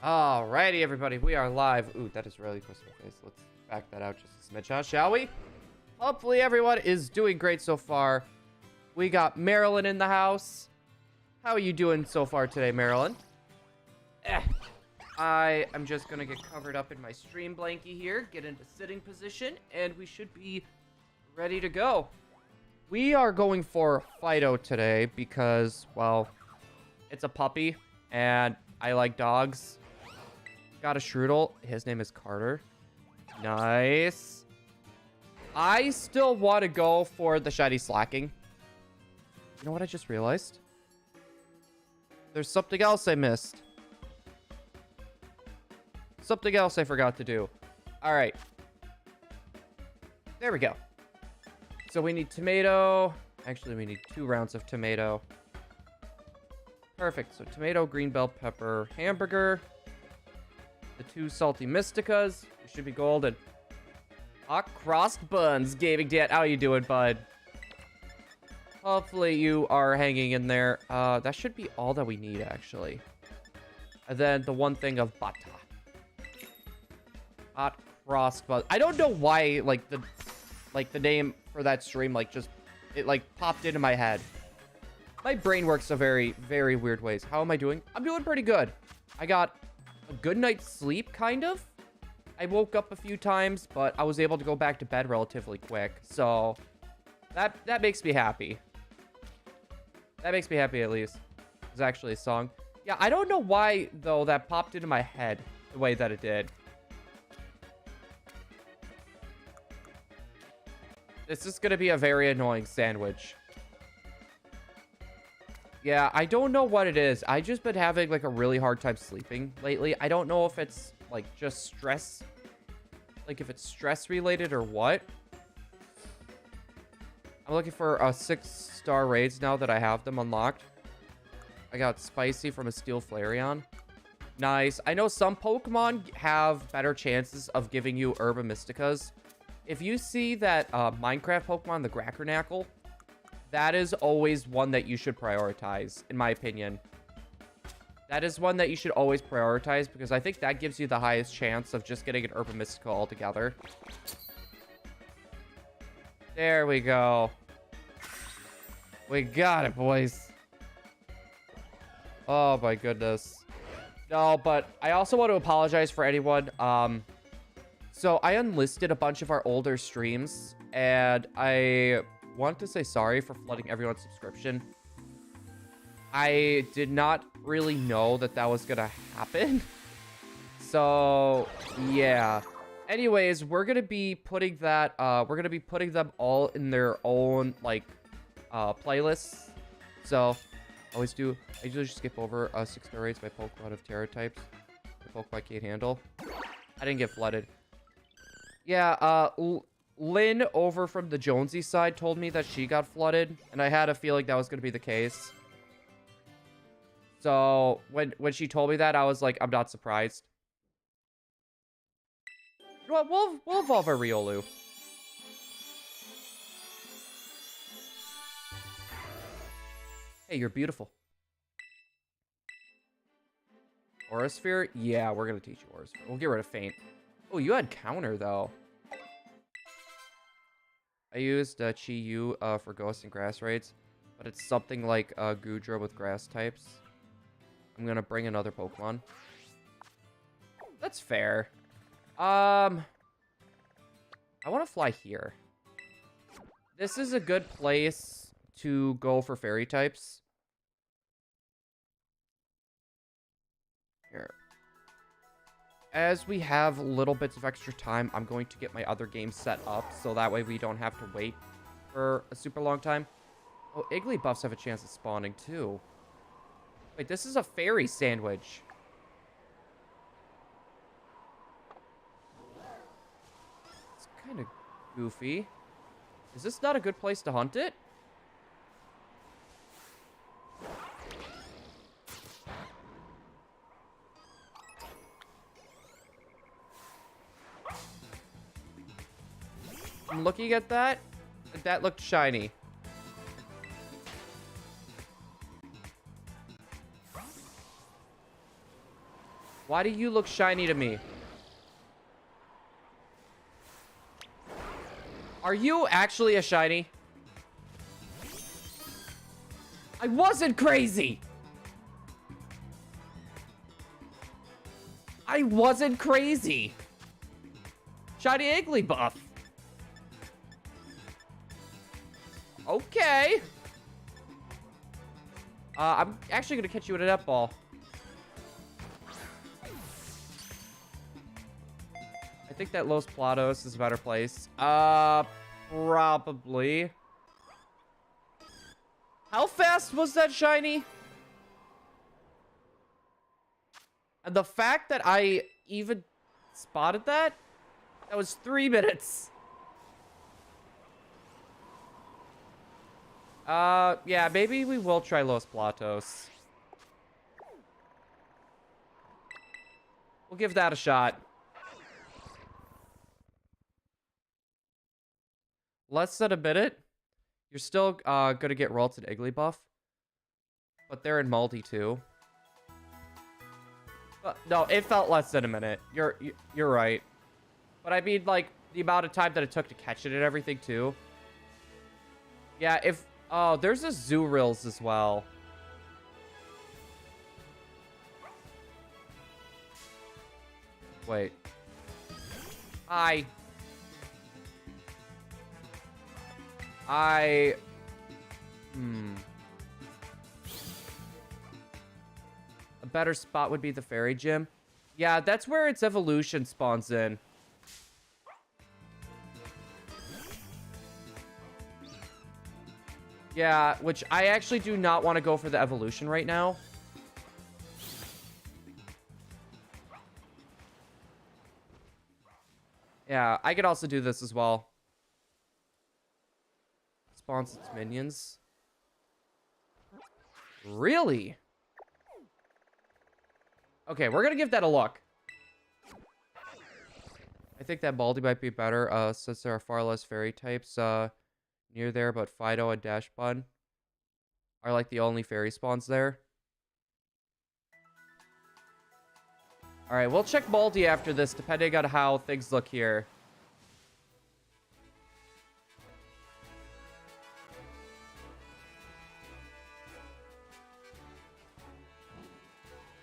Alrighty, everybody, we are live. Ooh, that is really close to my face. Let's back that out just a smidge, huh, shall we? Hopefully everyone is doing great so far. We got Marilyn in the house. How are you doing so far today, Marilyn? I am just gonna get covered up in my stream blankie here, get into sitting position, and we should be ready to go. We are going for Fidough today because, well, it's a puppy, and I like dogs. Got a Strudel. His name is Carter. Nice. I still want to go for the shiny slacking. You know what I just realized? There's something else I missed. Something else I forgot to do. All right. There we go. So we need tomato. Actually, we need 2 rounds of tomato. Perfect. So tomato, green bell pepper, hamburger. The 2 salty mysticas. We should be golden. Crossed Buns, gaming dad. How you doing, bud? Hopefully you are hanging in there. That should be all that we need, actually. And then the one thing of bata. Hot crossed Buns. I don't know why, like the name for that stream, it popped into my head. My brain works a very, very weird ways. How am I doing? I'm doing pretty good. I got a good night's sleep, kind of. I woke up a few times, but I was able to go back to bed relatively quick. So that makes me happy. That makes me happy, at least. It's actually a song. Yeah, I don't know why, though, that popped into my head the way that it did. This is going to be a very annoying sandwich. Yeah, I don't know what it is. I just been having, like, a really hard time sleeping lately. I don't know if it's, like, just stress. Like, if it's stress-related or what. I'm looking for 6-star raids now that I have them unlocked. I got Spicy from a Steel Flareon. Nice. I know some Pokemon have better chances of giving you Herba Mysticas. If you see that Minecraft Pokemon, the Grackernackle, that is always one that you should prioritize, in my opinion. That is one that you should always prioritize, because I think that gives you the highest chance of just getting an Herba Mystica altogether. There we go. We got it, boys. Oh, my goodness. No, but I also want to apologize for anyone. So I unlisted a bunch of our older streams, and I want to say sorry for flooding everyone's subscription. I did not really know that that was gonna happen. So yeah. Anyways, we're gonna be putting that them all in their own playlists. So I usually just skip over 6-star raids by Pokemon of Terra types. The Pokemon can't handle. I didn't get flooded. Yeah, Lynn over from the Jonesy side told me that she got flooded, and I had a feeling that was going to be the case. So when she told me that, I was like, I'm not surprised. You know what? We'll evolve our Riolu. Hey, you're beautiful. Aura Sphere? Yeah, we're gonna teach you Aura Sphere. We'll get rid of Faint. Oh, you had Counter, though. I used Chi-Yu for Ghost and Grass raids, but it's something like Goodra with Grass types. I'm gonna bring another Pokemon. That's fair. I want to fly here. This is a good place to go for Fairy types. Here. As we have little bits of extra time, I'm going to get my other game set up, so that way we don't have to wait for a super long time. Oh, Igglybuffs have a chance of spawning, too. Wait, this is a fairy sandwich. It's kind of goofy. Is this not a good place to hunt it? I'm looking at that. That looked shiny. Why do you look shiny to me? Are you actually a shiny? I wasn't crazy. I wasn't crazy. Shiny Igglybuff. Okay. I'm actually gonna catch you with a netball. I think that Los Platos is a better place. Probably. How fast was that shiny? And the fact that I even spotted that was 3 minutes. Yeah, maybe we will try Los Platos. We'll give that a shot. Less than a minute. You're still gonna get Ralts and Igglybuff. But they're in multi too. But, no, it felt less than a minute. You're right. But I mean, like, the amount of time that it took to catch it and everything too. Yeah, if... Oh, there's a Zoorills as well. Wait. I... A better spot would be the fairy gym. Yeah, that's where its evolution spawns in. Yeah, which I actually do not want to go for the evolution right now. Yeah, I could also do this as well. Spawns its minions. Really? Okay, we're gonna give that a look. I think that Baldi might be better, since there are far less fairy types, near there, but Fidough and Dash Bun are like the only fairy spawns there. Alright, we'll check Baldi after this, depending on how things look here.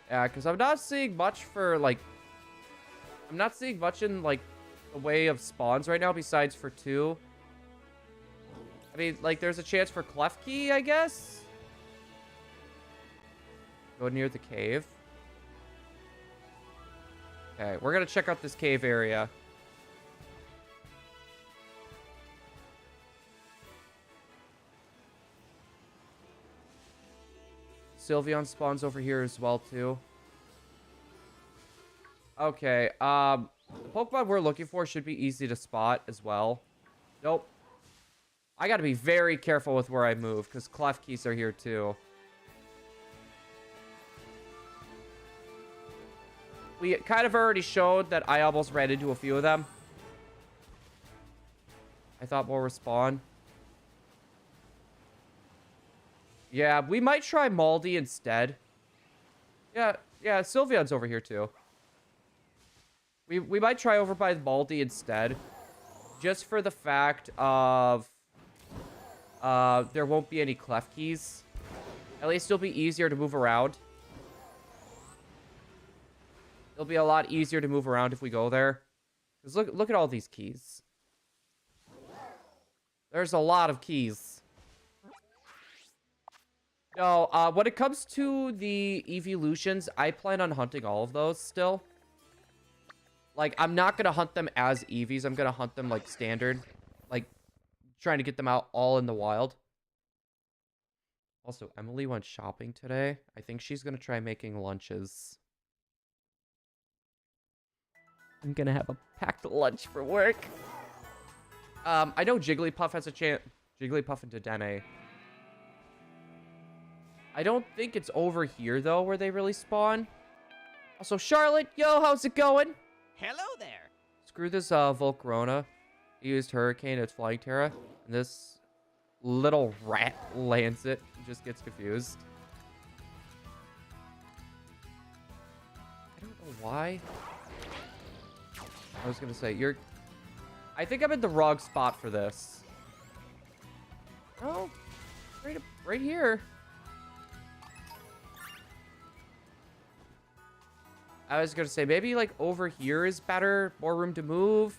Yeah, because I'm not seeing much for, like... I'm not seeing much in, like, the way of spawns right now, besides for 2. I mean, like, there's a chance for Klefki, I guess? Go near the cave. Okay, we're gonna check out this cave area. Sylveon spawns over here as well, too. Okay, the Pokemon we're looking for should be easy to spot as well. Nope. I gotta be very careful with where I move, because Klefkis are here, too. We kind of already showed that I almost ran into a few of them. I thought more would spawn. Yeah, we might try Maldi instead. Yeah, Sylveon's over here too. We might try over by Maldi instead. Just for the fact of... there won't be any Klefkis. At least it'll be easier to move around. It'll be a lot easier to move around if we go there. Because look at all these keys. There's a lot of keys. No, when it comes to the evolutions, I plan on hunting all of those still. Like, I'm not going to hunt them as Eevees. I'm going to hunt them, like, standard. Like, trying to get them out all in the wild. Also, Emily went shopping today. I think she's going to try making lunches. I'm going to have a packed lunch for work. I know Jigglypuff has a chance. Jigglypuff and Dedenne. I don't think it's over here, though, where they really spawn. Also, Charlotte, yo, how's it going? Hello there. Screw this Volcarona. He used Hurricane, it's Flying Terra. And this little rat lands it and just gets confused. I don't know why. I was gonna say, I think I'm in the wrong spot for this. Oh, right here. I was gonna say, maybe like over here is better. More room to move.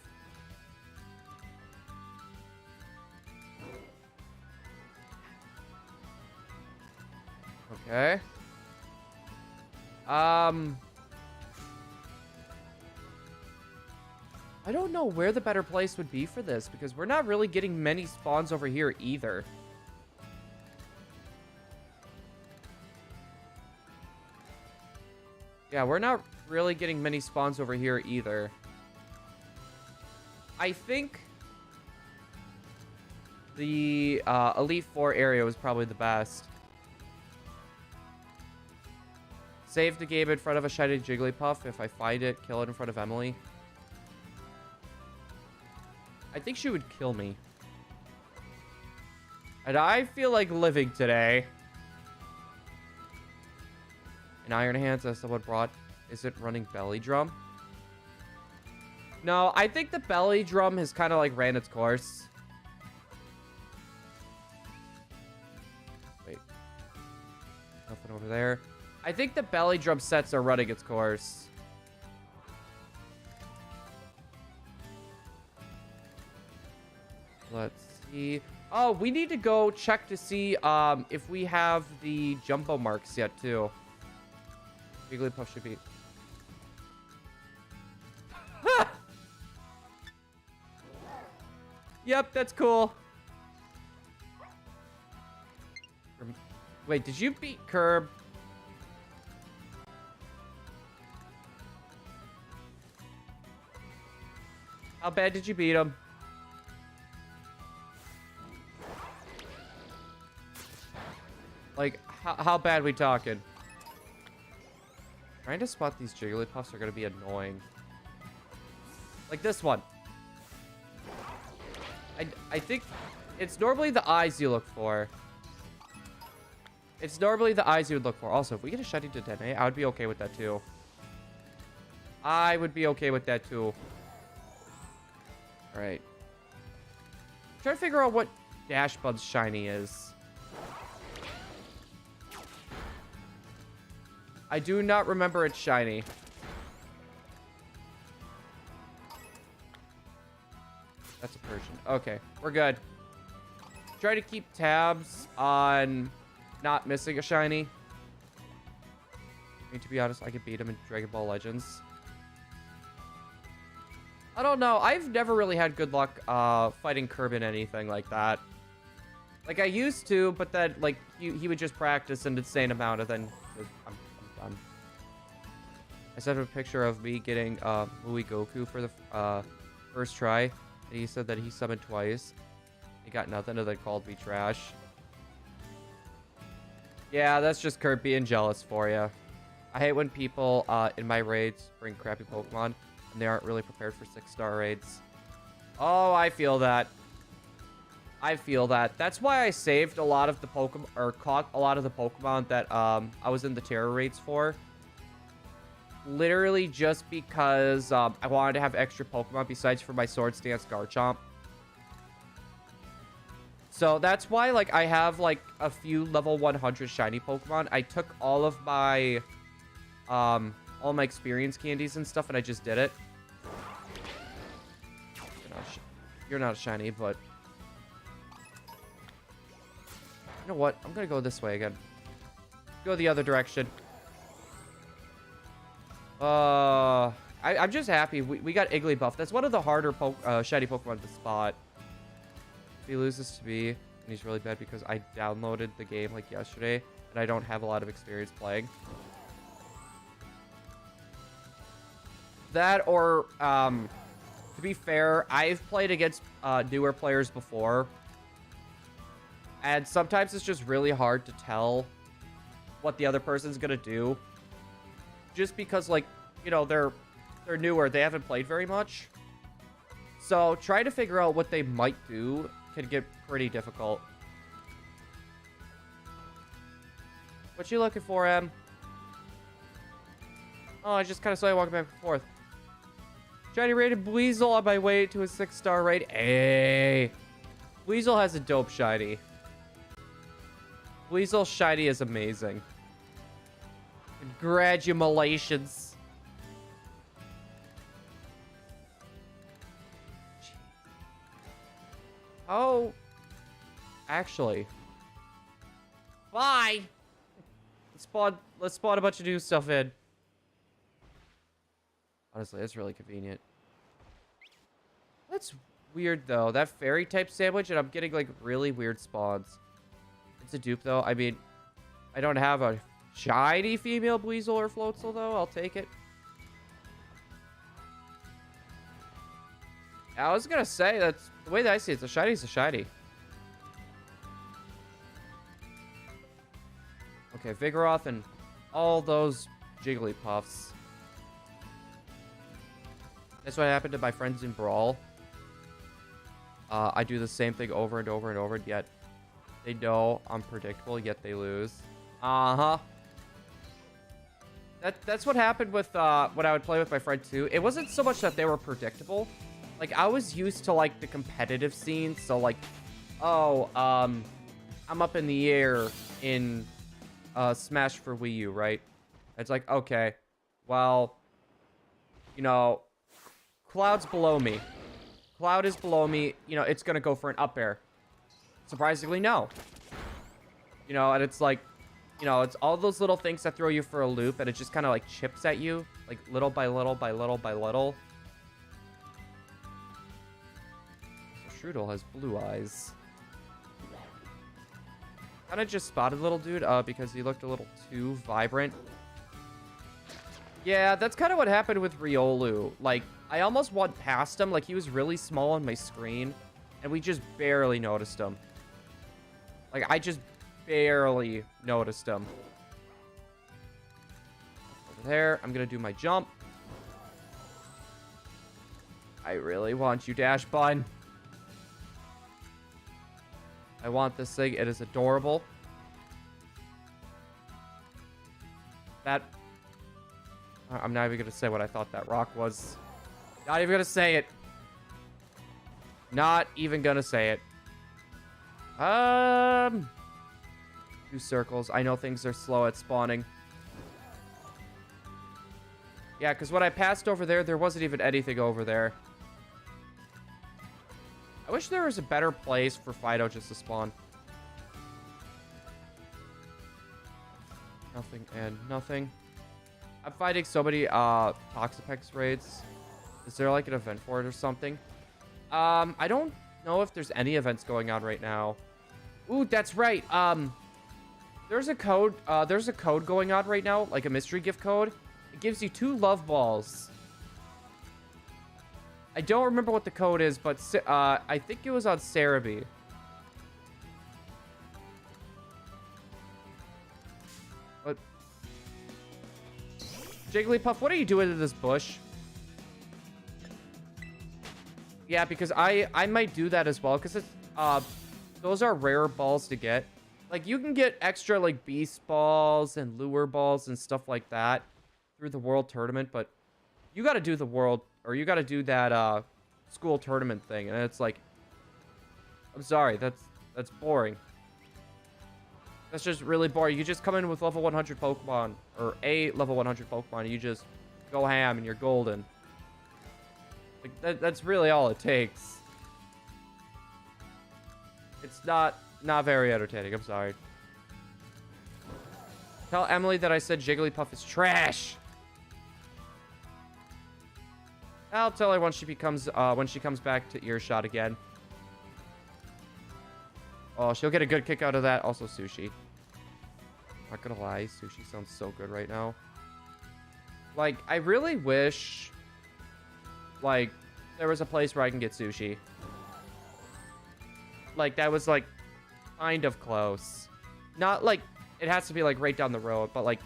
Okay. I don't know where the better place would be for this, because we're not really getting many spawns over here either. Yeah, we're not really getting many spawns over here either. I think the Elite Four area was probably the best. Save the game in front of a shiny Jigglypuff. If I find it, kill it in front of Emily. I think she would kill me. And I feel like living today. An Iron Hands, as someone brought. Is it running Belly Drum? No, I think the Belly Drum has kind of like ran its course. Wait. Nothing over there. I think the Belly Drum sets are running its course. Let's see. Oh, we need to go check to see if we have the jumbo marks yet, too. Jigglypuff should be... Yep, that's cool. Wait, did you beat Curb? How bad did you beat him? Like, how bad we talking? Trying to spot these Jigglypuffs are gonna be annoying. Like this one. I think it's normally the eyes you look for. It's normally the eyes you would look for. Also, if we get a shiny Dedenne, I would be okay with that too. I would be okay with that too. Alright. Trying to figure out what Dash Bud's shiny is. I do not remember it's shiny. That's a Persian. Okay, we're good. Try to keep tabs on not missing a shiny. I mean, to be honest, I could beat him in Dragon Ball Legends. I don't know. I've never really had good luck fighting Curb in anything like that. Like, I used to, but then, like, he would just practice an insane amount, and then I'm done. I sent him a picture of me getting Mui Goku for the first try, and he said that he summoned twice. He got nothing, and then called me trash. Yeah, that's just Kurt being jealous for you. I hate when people in my raids bring crappy Pokemon, and they aren't really prepared for 6-star raids. Oh, I feel that. I feel that. That's why I saved a lot of the Pokemon, or caught a lot of the Pokemon that I was in the Terror raids for. Literally just because I wanted to have extra Pokemon besides for my Swords Dance Garchomp. So that's why, like, I have, like, a few level 100 shiny Pokemon. I took all of my, all my experience candies and stuff, and I just did it. You're not a shiny, but... You know what? I'm gonna go this way again. Go the other direction. I'm just happy. We got Igglybuff. That's one of the harder shiny Pokemon to spot. If he loses to me, and he's really bad because I downloaded the game like yesterday, and I don't have a lot of experience playing. That or, to be fair, I've played against newer players before, and sometimes it's just really hard to tell what the other person's gonna do, just because, like, you know, they're newer, they haven't played very much. So trying to figure out what they might do can get pretty difficult. What you looking for, Em? Oh, I just kind of saw you walking back and forth. Shiny rated Weasel on my way to a 6-star rate. Hey. Weasel has a dope shiny. Weasel shiny is amazing. Congratulations. Oh. Actually. Bye. Let's spawn a bunch of new stuff in. Honestly, that's really convenient. That's weird, though. That fairy type sandwich, and I'm getting, like, really weird spawns. It's a dupe, though. I mean, I don't have a shiny female Weasel or Floatzel, though. I'll take it. I was gonna say, that's the way that I see it. It's a shiny's a shiny. Okay, Vigoroth and all those Jigglypuffs. That's what happened to my friends in Brawl. I do the same thing over and over and over, yet they know I'm predictable, yet they lose. Uh-huh. That's what happened with when I would play with my friend too. It wasn't so much that they were predictable. Like, I was used to, like, the competitive scene. So, like, oh, I'm up in the air in Smash for Wii U, right? It's like, okay, well, you know, Cloud's below me. Cloud is below me. You know, it's going to go for an up air. Surprisingly, no. You know, and it's like, you know, it's all those little things that throw you for a loop, and it just kind of, like, chips at you, like, little by little by little by little. So Fidoughl has blue eyes. Kind of just spotted little dude because he looked a little too vibrant. Yeah, that's kind of what happened with Riolu. Like, I almost went past him. Like, he was really small on my screen, and we just barely noticed him. Like, I just barely noticed him. Over there, I'm gonna do my jump. I really want you, Dash Bun. I want this thing. It is adorable. That... I'm not even going to say what I thought that rock was. Not even going to say it. Not even going to say it. 2 circles. I know things are slow at spawning. Yeah, because when I passed over there, there wasn't even anything over there. I wish there was a better place for Fidough just to spawn. Nothing and nothing. I'm fighting so many Toxapex raids. Is there like an event for it or something? I don't know if there's any events going on right now. Ooh, that's right. There's a code going on right now, like a mystery gift code. It gives you 2 love balls. I don't remember what the code is, but I think it was on Cerebi. What? Jigglypuff, what are you doing in this bush? Yeah, because I might do that as well, because it's those are rare balls to get. Like, you can get extra, like, beast balls and lure balls and stuff like that through the world tournament, but you gotta do the world, or you gotta do that school tournament thing, and it's like, I'm sorry, that's boring. That's just really boring. You just come in with level 100 Pokemon, or a level 100 Pokemon, and you just go ham and you're golden. Like, that's really all it takes. It's not very entertaining, I'm sorry. Tell Emily that I said Jigglypuff is trash. I'll tell her when she comes back to earshot again. Oh, she'll get a good kick out of that. Also, sushi. Not gonna lie, sushi sounds so good right now. Like, I really wish, like, there was a place where I can get sushi. Like, that was, like, kind of close. Not, like, it has to be, like, right down the road, but, like,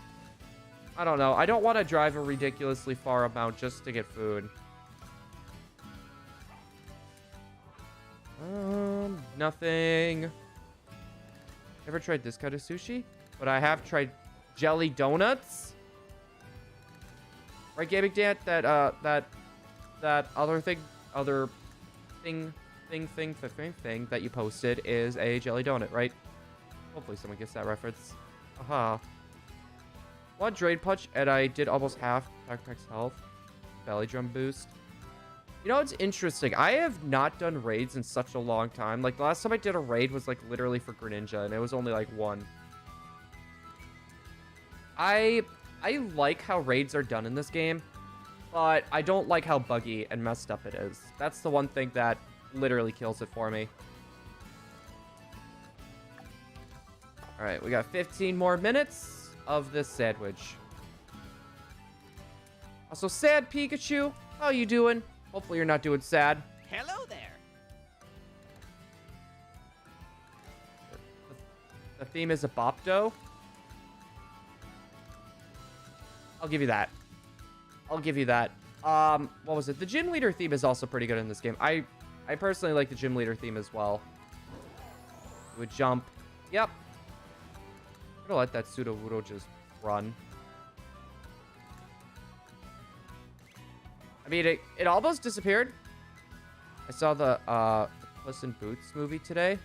I don't know. I don't want to drive a ridiculously far amount just to get food. Nothing. Never tried this kind of sushi, but I have tried jelly donuts. Right, Gaming Dan? That other thing that you posted is a jelly donut, right? Hopefully someone gets that reference. Aha. One drain punch, and I did almost half backpack's health. Belly drum boost. You know, it's interesting. I have not done raids in such a long time. Like, the last time I did a raid was, like, literally for Greninja, and it was only, like, one. I like how raids are done in this game, but I don't like how buggy and messed up it is. That's the one thing that literally kills it for me. All right, we got 15 more minutes of this sandwich. Also, sad Pikachu, how you doing? Hopefully you're not doing sad. Hello there. The theme is a Bopdo. I'll give you that. I'll give you that. What was it? The gym leader theme is also pretty good in this game. I personally like the gym leader theme as well. Do a jump. Yep. I'm gonna let that Fidough just run. I mean, it almost disappeared. I saw the Puss in Boots movie today.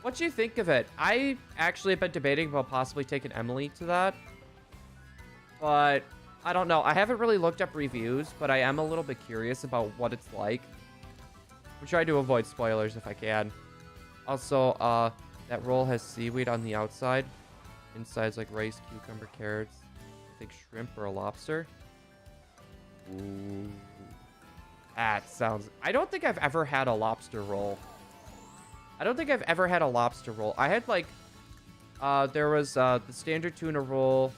What do you think of it? I actually have been debating about possibly taking Emily to that. But I don't know. I haven't really looked up reviews, but I am a little bit curious about what it's like. I'm trying to avoid spoilers if I can. Also, that roll has seaweed on the outside. Inside's like rice, cucumber, carrots, I think shrimp or a lobster. Ooh. That sounds... I don't think I've ever had a lobster roll. I don't think I've ever had a lobster roll. I had like... there was the standard tuna roll,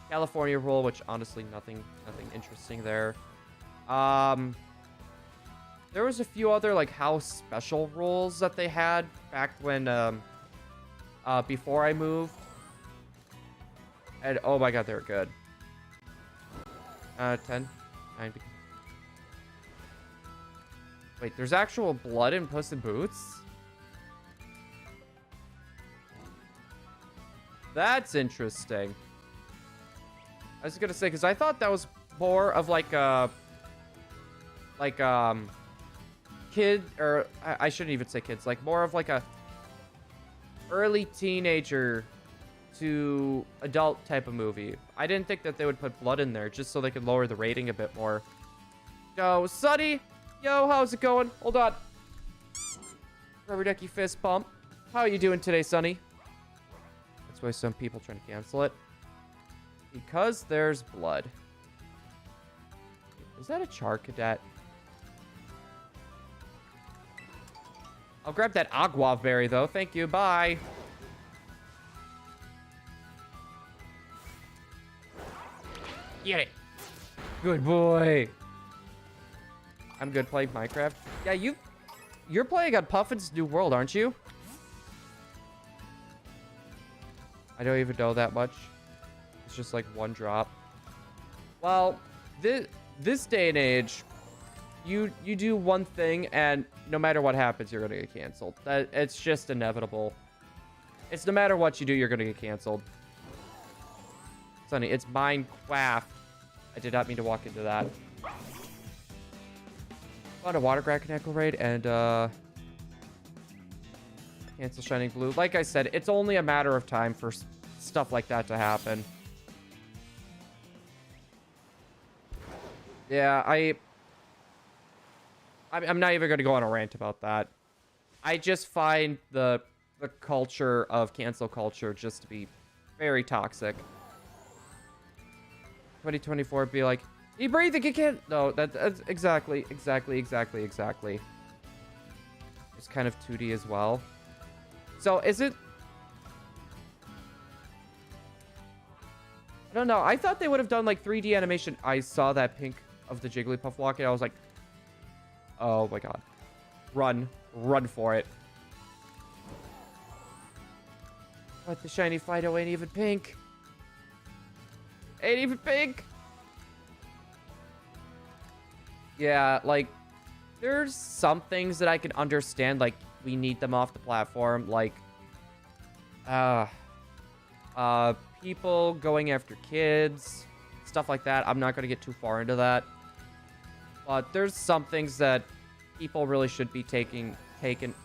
California roll, which honestly nothing interesting there. There was a few other like house special rolls that they had back when before I moved. And oh my god, they're good. 10, 9. Wait, there's actual blood in Puss in Boots? That's interesting. I was gonna say, because I thought that was more of like a... kid, or I shouldn't even say kids, like more of like a early teenager to adult type of movie. I didn't think that they would put blood in there just so they could lower the rating a bit more. Yo, Sunny! Yo, how's it going? Hold on. Rubber ducky fist pump. How are you doing today, Sunny? That's why some people trying to cancel it. Because there's blood. Is that a Char Cadet? I'll grab that Agua Berry, though. Thank you. Bye. Get it. Good boy. I'm good playing Minecraft. Yeah, you're playing on Puffin's New World, aren't you? I don't even know that much. It's just like one drop. Well, this day and age, you do one thing and no matter what happens, you're gonna get canceled. It's just inevitable. It's no matter what you do, you're gonna get canceled. Sonny, it's Minecraft. I did not mean to walk into that. Found a water Grackinackle raid and cancel Shining Blue. Like I said, it's only a matter of time for stuff like that to happen. Yeah, I'm not even going to go on a rant about that. I just find the culture of cancel culture just to be very toxic. 2024 be like, you breathing, you can't. No, that's exactly. It's kind of 2D as well. So is it? I don't know. I thought they would have done like 3D animation. I saw that pink of the Jigglypuff walking. I was like, oh my god. Run for it. But the shiny Fidough ain't even pink. Ain't even pink. Yeah, like, there's some things that I can understand, like, we need them off the platform, like, people going after kids, stuff like that. I'm not going to get too far into that. But there's some things that people really should be taken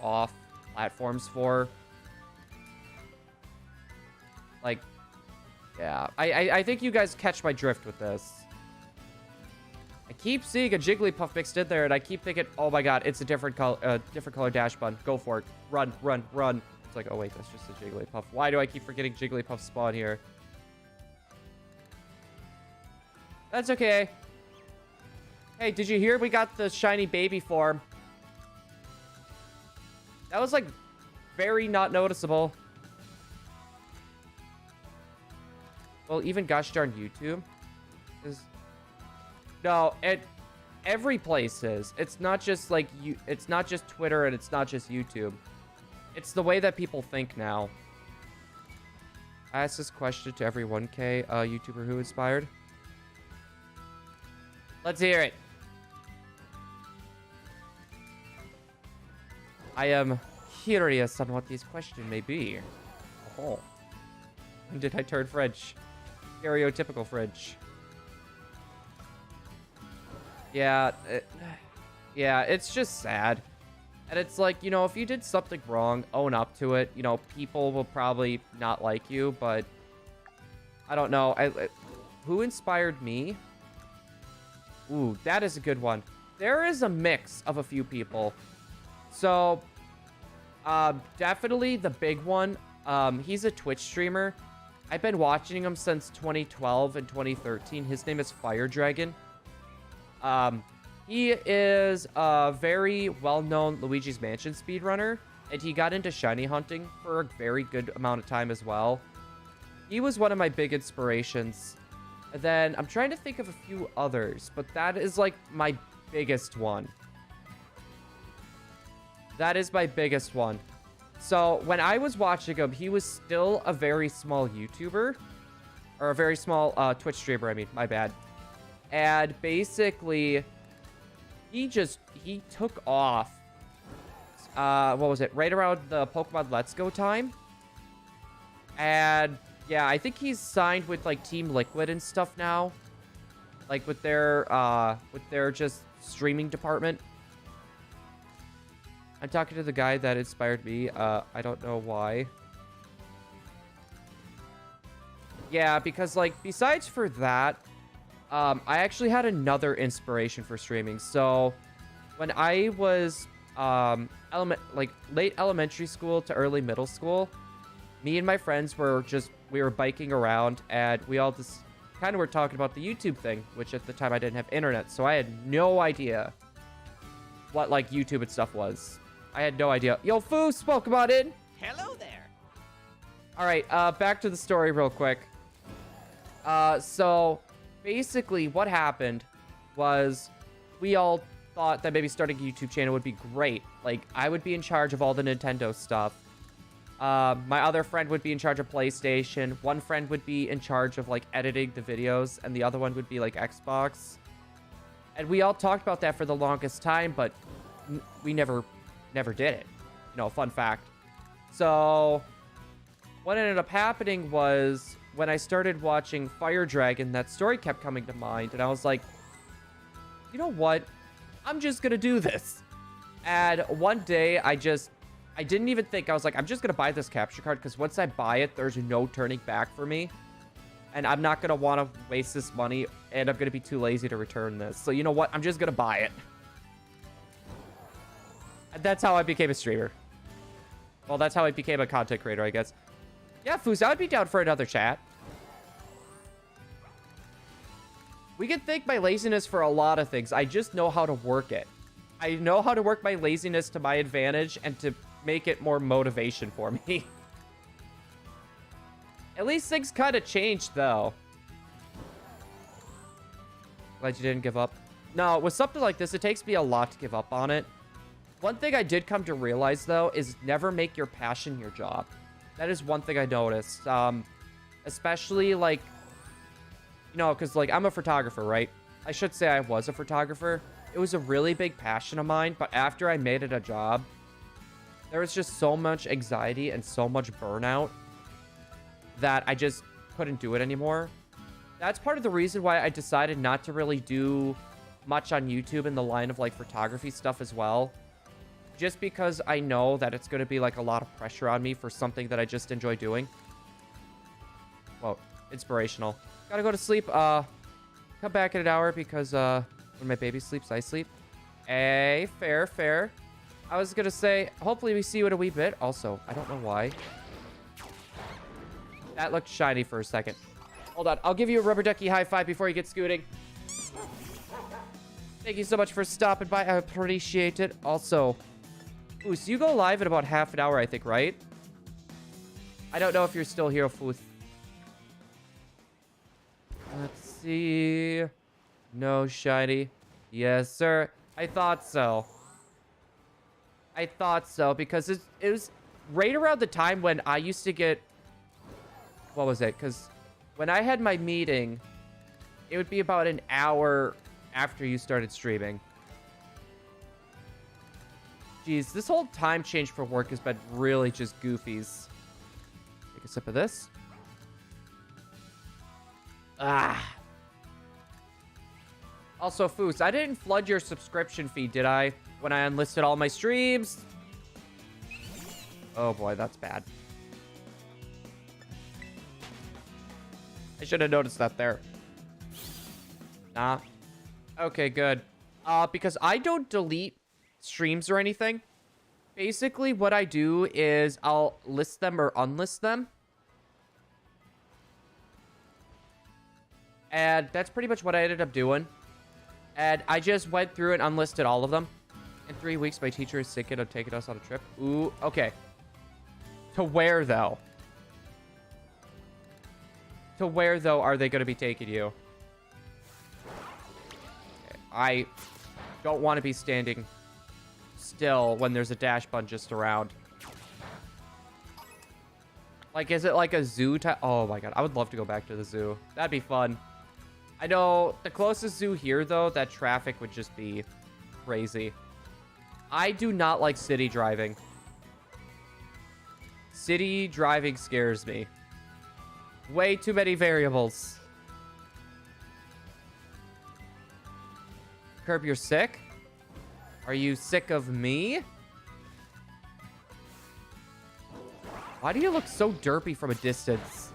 off platforms for. Like, yeah. I think you guys catch my drift with this. I keep seeing a Jigglypuff mixed in there, and I keep thinking, oh my god, it's a different color dash bun. Go for it. Run, run, run. It's like, oh wait, that's just a Jigglypuff. Why do I keep forgetting Jigglypuff spawn here? That's okay. Hey, did you hear we got the shiny baby form? That was like very not noticeable. Well, even gosh darn YouTube is... No, every place is. It's not just like it's not just Twitter and it's not just YouTube. It's the way that people think now. I asked this question to every 1K YouTuber who inspired. Let's hear it. I am curious on what these questions may be. Oh. When did I turn French? Stereotypical French. Yeah, yeah, it's just sad. And it's like, you know, if you did something wrong, own up to it. You know, people will probably not like you, but I don't know. Who inspired me? Ooh, that is a good one. There is a mix of a few people. So, definitely the big one. He's a Twitch streamer. I've been watching him since 2012 and 2013. His name is Fire Dragon. He is a very well-known Luigi's Mansion speedrunner, and he got into shiny hunting for a very good amount of time as well. He was one of my big inspirations. And then I'm trying to think of a few others, but that is like my biggest one. That is my biggest one. So when I was watching him, he was still a very small YouTuber, or a very small Twitch streamer, I mean, my bad. And basically, he took off, what was it, right around the Pokemon Let's Go time. And yeah, I think he's signed with like Team Liquid and stuff now, like with their just streaming department. I'm talking to the guy that inspired me. I don't know why. Yeah, because like besides for that, I actually had another inspiration for streaming. So when I was late elementary school to early middle school, me and my friends were biking around, and we all just kind of were talking about the YouTube thing, which at the time I didn't have internet, so I had no idea what like YouTube and stuff was. I had no idea. Yo, Foos, welcome on in. Hello there. All right, back to the story real quick. So basically what happened was we all thought that maybe starting a YouTube channel would be great. Like, I would be in charge of all the Nintendo stuff. My other friend would be in charge of PlayStation. One friend would be in charge of like editing the videos, and the other one would be like Xbox. And we all talked about that for the longest time, but we never did it. You know, fun fact. So what ended up happening was when I started watching Fire Dragon, that story kept coming to mind, and I was like, you know what? I'm just gonna do this. And one day I didn't even think. I was like, I'm just gonna buy this capture card, because once I buy it, there's no turning back for me. And I'm not gonna want to waste this money, and I'm gonna be too lazy to return this. So you know what? I'm just gonna buy it. And that's how I became a streamer. Well, that's how I became a content creator, I guess. Yeah, Foos, I would be down for another chat. We can thank my laziness for a lot of things. I just know how to work it. I know how to work my laziness to my advantage and to make it more motivation for me. At least things kind of changed, though. Glad you didn't give up. No, with something like this, it takes me a lot to give up on it. One thing I did come to realize, though, is never make your passion your job. That is one thing I noticed. Especially, like, you know, because, like, I'm a photographer, right? I should say I was a photographer. It was a really big passion of mine, but after I made it a job, there was just so much anxiety and so much burnout that I just couldn't do it anymore. That's part of the reason why I decided not to really do much on YouTube in the line of like photography stuff as well. Just because I know that it's going to be like a lot of pressure on me for something that I just enjoy doing. Whoa, inspirational. Gotta go to sleep. Come back in an hour because when my baby sleeps, I sleep. Hey, fair. I was gonna say, hopefully we see you in a wee bit. Also, I don't know why. That looked shiny for a second. Hold on, I'll give you a rubber ducky high five before you get scooting. Thank you so much for stopping by. I appreciate it. Also, Foos, you go live in about half an hour, I think, right? I don't know if you're still here, Foos. Let's see. No shiny. Yes, sir. I thought so. Because it was right around the time when I used to get... What was it? Because when I had my meeting, it would be about an hour after you started streaming. Jeez, this whole time change for work has been really just goofies. Take a sip of this. Ah. Also, Foos, I didn't flood your subscription feed, did I? When I unlisted all my streams? Oh boy, that's bad. I should have noticed that there. Nah. Okay, good. Because I don't delete streams or anything. Basically, what I do is I'll list them or unlist them. And that's pretty much what I ended up doing. And I just went through and unlisted all of them. In 3 weeks, my teacher is sick of taking us on a trip. Ooh, okay. To where, though? To where, though, are they going to be taking you? Okay, I don't want to be standing still when there's a dash bun just around. Like, is it like a zoo type? Oh, my God. I would love to go back to the zoo. That'd be fun. I know the closest zoo here, though, that traffic would just be crazy. I do not like city driving. City driving scares me. Way too many variables. Curb, you're sick? Are you sick of me? Why do you look so derpy from a distance?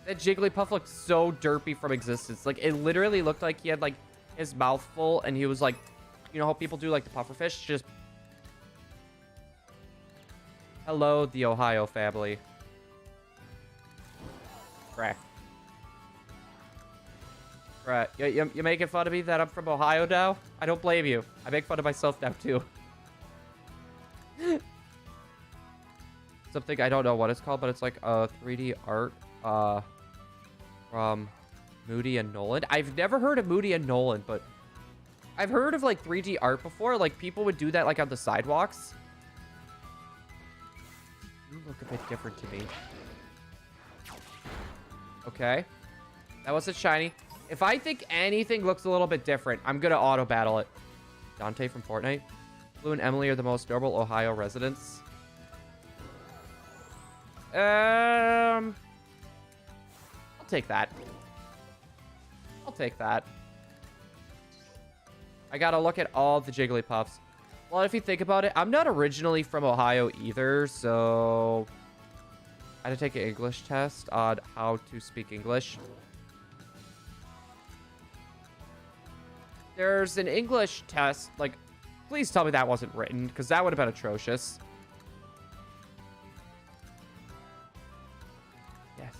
That Jigglypuff looked so derpy from existence. Like, it literally looked like he had, like, his mouth full, and he was, like, you know how people do, like, the pufferfish? Just... Hello, the Ohio family. Crack. Right. You making fun of me that I'm from Ohio now? I don't blame you. I make fun of myself now, too. Something, I don't know what it's called, but it's like a 3D art, from Moody and Nolan. I've never heard of Moody and Nolan, but I've heard of, like, 3D art before. Like, people would do that, like, on the sidewalks. You look a bit different to me. Okay. That wasn't shiny. If I think anything looks a little bit different, I'm gonna auto-battle it. Dante from Fortnite. Blue and Emily are the most normal Ohio residents. I'll take that. I'll take that. I gotta look at all the Jigglypuffs. Well, if you think about it, I'm not originally from Ohio either, so... I had to take an English test on how to speak English. There's an English test, like, please tell me that wasn't written, because that would have been atrocious. Yes.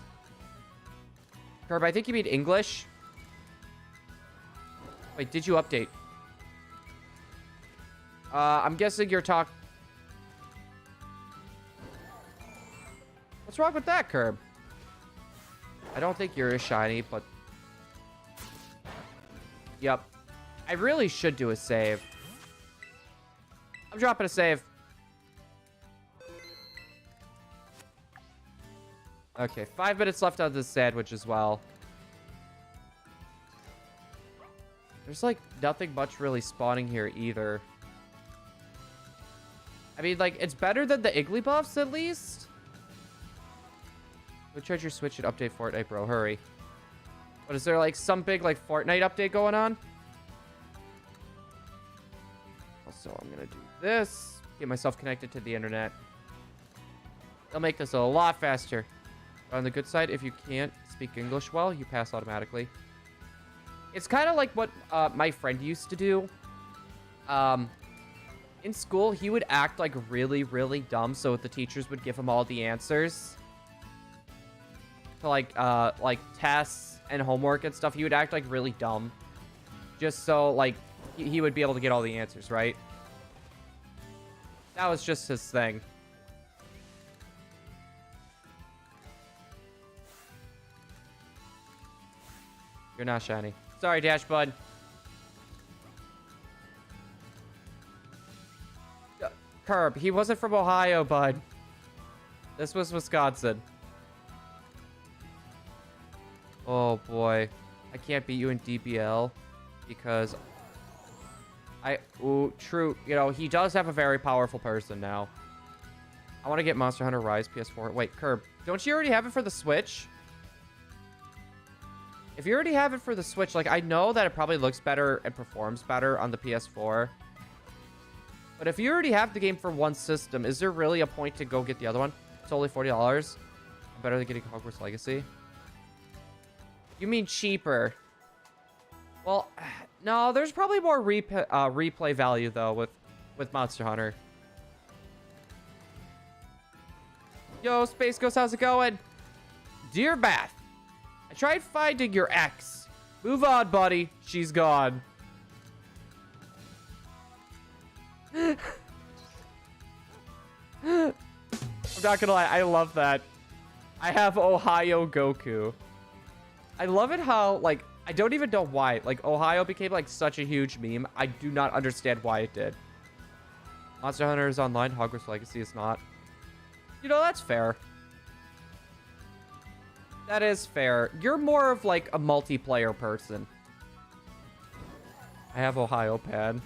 Curb, I think you mean English. Wait, did you update? I'm guessing you're What's wrong with that, Curb? I don't think you're a shiny, but... Yep. I really should do a save. I'm dropping a save. Okay, 5 minutes left on this sandwich as well. There's, like, nothing much really spawning here either. I mean, like, it's better than the Igglybuffs, at least. Go charge your Switch and update Fortnite, bro. Hurry. But is there like some big like Fortnite update going on? Also, I'm gonna do this. Get myself connected to the internet. They'll make this a lot faster. On the good side, if you can't speak English well, you pass automatically. It's kind of like what my friend used to do. In school, he would act like really, really dumb, so the teachers would give him all the answers to like tests and homework and stuff. He would act like really dumb, just so like he would be able to get all the answers right. That was just his thing. You're not shiny. Sorry, Dash Bud. Curb, he wasn't from Ohio, bud. This was Wisconsin. Oh, boy. I can't beat you in DBL because ooh, true. You know, he does have a very powerful person now. I want to get Monster Hunter Rise PS4. Wait, Curb, don't you already have it for the Switch? If you already have it for the Switch, like, I know that it probably looks better and performs better on the PS4. But if you already have the game for one system, is there really a point to go get the other one? It's only $40. Better than getting Hogwarts Legacy. You mean cheaper? Well, no, there's probably more replay value, though, with Monster Hunter. Yo, Space Ghost, how's it going? Dear Bath, I tried finding your ex. Move on, buddy. She's gone. I'm not gonna lie, I love that. I have Ohio Goku. I love it how, like, I don't even know why. Like, Ohio became, like, such a huge meme. I do not understand why it did. Monster Hunter is online. Hogwarts Legacy is not. You know, that's fair. That is fair. You're more of, like, a multiplayer person. I have Ohio Pad.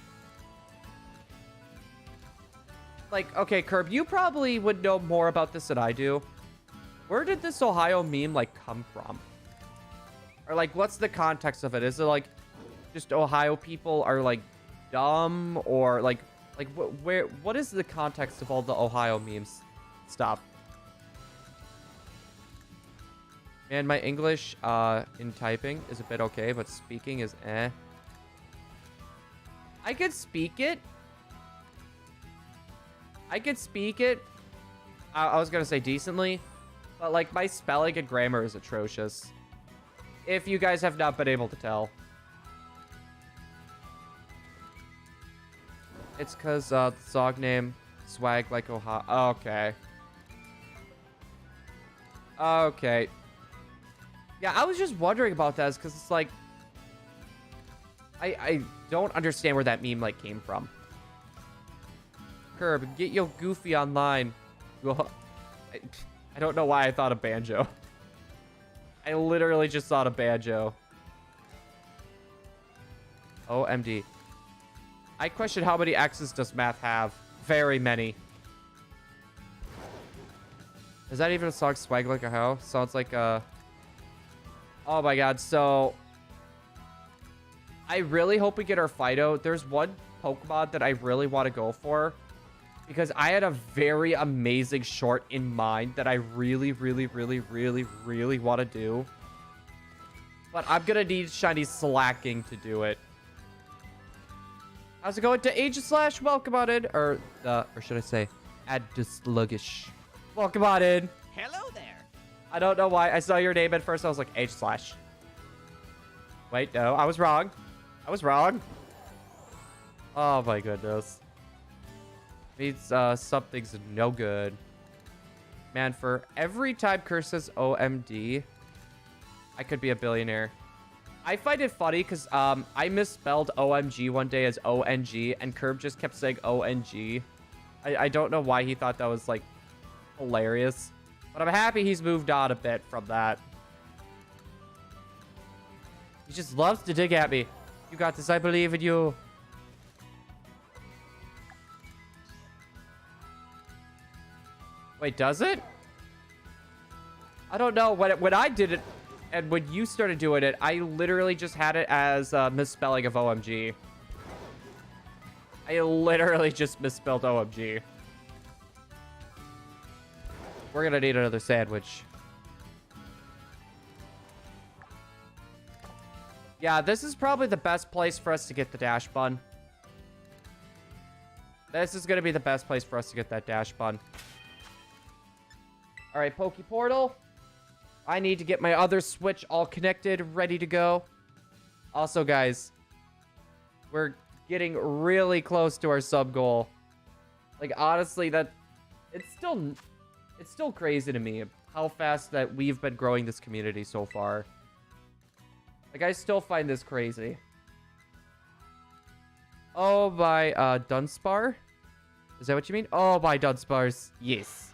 Like, okay, Curb, you probably would know more about this than I do. Where did this Ohio meme, like, come from? Or, like, what's the context of it? Is it, like, just Ohio people are, like, dumb? Or, like, what is the context of all the Ohio memes? Stop. Man, my English in typing is a bit okay, but speaking is eh. I could speak it. I could speak it. I was going to say decently. But, like, my spelling and grammar is atrocious. If you guys have not been able to tell. It's because the song name, Swag Like Ohio. Okay. Okay. Yeah, I was just wondering about that because it's like... I don't understand where that meme, like, came from. Curb, get your Goofy online. I don't know why I thought of Banjo. I literally just thought of Banjo. OMD. I question how many X's does math have? Very many. Is that even a song? Swag Like a Hoe? Sounds like a... Oh my god, so... I really hope we get our Fidough. There's one Pokemon that I really want to go for. Because I had a very amazing short in mind that I really, really, really, really, really want to do. But I'm going to need Shiny Slacking to do it. How's it going to Age Slash? Welcome on in. Or should I say, Add to Sluggish. Welcome on in. Hello there. I don't know why. I saw your name at first. I was like, Age Slash. Wait, no. I was wrong. I was wrong. Oh my goodness. Means something's no good. Man, for every time Curse says OMD, I could be a billionaire. I find it funny because I misspelled OMG one day as ONG, and Curb just kept saying ONG. I don't know why he thought that was, like, hilarious. But I'm happy he's moved on a bit from that. He just loves to dig at me. You got this. I believe in you. Wait, does it? I don't know. When I did it... And when you started doing it, I literally just had it as a misspelling of OMG. I literally just misspelled OMG. We're gonna need another sandwich. Yeah, this is probably the best place for us to get the dash bun. This is gonna be the best place for us to get that dash bun. All right, Poke Portal. I need to get my other switch all connected, ready to go. Also, guys, we're getting really close to our sub goal. Like, honestly, it's still crazy to me how fast that we've been growing this community so far. Like, I still find this crazy. Oh, by Dunspar? Is that what you mean? Oh, by Dunspars. Yes.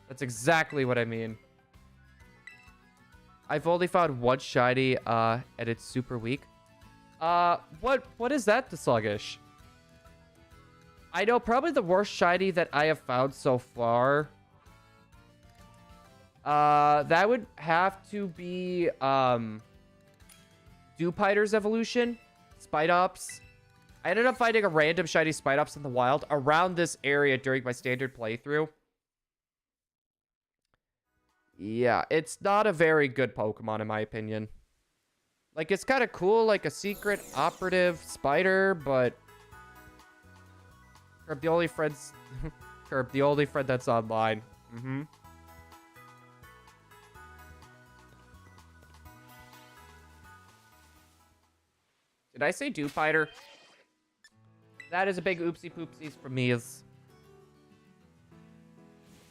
That's exactly what I mean. I've only found one shiny, and it's super weak. What is that, the sluggish? I know probably the worst shiny that I have found so far. That would have to be, Dewpider's evolution. Spidops. I ended up finding a random shiny Spidops in the wild around this area during my standard playthrough. Yeah, it's not a very good Pokemon, in my opinion. Like, it's kind of cool, like a secret operative spider, but... Curb, the only friends... Curb, the only friend that's online. Mm-hmm. Did I say Dewpider? That is a big oopsie poopsies for me. Is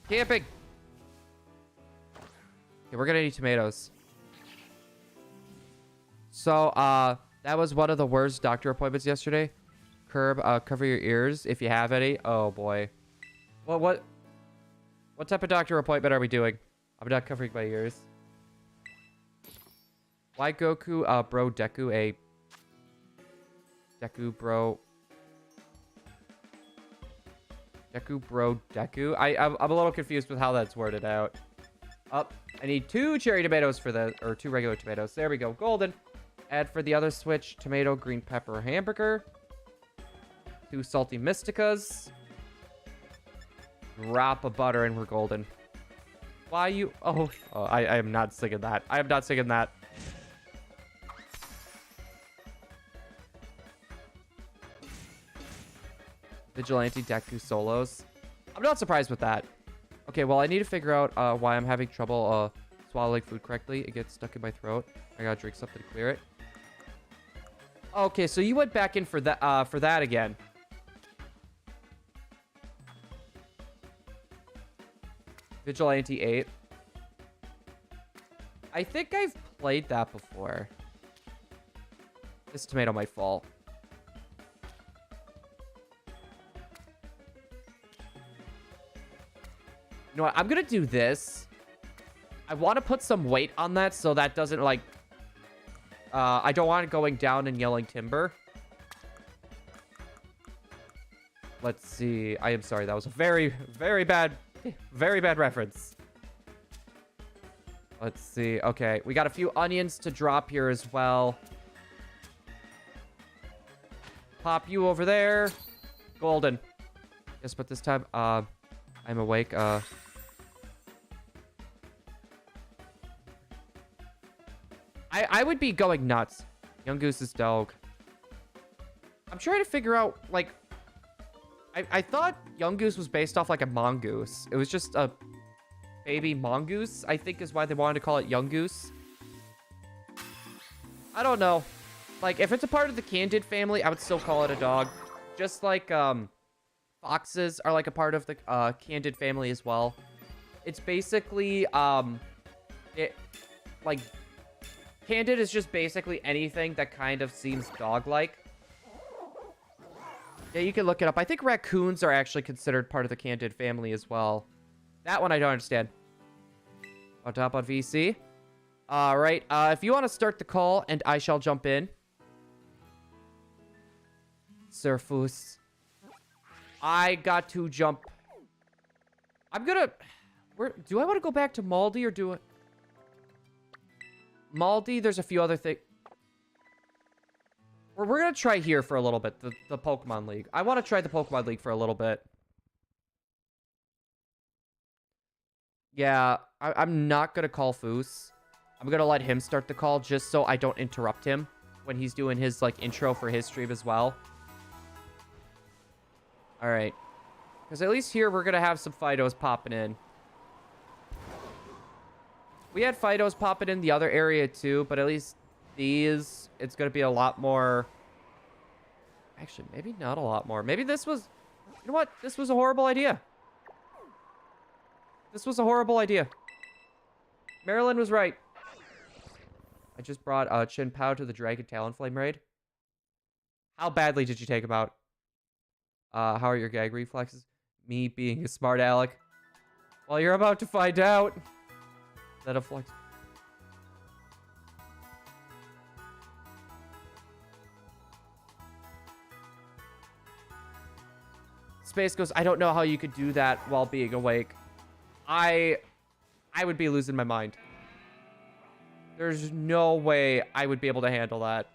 camping. Okay, we're gonna need tomatoes. So, that was one of the worst doctor appointments yesterday. Curb, cover your ears if you have any. Oh boy. Well, what type of doctor appointment are we doing? I'm not covering my ears. Why Goku, bro Deku a Deku bro Deku? I'm a little confused with how that's worded out. Up. I need 2 cherry tomatoes for the, or 2 regular tomatoes. There we go. Golden. Add for the other switch, tomato, green pepper, hamburger. 2 salty mysticas. Drop of butter and we're golden. Why you... Oh, I am not singing that. I am not singing that. Vigilante Deku solos. I'm not surprised with that. Okay, well, I need to figure out why I'm having trouble swallowing food correctly. It gets stuck in my throat. I gotta drink something to clear it. Okay, so you went back in for that again. Vigilante 8. I think I've played that before. This tomato might fall. You know what? I'm gonna do this. I want to put some weight on that so that doesn't, like... I don't want it going down and yelling timber. Let's see. I am sorry. That was a very, very bad reference. Let's see. Okay. We got a few onions to drop here as well. Pop you over there. Golden. Yes, but this time, I'm awake. I would be going nuts. Young Goose's dog. I'm trying to figure out, like... I thought Young Goose was based off, like, a mongoose. It was just a baby mongoose, I think is why they wanted to call it Young Goose. I don't know. Like, if it's a part of the Candid family, I would still call it a dog. Just like, foxes are, like, a part of the, Candid family as well. It's basically, like... Candid is just basically anything that kind of seems dog-like. Yeah, you can look it up. I think raccoons are actually considered part of the Candid family as well. That one I don't understand. On top on VC. All right. If you want to start the call, and I shall jump in. Surfus. I got to jump. I'm gonna... Do I want to go back to Maldi or do it? Maldi, there's a few other things. We're going to try here for a little bit, the Pokemon League. I want to try the Pokemon League for a little bit. Yeah, I'm not going to call Foos. I'm going to let him start the call just so I don't interrupt him when he's doing his, like, intro for his stream as well. All right. Because at least here we're going to have some Fidoughs popping in. We had Fidoughs popping in the other area too, but at least these, it's going to be a lot more. Actually, maybe not a lot more. Maybe this was, you know what? This was a horrible idea. This was a horrible idea. Marilyn was right. I just brought Chin Pao to the Dragon Talonflame raid. How badly did you take him out? How are your gag reflexes? Me being a smart aleck. Well, you're about to find out. Is that a flex? Space goes, I don't know how you could do that while being awake. I would be losing my mind. There's no way I would be able to handle that.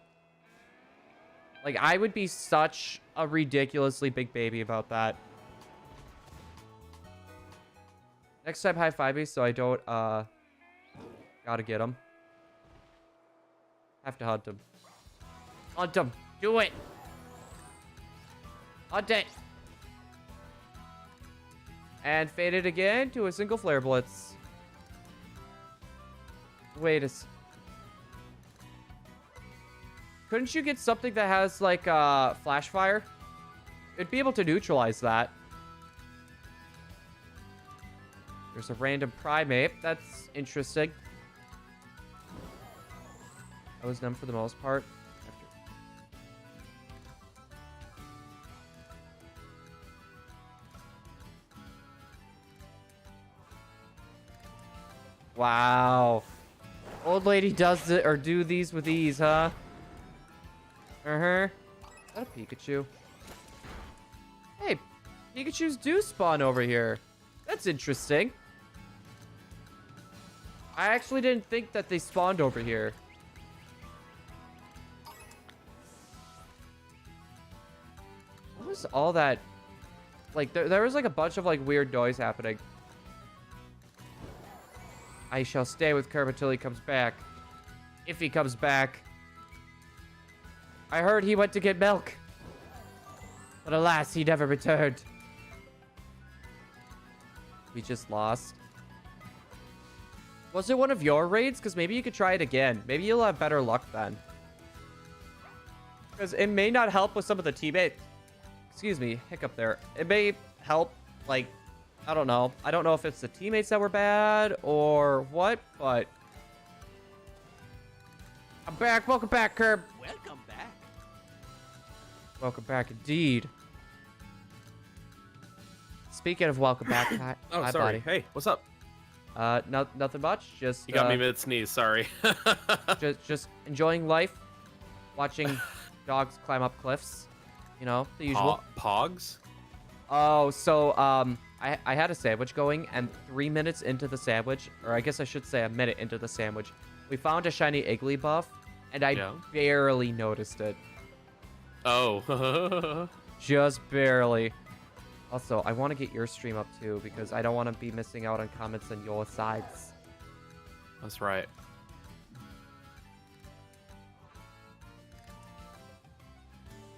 Like, I would be such a ridiculously big baby about that. Next time, high five me so I don't, gotta get him. Have to hunt him. Hunt him. Do it. Hunt it. And fade it again to a single Flare Blitz. Wait a Couldn't you get something that has, like, Flash Fire? It'd be able to neutralize that. There's a random Primate. That's interesting. That was them for the most part. Wow. Old lady does it or do these with ease, huh? Uh-huh. Is that a Pikachu? Hey, Pikachus do spawn over here. That's interesting. I actually didn't think that they spawned over here. What was all that? Like, there was like a bunch of like weird noise happening. I shall stay with Kerb until he comes back. If he comes back. I heard he went to get milk. But alas, he never returned. We just lost. Was it one of your raids? Because maybe you could try it again. Maybe you'll have better luck then. Because it may not help with some of the teammates. Excuse me, hiccup there. It may help, like, I don't know. I don't know if it's the teammates that were bad or what, but... I'm back. Welcome back, Kerb. Welcome back. Welcome back indeed. Speaking of welcome back, hi, oh, hi, sorry. buddy. Hey, what's up? Nothing much. Just You got me mid-sneeze, sorry. just enjoying life, watching dogs climb up cliffs. You know, the usual. Pogs? Oh, so I had a sandwich going, and 3 minutes into the sandwich, or I guess I should say a minute into the sandwich, we found a shiny Iggly buff, and I barely noticed it. Oh. Just barely. Also, I want to get your stream up too, because I don't want to be missing out on comments on your sides. That's right.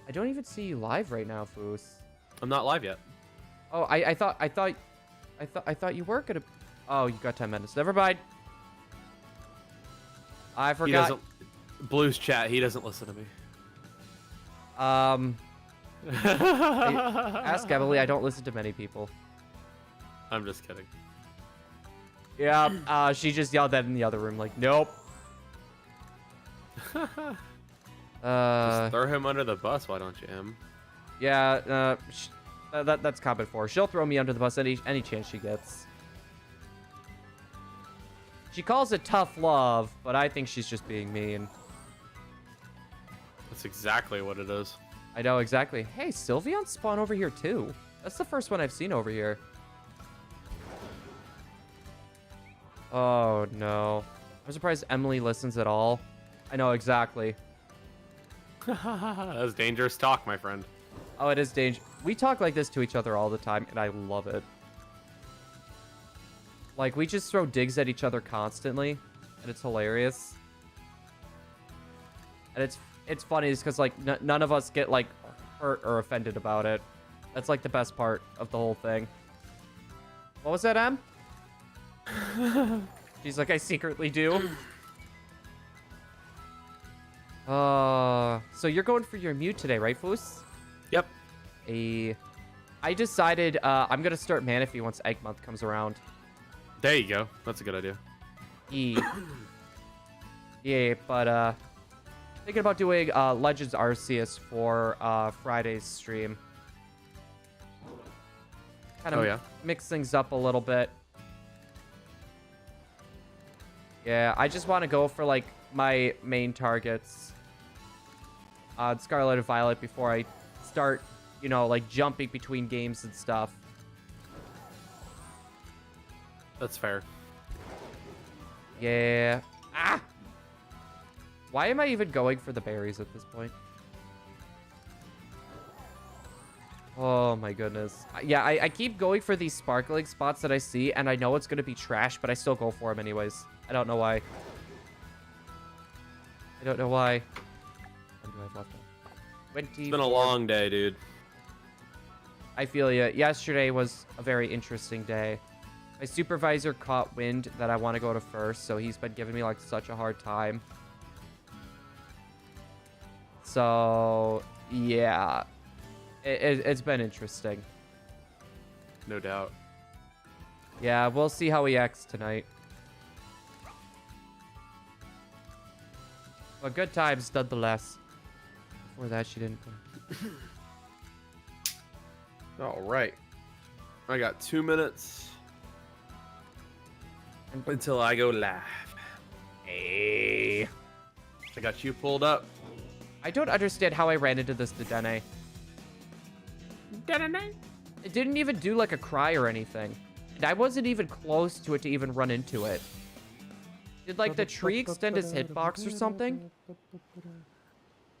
I don't even see you live right now, Foos. I'm not live yet. Oh, I thought you were gonna. Oh, you got 10 minutes. Never mind. I He forgot. doesn't... Blues chat, he doesn't listen to me. Ask Emily. I don't listen to many people. I'm just kidding. Yeah. She just yelled that in the other room. Like, nope. Just throw him under the bus, why don't you, Em? Yeah. That's comment for her. She'll throw me under the bus any chance she gets. She calls it tough love, but I think she's just being mean. That's exactly what it is. I know exactly. Hey, Sylveon spawn over here too. That's the first one I've seen over here. Oh no. I'm surprised Emily listens at all. I know exactly. That's dangerous talk, my friend. Oh, it is dangerous. We talk like this to each other all the time, and I love it. Like, we just throw digs at each other constantly, and it's hilarious. And it's funny because, like, none of us get, like, hurt or offended about it. That's, like, the best part of the whole thing. What was that, Em? She's like, I secretly do. So you're going for your mute today, right, Foos? Yep. I decided I'm gonna start Manaphy once Egg Month comes around. There you go. That's a good idea. Yeah, but thinking about doing Legends Arceus for Friday's stream. Kind of mix things up a little bit. Yeah, I just want to go for like my main targets on Scarlet and Violet before I start, you know, like jumping between games and stuff. That's fair. Yeah. Ah! Why am I even going for the berries at this point? Oh my goodness. Yeah, I keep going for these sparkling spots that I see, and I know it's going to be trash, but I still go for them anyways. I don't know why. I don't know why. When do I have left? 20. It's been a long day, dude. I feel you. Yesterday was a very interesting day. My supervisor caught wind that I want to go to first, so he's been giving me like such a hard time. So, yeah. It's been interesting. No doubt. Yeah, we'll see how he acts tonight. But good times nonetheless. Before that, she didn't come. All right. I got 2 minutes until I go live. Hey. I got you pulled up. I don't understand how I ran into this Dedenne. It didn't even do like a cry or anything. And I wasn't even close to it to even run into it. Did like the tree extend his hitbox or something?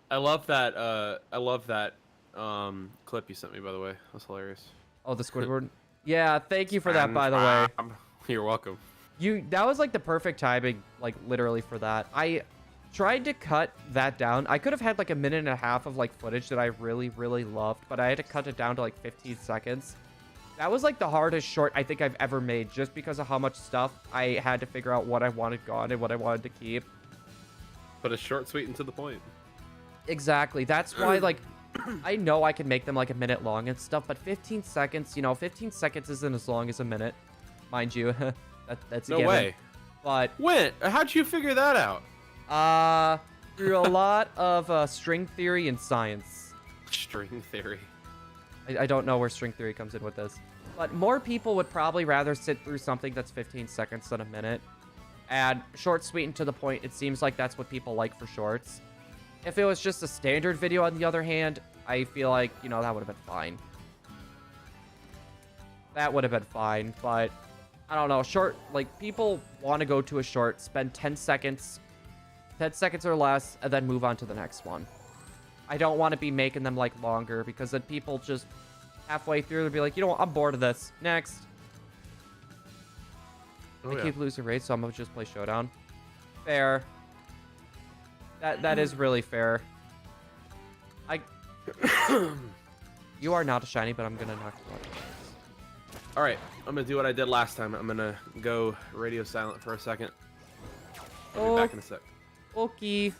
I love that clip you sent me, by the way. That's hilarious. Oh, the Squidward. Yeah, thank you for that, by the way. You're welcome. That was like the perfect timing, like literally for that. I tried to cut that down. I could have had like a minute and a half of like footage that I really, really loved, but I had to cut it down to like 15 seconds. That was like the hardest short I think I've ever made, just because of how much stuff I had to figure out what I wanted gone and what I wanted to keep. But it's short, sweet, and to the point. Exactly. That's why, like, I know I can make them like a minute long and stuff, but 15 seconds, you know, 15 seconds isn't as long as a minute, mind you. That's a no given. way. But when? How'd you figure that out? Through a lot of string theory and science. String theory. I don't know where string theory comes in with this. But more people would probably rather sit through something that's 15 seconds than a minute. And short, sweet, and to the point, it seems like that's what people like for shorts. If it was just a standard video, on the other hand, I feel like, you know, that would have been fine. That would have been fine, but I don't know. Short, like, people want to go to a short, spend 10 seconds or less, and then move on to the next one. I don't want to be making them like longer, because then people just halfway through they'll be like, you know what, I'm bored of this. Next. I keep losing rates, so I'm gonna just play Showdown. Fair. That is really fair. You are not a shiny, but I'm gonna knock you out. All right, I'm gonna do what I did last time. I'm gonna go radio silent for a second. I'll be back in a sec. Okay.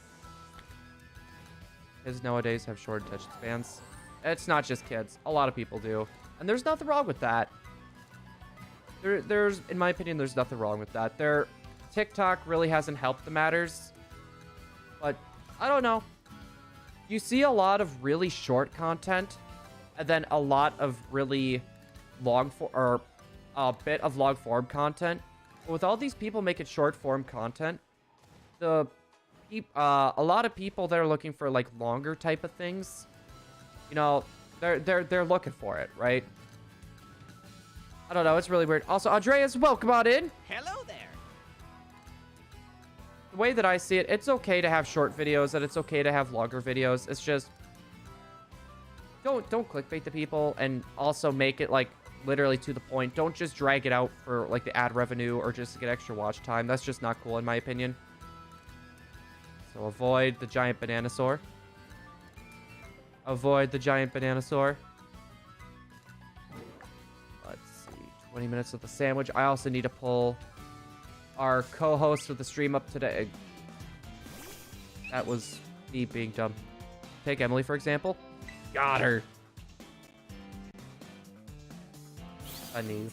Kids nowadays have short attention spans. It's not just kids. A lot of people do. And there's nothing wrong with that. There's, in my opinion, there's nothing wrong with that. TikTok really hasn't helped the matters. But, I don't know. You see a lot of really short content. And then a lot of really long or a bit of long form content. But with all these people making short form content, a lot of people that are looking for like longer type of things, you know, they're looking for it, right? I don't know, it's really weird. Also, Andreas, welcome on in. Hello there. the way that I see it, it's okay to have short videos and it's okay to have longer videos. It's just don't clickbait the people, and also make it like literally to the point. Don't just drag it out for like the ad revenue or just to get extra watch time. That's just not cool in my opinion. So avoid the giant bananasaur. Avoid the giant bananasaur. Let's see. 20 minutes with the sandwich. I also need to pull our co-host of the stream up today. That was me being dumb. Take Emily, for example. Got her. Funny.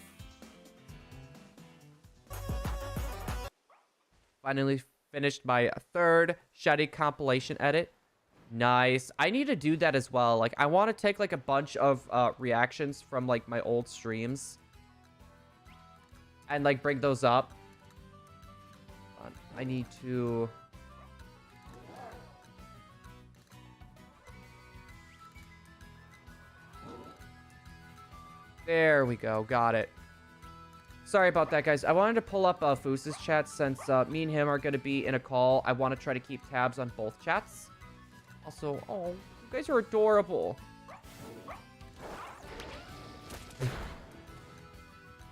Finally finished my third Shady compilation edit. Nice. I need to do that as well. Like, I want to take like a bunch of reactions from like my old streams and like bring those up. I need to... There we go. Got it. Sorry about that, guys. I wanted to pull up Foos's chat since me and him are going to be in a call. I want to try to keep tabs on both chats. Also, oh, you guys are adorable.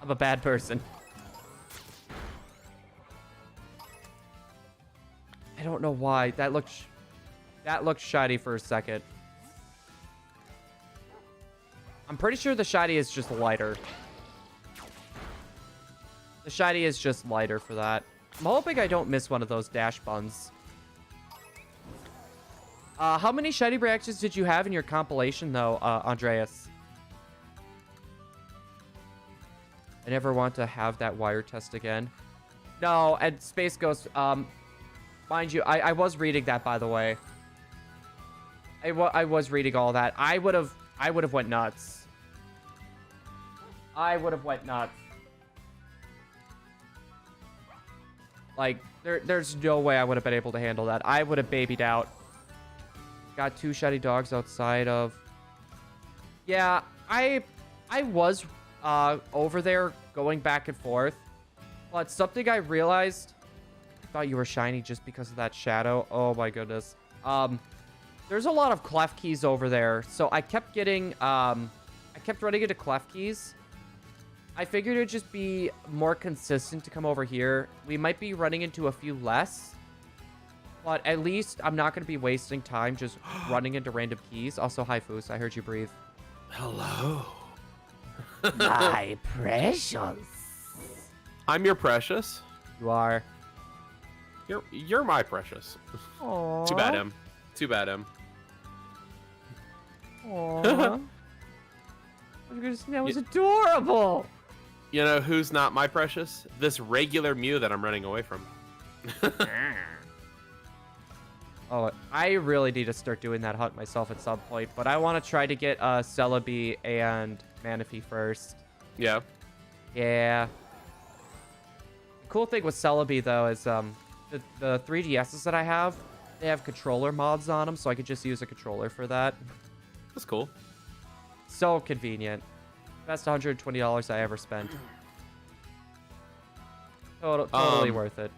I'm a bad person. I don't know why. That looked shiny for a second. I'm pretty sure the shiny is just lighter. The shiny is just lighter for that. I'm hoping I don't miss one of those dash buns. How many shiny reactions did you have in your compilation, though, Andreas? I never want to have that wire test again. No, and Space Ghost, mind you, I was reading that, by the way. I was reading all that. I would have went nuts. I would have went nuts. Like, there's no way I would have been able to handle that. I would have babied out. Got 2 shiny dogs outside of... Yeah, I was over there going back and forth. But something I realized... I thought you were shiny just because of that shadow. Oh my goodness. There's a lot of clef keys over there. So I kept getting... I kept running into clef keys. I figured it would just be more consistent to come over here. We might be running into a few less. But at least I'm not going to be wasting time just running into random keys. Also, hi, Foos. I heard you breathe. Hello. My precious. I'm your precious. You are. You're my precious. Aww. Too bad, Em. Too bad, Em. Aww. That was adorable. You know who's not my precious? This regular Mew that I'm running away from. Oh, I really need to start doing that hunt myself at some point, but I want to try to get Celebi and Manaphy first. Yeah. Yeah. The cool thing with Celebi, though, is the 3DSs that I have, they have controller mods on them, so I could just use a controller for that. That's cool. So convenient. Best $120 I ever spent. Totally worth it.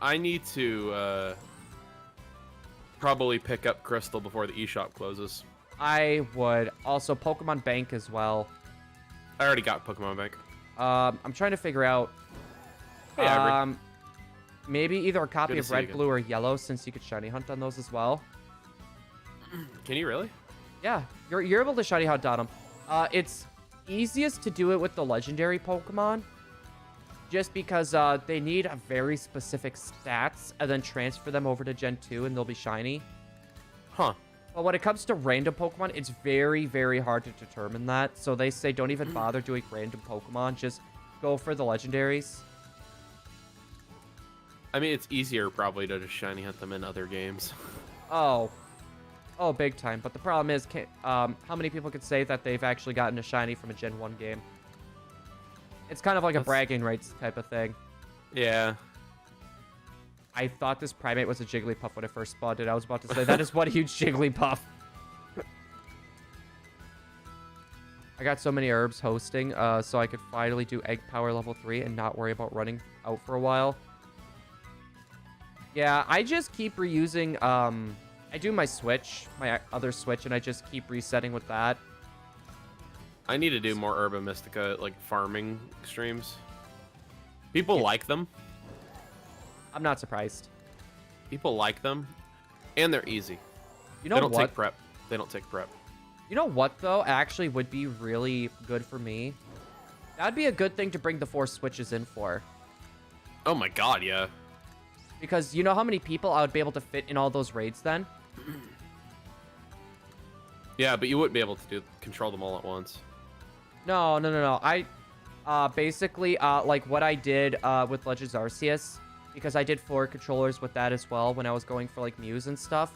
I need to probably pick up Crystal before the eShop closes. I would. Also, Pokemon Bank as well. I already got Pokemon Bank. I'm trying to figure out... Hey, maybe either a copy Good to of see you Red, again. Blue, or Yellow, since you could shiny hunt on those as well. Can you really? Yeah, you're able to shiny hunt on them. It's easiest to do it with the legendary Pokemon, just because they need a very specific stats and then transfer them over to Gen 2 and they'll be shiny. Huh. But when it comes to random Pokemon, it's very, very hard to determine that. So they say don't even bother doing random Pokemon, just go for the legendaries. I mean, it's easier probably to just shiny hunt them in other games. Oh, big time. But the problem is, how many people could say that they've actually gotten a shiny from a Gen 1 game? It's kind of like a bragging rights type of thing. Yeah. I thought this Primate was a Jigglypuff when I first spawned it. I was about to say, that is one huge Jigglypuff. I got so many herbs hosting, so I could finally do Egg Power level 3 and not worry about running out for a while. Yeah, I just keep reusing, I do my switch, my other switch, and I just keep resetting with that. I need to do more Urban Mystica, like, farming streams. People like them. I'm not surprised. People like them, and they're easy. You know they don't what? take prep. They don't take prep. You know what, though, actually would be really good for me? That'd be a good thing to bring the 4 switches in for. Oh my god, yeah. Because you know how many people I would be able to fit in all those raids then? Yeah, but you wouldn't be able to control them all at once. No. I basically like what I did with Legends Arceus, because I did 4 controllers with that as well when I was going for like Muse and stuff.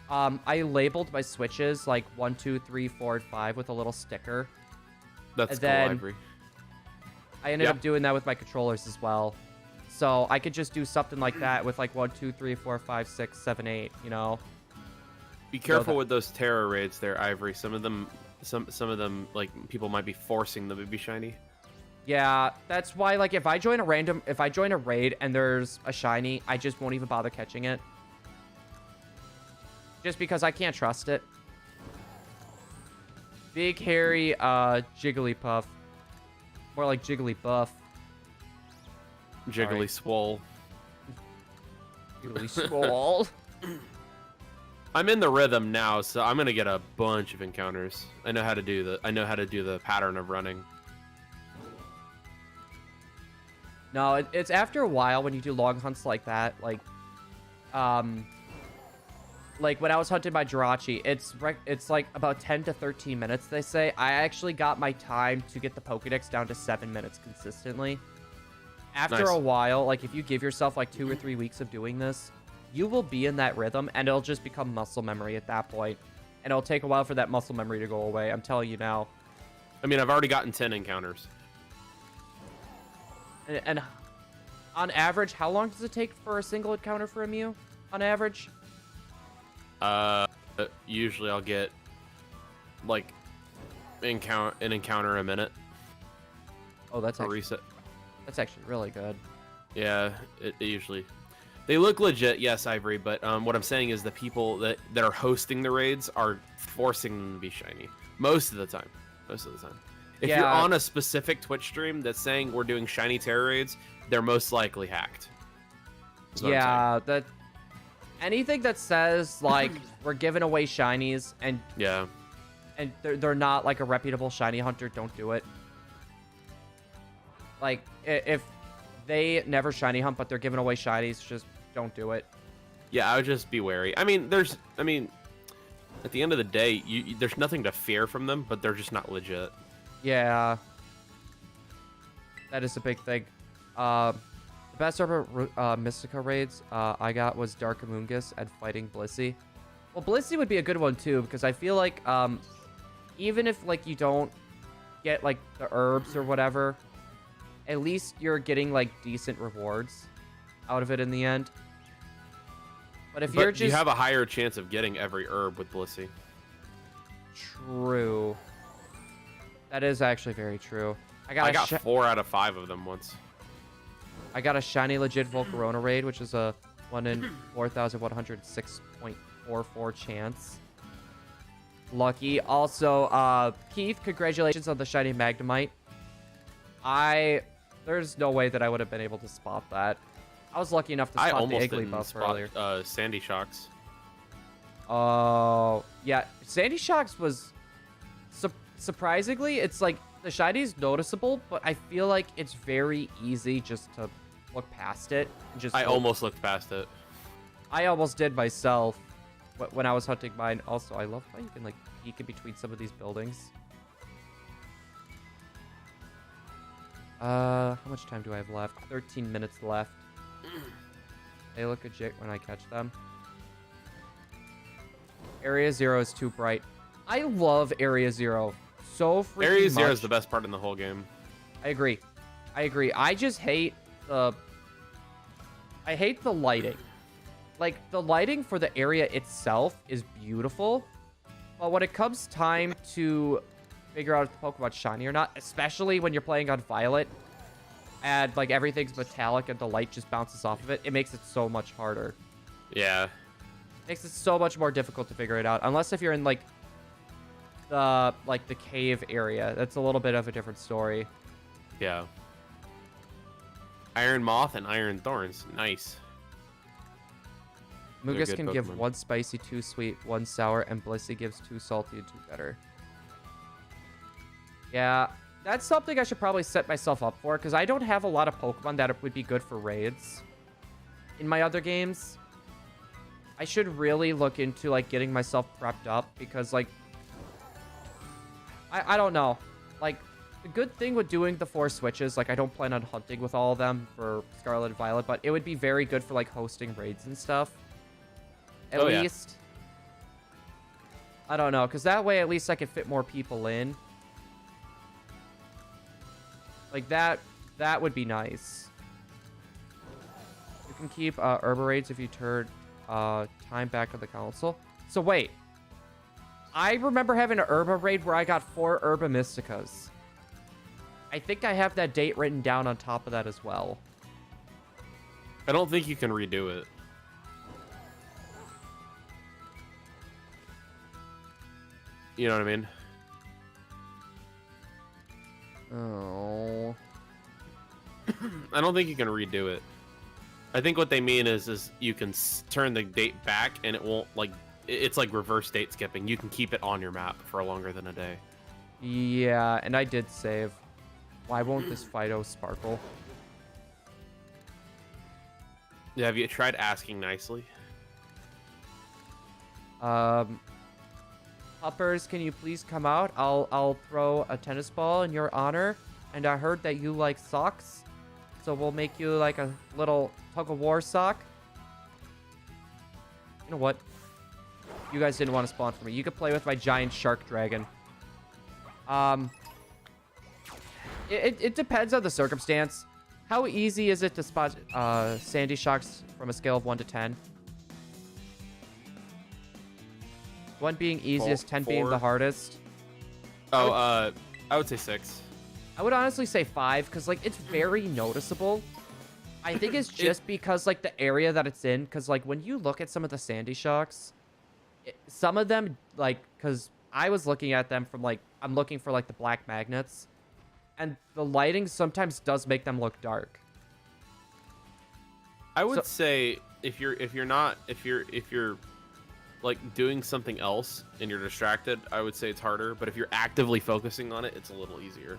I labeled my switches like 1, 2, 3, 4, and 5 with a little sticker. That's And cool, then Ivory. I ended up doing that with my controllers as well. So I could just do something like that with like 1, 2, 3, 4, 5, 6, 7, 8, you know? Be careful with those terror raids there, Ivory. Some of them, like, people might be forcing them to be shiny. Yeah, that's why, like, if I join a raid and there's a shiny, I just won't even bother catching it. Just because I can't trust it. Big, hairy, Jigglypuff. More like Jigglypuff. Jiggly swole. Jiggly swole. I'm in the rhythm now, so I'm gonna get a bunch of encounters. I know how to do the pattern of running. No, it's after a while when you do long hunts like that, like when I was hunting by Jirachi, it's like about 10 to 13 minutes, they say. I actually got my time to get the Pokedex down to 7 minutes consistently. After a while, like if you give yourself like 2 or 3 weeks of doing this, you will be in that rhythm and it'll just become muscle memory at that point. And it'll take a while for that muscle memory to go away. I'm telling you now. I mean, I've already gotten 10 encounters. And on average, how long does it take for a single encounter for a Mew? On average? Usually I'll get like an encounter a minute. Oh, that's actually, reset. That's actually really good. Yeah, it usually. They look legit, yes, Ivory, but what I'm saying is the people that are hosting the raids are forcing them to be shiny. Most of the time. If you're on a specific Twitch stream that's saying we're doing shiny terror raids, they're most likely hacked. Yeah, that anything that says like we're giving away shinies and they're not like a reputable shiny hunter, don't do it. Like if they never shiny hunt but they're giving away shinies, just don't do it. Yeah, I would just be wary. I mean, at the end of the day, there's nothing to fear from them, but they're just not legit. Yeah, that is a big thing. The best ever Mystica raids I got was Dark Amoongus and fighting Blissey. Well, Blissey would be a good one too, because I feel like even if like you don't get like the herbs or whatever, at least you're getting like decent rewards out of it in the end. But if you're just... you have a higher chance of getting every herb with Blissey. True. That is actually very true. I got 4 out of 5 of them once. I got a shiny legit Volcarona raid, which is a 1 in 4,106.44 chance. Lucky. Also, Keith, congratulations on the shiny Magnemite. There's no way that I would have been able to spot that. I was lucky enough to spot the Igglybuff earlier. Sandy Shocks. Oh, yeah. Sandy Shocks was... surprisingly, it's like the shiny's noticeable, but I feel like it's very easy just to look past it. And just almost looked past it. I almost did myself when I was hunting mine. Also, I love how you can like peek in between some of these buildings. How much time do I have left? 13 minutes left. They look legit when I catch them. Area 0 is too bright. I love Area 0 so freaking Area 0 much. is the best part in the whole game. I agree. I just hate the lighting. Like, the lighting for the area itself is beautiful, but when it comes time to figure out if the Pokemon's shiny or not, especially when you're playing on Violet, and like everything's metallic and the light just bounces off of it, it makes it so much harder. Yeah. Makes it so much more difficult to figure it out. Unless if you're in like the cave area. That's a little bit of a different story. Yeah. Iron Moth and Iron Thorns. Nice. Mugus can give Pokemon. 1 spicy, 2 sweet, 1 sour, and Blissey gives 2 salty and 2 bitter. Yeah, that's something I should probably set myself up for, because I don't have a lot of Pokemon that would be good for raids in my other games. I should really look into, like, getting myself prepped up, because, like, I don't know. Like, the good thing with doing the 4 switches, like, I don't plan on hunting with all of them for Scarlet and Violet, but it would be very good for, like, hosting raids and stuff. At least. I don't know, because that way at least I could fit more people in. Like, that would be nice. You can keep Herba raids if you turn time back on the console. So, wait. I remember having an Herba raid where I got 4 Herba Mysticas. I think I have that date written down on top of that as well. I don't think you can redo it. You know what I mean? Oh. I don't think you can redo it. I think what they mean is you can turn the date back and it won't, like, it's like reverse date skipping. You can keep it on your map for longer than a day. Yeah, and I did save. Why won't this Fidough sparkle? Yeah, have you tried asking nicely? Puppers, can you please come out? I'll throw a tennis ball in your honor. And I heard that you like socks. So we'll make you like a little tug-of-war sock. You know what? You guys didn't want to spawn for me. You could play with my giant shark dragon. It depends on the circumstance. How easy is it to spot sandy shocks from a scale of 1 to 10? 1 being easiest, 10 being the hardest. Oh, I would say 6. I would honestly say 5, because, like, it's very noticeable. I think it's just because, like, the area that it's in, because, like, when you look at some of the sandy shocks, some of them, like, because I was looking at them from, like, I'm looking for, like, the black magnets, and the lighting sometimes does make them look dark. I would say if you're like doing something else and you're distracted, I would say it's harder. But if you're actively focusing on it, it's a little easier.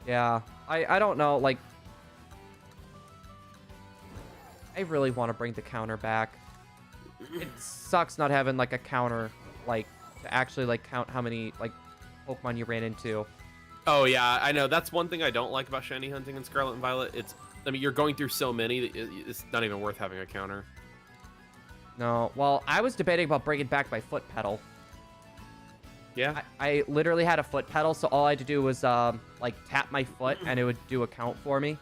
Yeah, I don't know, like, I really want to bring the counter back. It sucks not having, like, a counter, like, to actually, like, count how many, like, Pokemon you ran into. Oh, yeah, I know. That's one thing I don't like about shiny hunting in Scarlet and Violet. I mean, you're going through so many that it's not even worth having a counter. No, well, I was debating about bringing back my foot pedal. Yeah. I literally had a foot pedal, so all I had to do was, like, tap my foot, and it would do a count for me.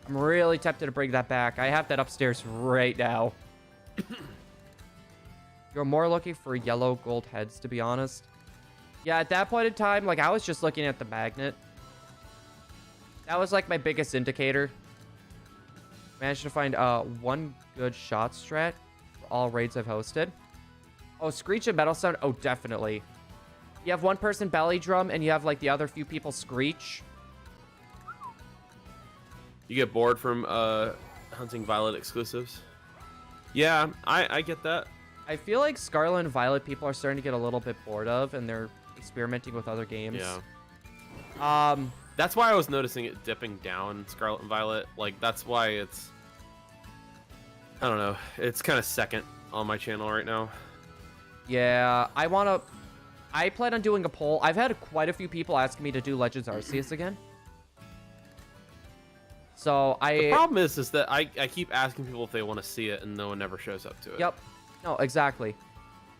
I'm really tempted to bring that back. I have that upstairs right now. You're more looking for yellow gold heads, to be honest. Yeah, at that point in time, like, I was just looking at the magnet. That was, like, my biggest indicator. Managed to find, 1 good shot strat for all raids I've hosted. Oh, Screech and Metal Sound? Oh, definitely. You have one person belly drum, and you have, like, the other few people screech. You get bored from hunting Violet exclusives? Yeah, I get that. I feel like Scarlet and Violet people are starting to get a little bit bored of, and they're experimenting with other games. Yeah. That's why I was noticing it dipping down, Scarlet and Violet. Like, that's why it's... I don't know. It's kind of second on my channel right now. Yeah, I plan on doing a poll. I've had quite a few people asking me to do Legends Arceus again. So The problem is that I keep asking people if they want to see it, and no one ever shows up to it. Yep. No, exactly.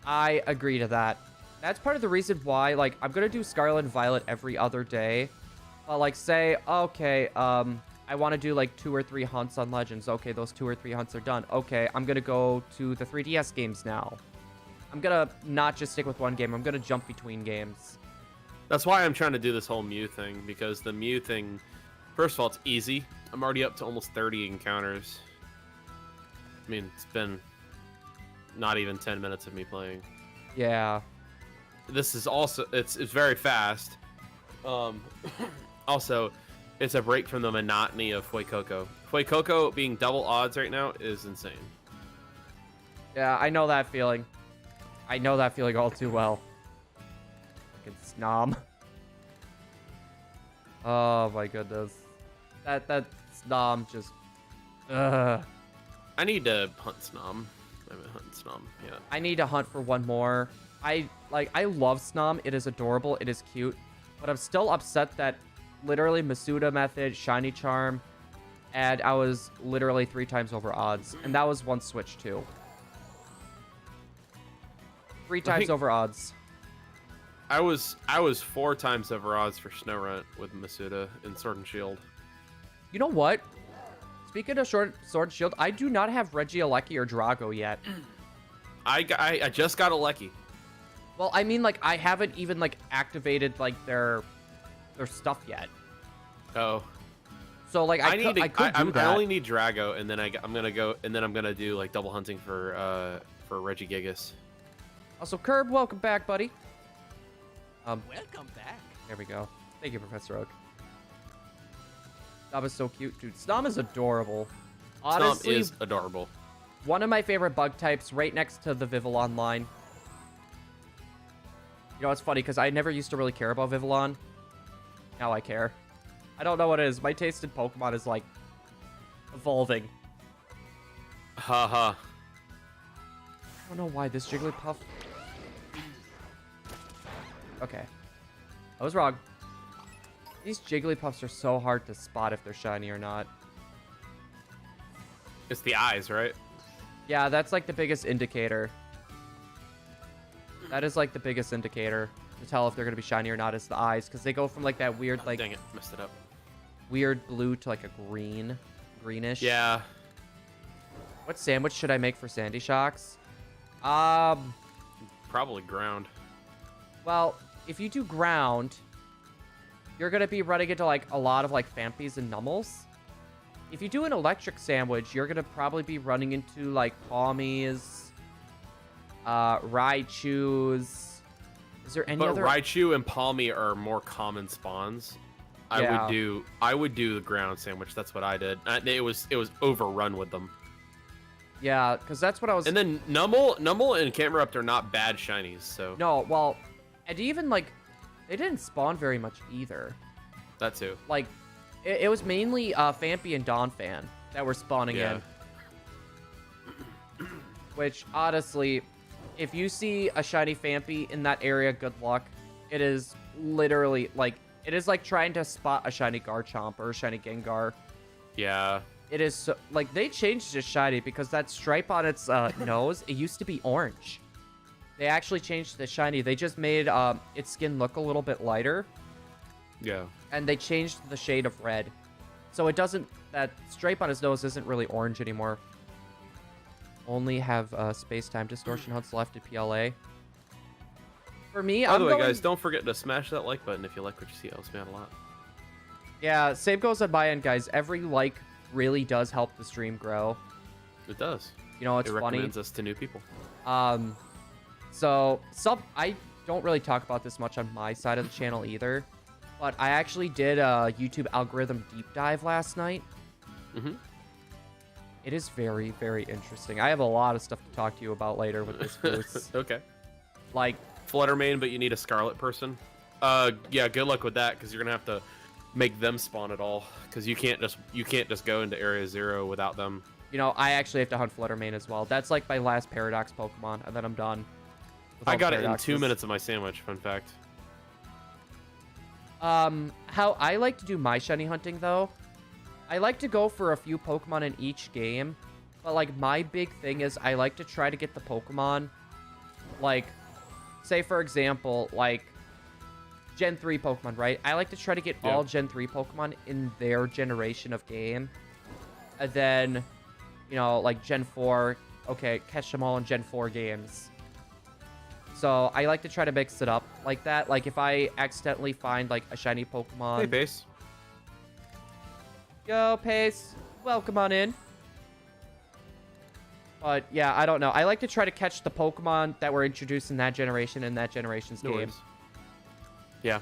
I agree to that. That's part of the reason why, like, I'm gonna do Scarlet and Violet every other day. But, like, say, okay, I want to do, like, 2 or 3 hunts on Legends. Okay, those 2 or 3 hunts are done. Okay, I'm gonna go to the 3DS games now. I'm gonna not just stick with one game. I'm gonna jump between games. That's why I'm trying to do this whole Mew thing, because the Mew thing, first of all, it's easy. I'm already up to almost 30 encounters. I mean, it's been not even 10 minutes of me playing. Yeah. This is also, it's very fast. Also, it's a break from the monotony of Fuecoco. Fuecoco being double odds right now is insane. Yeah, I know that feeling. I know that feeling all too well. Fucking Snom. Oh my goodness. That Snom just... Ugh. I need to hunt Snom. I haven't hunted Snom yet. I need to hunt for one more. I love Snom. It is adorable. It is cute. But I'm still upset that literally Masuda method, Shiny Charm, and I was literally 3 times over odds. And that was one switch too. 3 times over odds. I was 4 times over odds for Snorunt with Masuda in Sword and Shield. You know what? Speaking of Sword and Shield, I do not have Regieleki or Drago yet. I just got a Lecky. Well, I mean, like, I haven't even, like, activated, like, their stuff yet. Oh. So, like, I could do that. I only need Drago, and then I'm gonna do like double hunting for Regigigas. Also, Curb, welcome back, buddy. Welcome back. There we go. Thank you, Professor Oak. Snom is so cute, dude. Snom is adorable. Honestly, Snom is adorable. One of my favorite bug types, right next to the Vivillon line. You know, it's funny, because I never used to really care about Vivillon. Now I care. I don't know what it is. My taste in Pokemon is, like, evolving. Haha. I don't know why this Jigglypuff... Okay. I was wrong. These Jigglypuffs are so hard to spot if they're shiny or not. It's the eyes, right? Yeah, that's like the biggest indicator. That is like the biggest indicator to tell if they're going to be shiny or not is the eyes. Because they go from like that weird, like... Dang it, messed it up. Weird blue to like a greenish. Yeah. What sandwich should I make for Sandy Shocks? Probably ground. Well, if you do ground, you're going to be running into like a lot of like Fampies and Nummels. If you do an electric sandwich, you're going to probably be running into like Palmies, Raichus. Is there any other? But Raichu and Palmy are more common spawns. Yeah. I would do the ground sandwich. That's what I did. It was overrun with them. Yeah, because that's what I was... And then Numble and Camerupt are not bad shinies, so... No, well, and even, like, they didn't spawn very much either. That too. Like, it was mainly Fampi and Donphan that were spawning in. Which, honestly, if you see a shiny Fampi in that area, good luck. It is literally, like, it is like trying to spot a shiny Garchomp or a shiny Gengar. Yeah. It is so, like, they changed it to shiny because that stripe on its nose, it used to be orange. They actually changed the shiny. They just made its skin look a little bit lighter. Yeah. And they changed the shade of red. So it doesn't, that stripe on his nose isn't really orange anymore. Only have space-time distortion hunts left at PLA. For me, By the way, guys, don't forget to smash that like button if you like what you see. It helps me out a lot. Yeah, same goes on my end, guys. Every like really does help the stream grow. It does. You know, it's it funny. recommends us to new people. So I don't really talk about this much on my side of the channel either, but I actually did a YouTube algorithm deep dive last night. Mm-hmm. It is very, very interesting. I have a lot of stuff to talk to you about later with this boost. Okay. Like Fluttermane, but you need a Scarlet person. Yeah, good luck with that, because you're gonna have to make them spawn at all, because you can't just go into Area 0 without them. You know, I actually have to hunt Fluttermane as well. That's like my last Paradox Pokemon, and then I'm done. I got it in 2 minutes of my sandwich, fun fact. How I like to do my shiny hunting, though, I like to go for a few Pokemon in each game, but, like, my big thing is I like to try to get the Pokemon, like, say, for example, like, Gen 3 Pokemon, right? I like to try to get all Gen 3 Pokemon in their generation of game, and then, you know, like, Gen 4, okay, catch them all in Gen 4 games. So I like to try to mix it up like that. Like if I accidentally find like a shiny Hey, Pokemon. base. Yo, Pace. Welcome on in. But yeah, I don't know. I like to try to catch the Pokemon that were introduced in that generation in that generation's No game. worries. Yeah.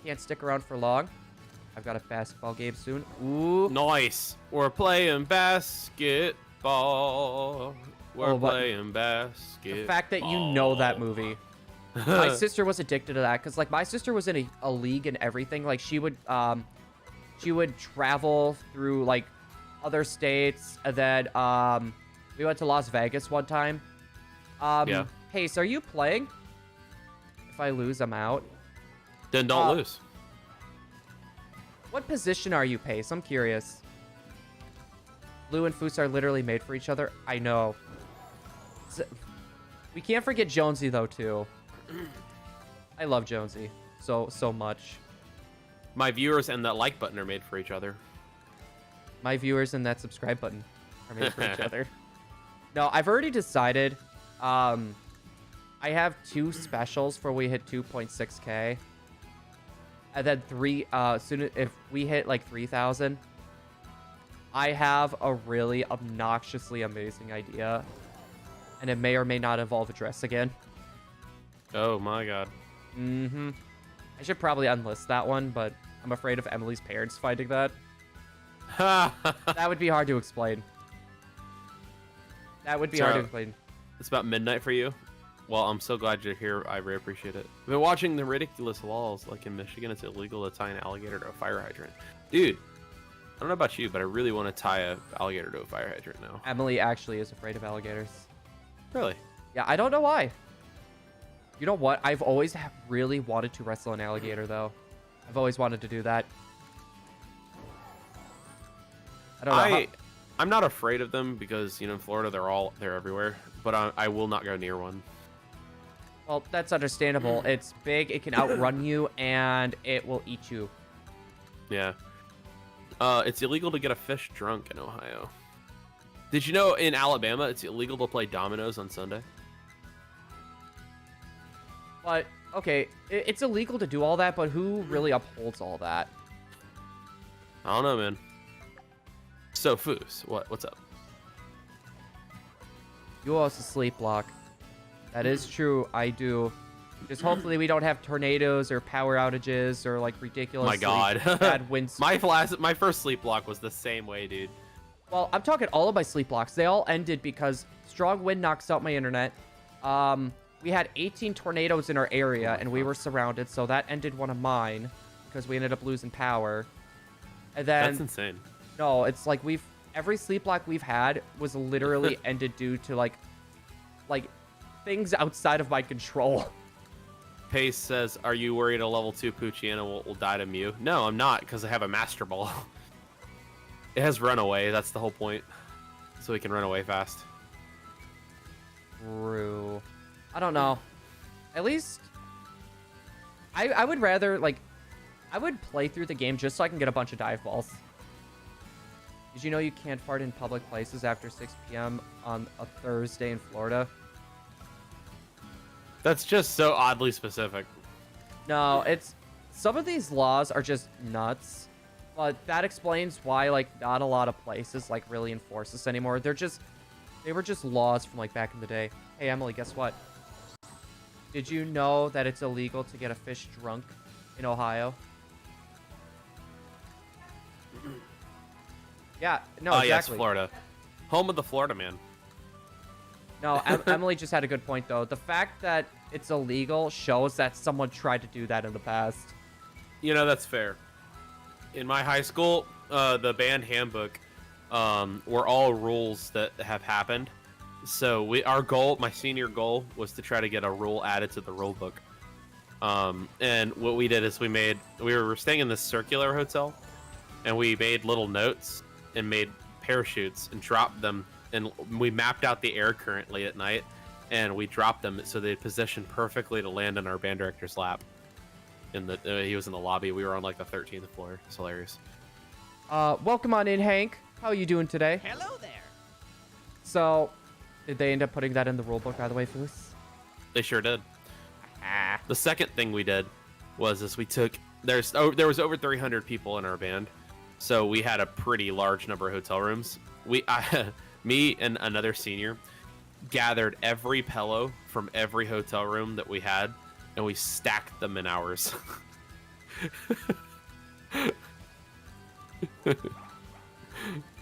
Can't stick around for long. I've got a basketball game soon. Ooh. Nice. We're playing basketball. We're playing basketball. The fact that you know that movie. My sister was addicted to that because like my sister was in a league and everything. Like she would travel through like other states, and then we went to Las Vegas one time. Yeah. Hey, so are you playing? If I lose, I'm out. Then don't lose. What position are you, Pace? I'm curious. Blue and Foos are literally made for each other. I know. We can't forget Jonesy though too. I love Jonesy so much. My viewers and that like button are made for each other. My viewers and that subscribe button are made for each other. No, I've already decided. I have 2 specials for we hit 2.6K. And then 3, soon if we hit like 3,000, I have a really obnoxiously amazing idea. And it may or may not involve a dress again. Oh my god. Mm-hmm. I should probably unlist that one, but I'm afraid of Emily's parents finding that. That would be hard to explain. That would be hard to explain. It's about midnight for you? Well, I'm so glad you're here. I really appreciate it. I've been watching the ridiculous laws. Like in Michigan, it's illegal to tie an alligator to a fire hydrant. Dude, I don't know about you, but I really want to tie an alligator to a fire hydrant now. Emily actually is afraid of alligators. Really? Yeah, I don't know why. You know what? I've always really wanted to wrestle an alligator, though. I've always wanted to do that. I don't know. I'm not afraid of them because, you know, in Florida, they're everywhere. But I will not go near one. Well, that's understandable. It's big, it can outrun you, and it will eat you. Yeah. It's illegal to get a fish drunk in Ohio. Did you know in Alabama it's illegal to play dominoes on Sunday? But, okay, it's illegal to do all that, but who really upholds all that? I don't know, man. So, Foos, what's up? You also sleep block. That is true, I do. Just hopefully we don't have tornadoes or power outages or like ridiculous My God. bad winds. My first sleep block was the same way, dude. Well, I'm talking all of my sleep blocks. They all ended because strong wind knocks out my internet. We had 18 tornadoes in our area and we were surrounded, so that ended one of mine because we ended up losing power. And then That's insane. No, it's like every sleep block we've had was literally ended due to like things outside of my control. Pace says, "Are you worried a level 2 Poochyena will die to Mew?" No, I'm not, because I have a Master Ball. It has Runaway. That's the whole point, so he can run away fast. True. I don't know. At least I would rather I would play through the game just so I can get a bunch of dive balls. Did you know you can't fart in public places after 6 p.m. on a Thursday in Florida? That's just so oddly specific. No, it's some of these laws are just nuts, but that explains why not a lot of places really enforce this anymore. They were just laws from back in the day. Hey Emily, guess what? Did you know that it's illegal to get a fish drunk in Ohio? Yeah, no, exactly. Yes, Florida. Home of the Florida man. No, Emily just had a good point, though. The fact that it's illegal shows that someone tried to do that in the past. You know, that's fair. In my high school, the band handbook were all rules that have happened. So my senior goal was to try to get a rule added to the rule book. And what we did is we were staying in this circular hotel, and we made little notes and made parachutes and dropped them, and we mapped out the air current late at night, and we dropped them so they positioned perfectly to land in our band director's lap. He was in the lobby. We were on the 13th floor. It's hilarious. Welcome on in, Hank. How are you doing today? Hello there. So, did they end up putting that in the rulebook, by the way, Foos? They sure did. The second thing we did was we took there was over 300 people in our band, so we had a pretty large number of hotel rooms. Me and another senior gathered every pillow from every hotel room that we had, and we stacked them in ours.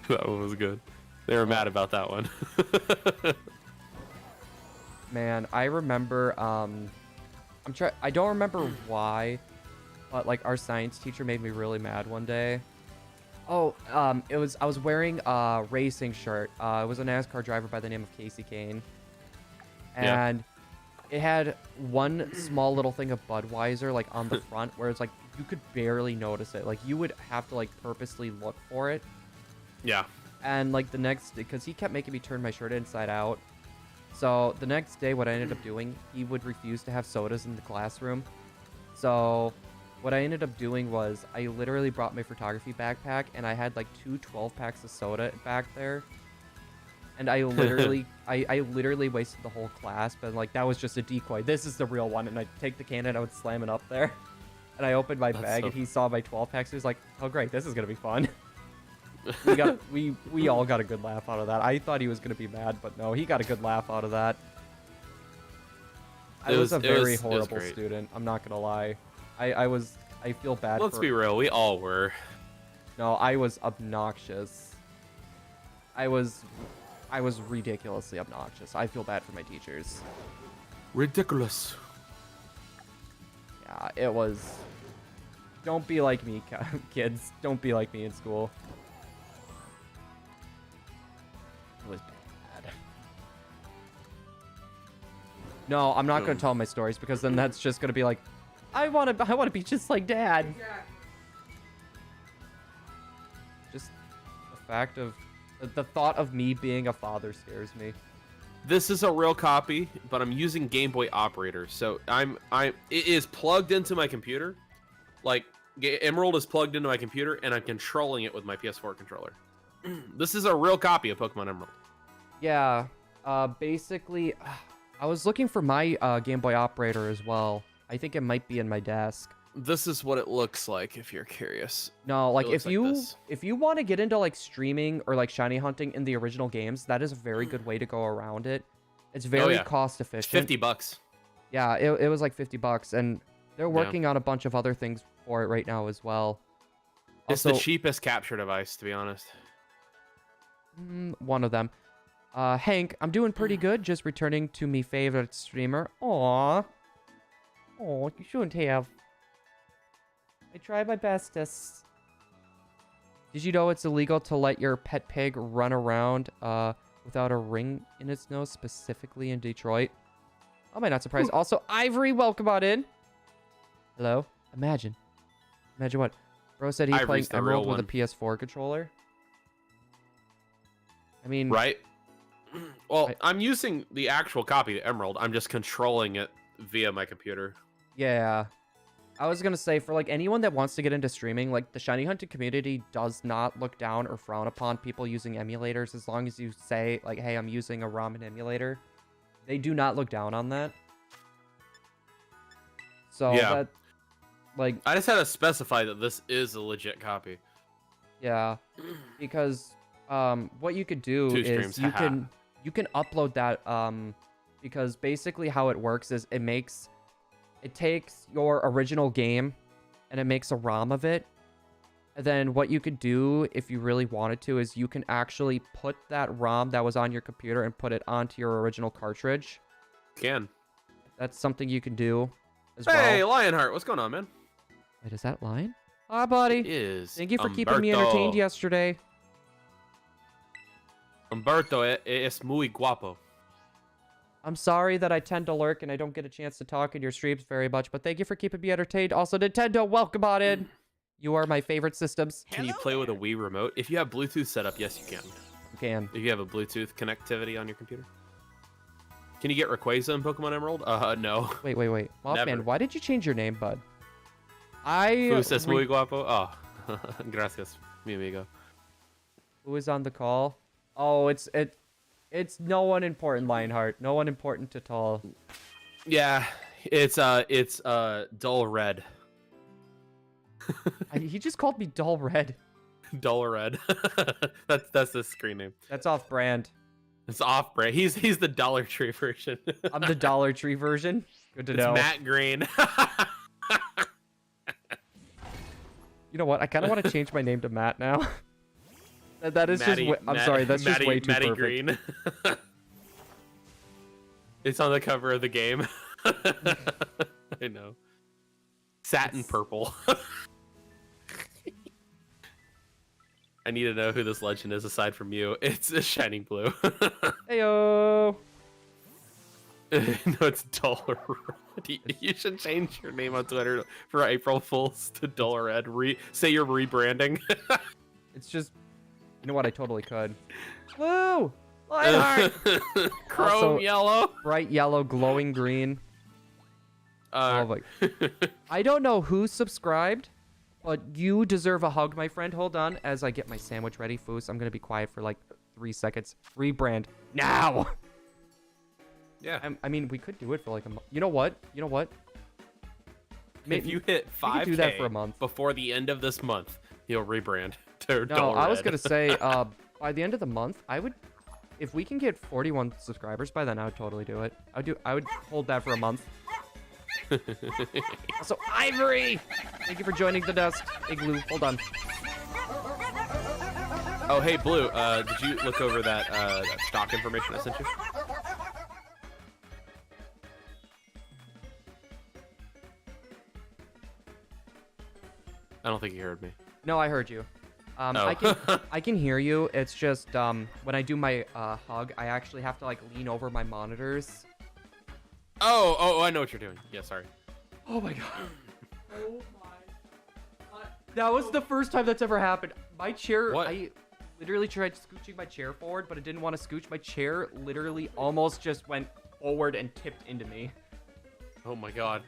That one was good. They were mad about that one. Man, I remember, I don't remember why, but like our science teacher made me really mad one day. Oh, I was wearing a racing shirt. It was a NASCAR driver by the name of Casey Kane. And it had one small little thing of Budweiser like on the front where it's like you could barely notice it. Like you would have to like purposely look for it. Yeah. And like the next, because he kept making me turn my shirt inside out. So the next day, what I ended up doing, he would refuse to have sodas in the classroom. So what I ended up doing was I literally brought my photography backpack and I had like 2 12-packs of soda back there. And I literally, I literally wasted the whole class, but like that was just a decoy. This is the real one. And I'd take the can and I would slam it up there. And I opened my bag and he saw my 12-packs. He was like, oh great, this is going to be fun. We all got a good laugh out of that. I thought he was going to be mad, but no, he got a good laugh out of that. I was a very horrible student. I'm not going to lie. I feel bad. Let's be real. We all were. No, I was obnoxious. I was ridiculously obnoxious. I feel bad for my teachers. Ridiculous. Yeah, it was. Don't be like me, kids. Don't be like me in school. It was bad. No, I'm not going to tell my stories because then that's just going to be like, I want to be just like Dad. Just the fact of the thought of me being a father scares me. This is a real copy, but I'm using Game Boy Operator, so it is plugged into my computer. Like Emerald is plugged into my computer, and I'm controlling it with my PS4 controller. This is a real copy of Pokemon Emerald. Yeah. Basically, I was looking for my Game Boy Operator as well. I think it might be in my desk. This is what it looks like if you're curious. No, like if this. you want to get into like streaming or like shiny hunting in the original games, that is a very good way to go around it. It's very cost efficient. $50. Yeah, it was like $50, and they're working on a bunch of other things for it right now as well. It's the cheapest capture device, to be honest. One of them. Hank, I'm doing pretty good. Just returning to me favorite streamer. Aww. Oh, you shouldn't have. I tried my bestest. Did you know it's illegal to let your pet pig run around without a ring in its nose, specifically in Detroit? Am I not surprised? Also, Ivory, welcome on in. Hello? Imagine what? Bro said he's playing Emerald with a PS4 controller. I mean... Right? Well, I'm using the actual copy of Emerald. I'm just controlling it via my computer. Yeah. I was going to say, for like anyone that wants to get into streaming, like the shiny hunting community does not look down or frown upon people using emulators as long as you say, like, hey, I'm using a ramen emulator. They do not look down on that. So, that, like... I just had to specify that this is a legit copy. Yeah. Because what you could do is you can upload that, because basically how it works is it takes your original game and it makes a ROM of it. And then what you could do if you really wanted to is you can actually put that ROM that was on your computer and put it onto your original cartridge. That's something you can do as well. Hey, Lionheart, what's going on, man? Wait, is that Lion? Hi, buddy. It is. Thank you for keeping me entertained yesterday. Humberto es muy guapo. I'm sorry that I tend to lurk and I don't get a chance to talk in your streams very much, but thank you for keeping me entertained. Also, Nintendo, welcome on in. You are my favorite systems. Can you play with a Wii remote? If you have Bluetooth set up, yes, you can. You can. If you have a Bluetooth connectivity on your computer. Can you get Rayquaza in Pokemon Emerald? No. Wait. Mothman, why did you change your name, bud? Who's es muy guapo? Oh, gracias, mi amigo. Who is on the call? Oh, it's no one important, Lionheart. No one important at all. Yeah, it's dull red. He just called me dull red. Dull red. that's the screen name. That's off brand. It's off brand. He's the Dollar Tree version. I'm the Dollar Tree version. Good to It's know. Matt Green. You know what? I kind of want to change my name to Matt now. That is Matty, just. I'm sorry. That's just way too Matty perfect. Green. It's on the cover of the game. I know. Satin purple. I need to know who this legend is aside from you. It's a Shining Blue. Heyo. No, it's Dull Red. You should change your name on Twitter for April Fools to Dull Red. Say you're rebranding. It's just. You know what? I totally could. Woo! Lionheart! Chrome Also, yellow. Bright yellow, glowing green. Oh my. I don't know who subscribed, but you deserve a hug, my friend. Hold on as I get my sandwich ready, Foos. I'm going to be quiet for like 3 seconds. Rebrand now. Yeah. I mean, we could do it for like a month. You know what? You know what? If you hit 5K could do that for a month. before the end of this month, he'll rebrand to No, Dull I was Red. going to say, by the end of the month, I would, if we can get 41 subscribers by then, I would totally do it. I would hold that for a month. Also, Ivory! Thank you for joining the dust. Igloo, hold on. Oh, hey, Blue, did you look over that stock information I sent you? I don't think you heard me. No, I heard you. Oh. I can hear you. It's just when I do my hug, I actually have to like lean over my monitors. Oh, I know what you're doing. Yeah, sorry. Oh my god. Oh my. That was the first time that's ever happened. My chair. What? I literally tried scooching my chair forward, but it didn't want to scooch. My chair literally almost just went forward and tipped into me. Oh my god.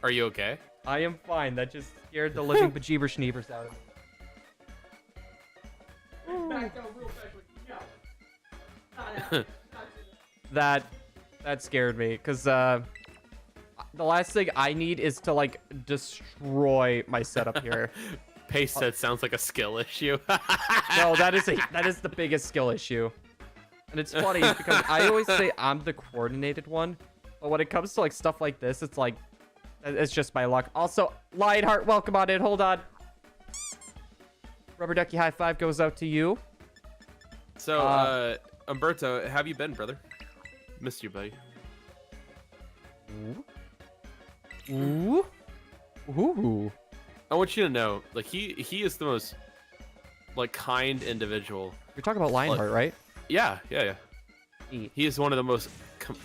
Are you okay? I am fine. That just scared the living bejeeber schneebers out of me. That scared me because the last thing I need is to like destroy my setup here. Pace said sounds like a skill issue. No, that is the biggest skill issue. And it's funny because I always say I'm the coordinated one, but when it comes to like stuff like this, it's like it's just my luck. Also, Lionheart, welcome on in. Hold on. Rubber Ducky high five goes out to you. So, Umberto, how have you been, brother? Missed you, buddy. Ooh. Ooh. I want you to know, like he is the most like kind individual. You're talking about Lionheart, right? Yeah. Eat. He is one of the most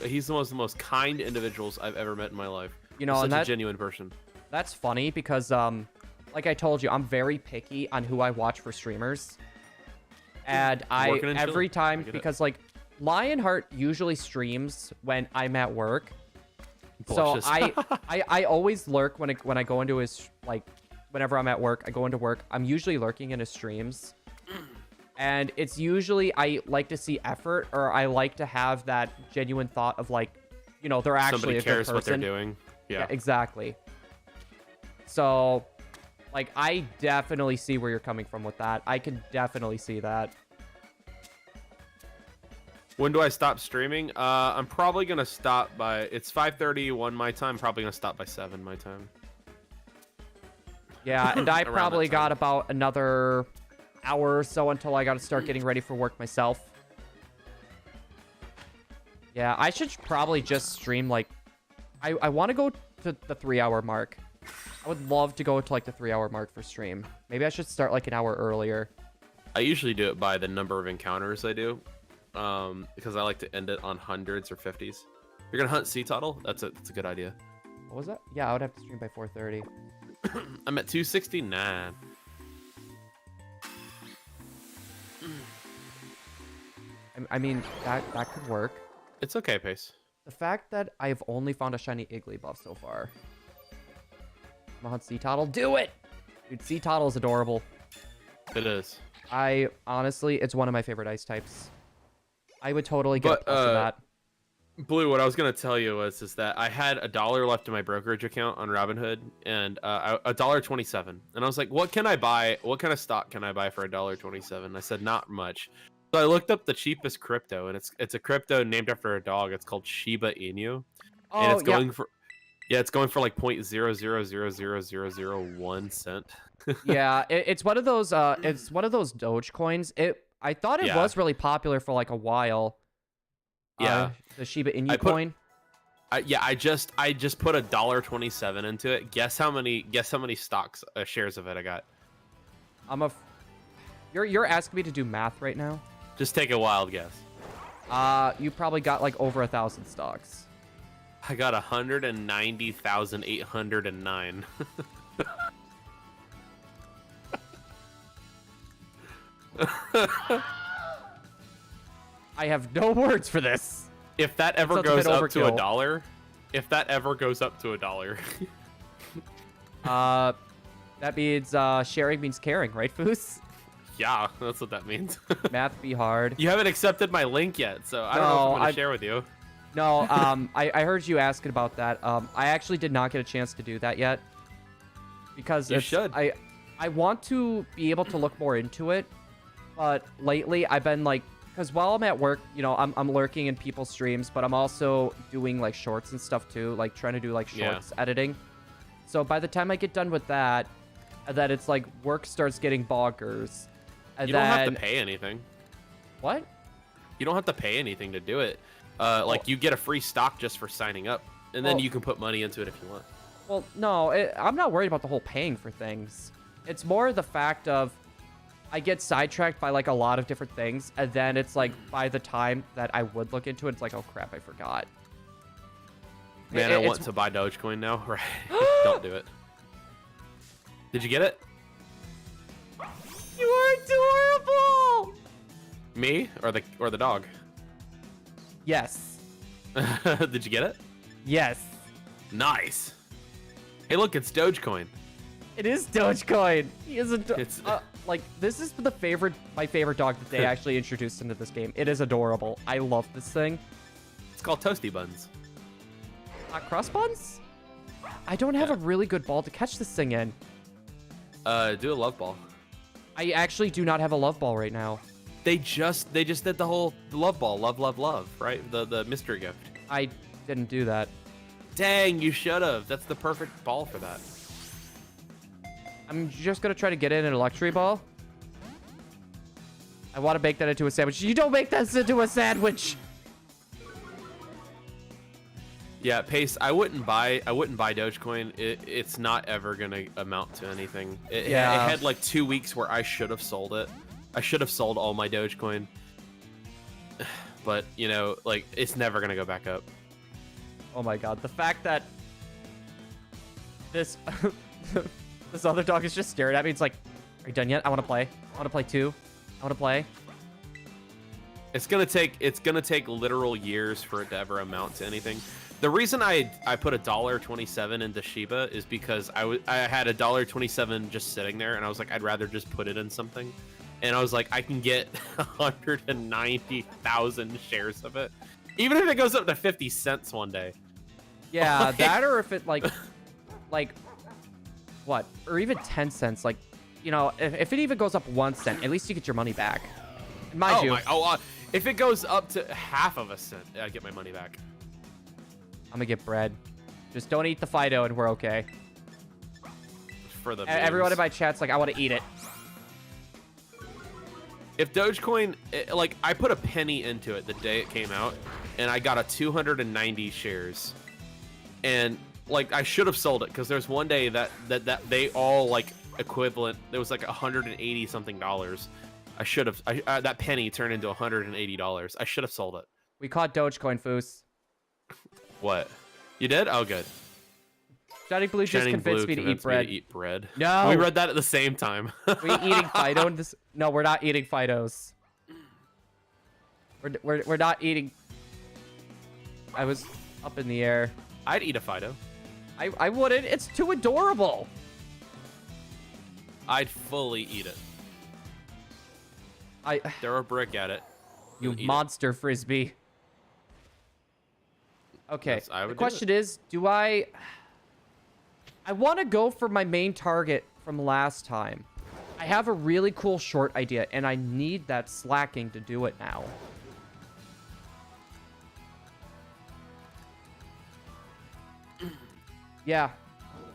he's the most kind individuals I've ever met in my life. You know, Such and a that, genuine person. that's funny because like I told you, I'm very picky on who I watch for streamers. And Working and every chilling. time I get it. because like Lionheart usually streams when I'm at work. Blushes. So I always lurk when I go into his like whenever I'm at work, I go into work. I'm usually lurking in his streams. And it's usually I like to see effort or I like to have that genuine thought of like, you know, they're actually Somebody a good cares what they're person. doing. Yeah. Exactly. So, like, I definitely see where you're coming from with that. I can definitely see that. When do I stop streaming? I'm probably gonna stop by. It's 5:31 my time. Probably gonna stop by 7 my time. Yeah, and I Around probably that time. got about another hour or so until I got to start getting ready for work myself. Yeah, I should probably just stream, like... I want to go to the 3-hour mark. I would love to go to, like, the 3-hour mark for stream. Maybe I should start, like, an hour earlier. I usually do it by the number of encounters I do, because I like to end it on hundreds or 50s. You're gonna hunt sea turtle? That's a good idea. What was that? Yeah, I would have to stream by 4:30. I'm at 269. I mean, that could work. It's okay, Pace. The fact that I've only found a shiny Iggly buff so far. Come on, Sea Toddle, do it! Dude, Sea Toddle is adorable. It is. Honestly, it's one of my favorite ice types. I would totally get a plus for that. Blue, what I was gonna tell you is that I had $1 left in my brokerage account on Robinhood, and $1.27, and I was like, "What can I buy? What kind of stock can I buy for $1.27?" I said, "Not much." So I looked up the cheapest crypto, and it's a crypto named after a dog. It's called Shiba Inu, and it's going for it's going for like 0.0000001 cent. Yeah, it's one of those Doge coins. I thought it was really popular for like a while. Yeah, the Shiba Inu coin. I just put $1.27 into it. Guess how many stocks shares of it I got? You're asking me to do math right now? Just take a wild guess. You probably got like over 1,000 stocks. I got 190,809. I have no words for this. If that ever goes up to $1, that means sharing means caring, right, Foos? Yeah, that's what that means. Math be hard. You haven't accepted my link yet, so I don't know if I'm gonna share with you. No, I heard you asking about that. I actually did not get a chance to do that yet because you should. I want to be able to look more into it, but lately I've been like, because while I'm at work, you know, I'm lurking in people's streams, but I'm also doing like shorts and stuff too, like trying to do like shorts editing. So by the time I get done with that, and then it's like work starts getting bonkers. And you don't have to pay anything. What? You don't have to pay anything to do it. Like you get a free stock just for signing up, and then you can put money into it if you want. Well, no, I'm not worried about the whole paying for things. It's more the fact of I get sidetracked by like a lot of different things, and then it's like by the time that I would look into it, it's like, oh crap, I forgot. Man, I want to buy Dogecoin now. Right? Don't do it. Did you get it? You are adorable. Me or the dog? Yes. Did you get it? Yes. Nice. Hey, look, it's Dogecoin. It is Dogecoin. He is like this is my favorite dog that they actually introduced into this game. It is adorable. I love this thing. It's called Toasty Buns. Cross buns? I don't have a really good ball to catch this thing in. Do a love ball. I actually do not have a love ball right now. They just did the whole love ball, love, right? The mystery gift. I didn't do that. Dang, you should have. That's the perfect ball for that. I'm just gonna try to get in a luxury ball. I want to make that into a sandwich. You don't make that into a sandwich. Yeah, Pace. I wouldn't buy Dogecoin. It's not ever gonna amount to anything. It had like 2 weeks where I should have sold it. I should have sold all my Dogecoin. But you know, like it's never gonna go back up. Oh my god, the fact that this this other dog is just staring at me. It's like, are you done yet? I want to play. I want to play too. I want to play. It's gonna take literal years for it to ever amount to anything. The reason I put $1.27 into Shiba is because I had $1.27 just sitting there, and I was like, I'd rather just put it in something. And I was like, I can get 190,000 shares of it, even if it goes up to 50 cents one day. Yeah, that or if it like what, or even 10 cents. Like, you know, if it even goes up 1 cent, at least you get your money back. And mind you, if it goes up to half of a cent, I get my money back. I'm gonna get bread. Just don't eat the Fidough and we're okay. For the everyone in my chat's like, I want to eat it. If Dogecoin, like I put a penny into it the day it came out, and I got 290 shares, and like I should have sold it because there's one day that they all like equivalent. There was like $180 something. I should have. That penny turned into $180. I should have sold it. We caught Dogecoin, Foos. What? You did? Oh, good. ShiningBlue just convinced me to eat bread. No, we read that at the same time. We eating Fidough? No, we're not eating Fidoughs. We're not eating. I was up in the air. I'd eat a Fidough. I wouldn't. It's too adorable. I'd fully eat it. Throw a brick at it. You Eat it. monster frisbee. Okay. Yes, I The would do question is, do I want to go for my main target from last time. I have a really cool short idea, and I need that slacking to do it now. Yeah.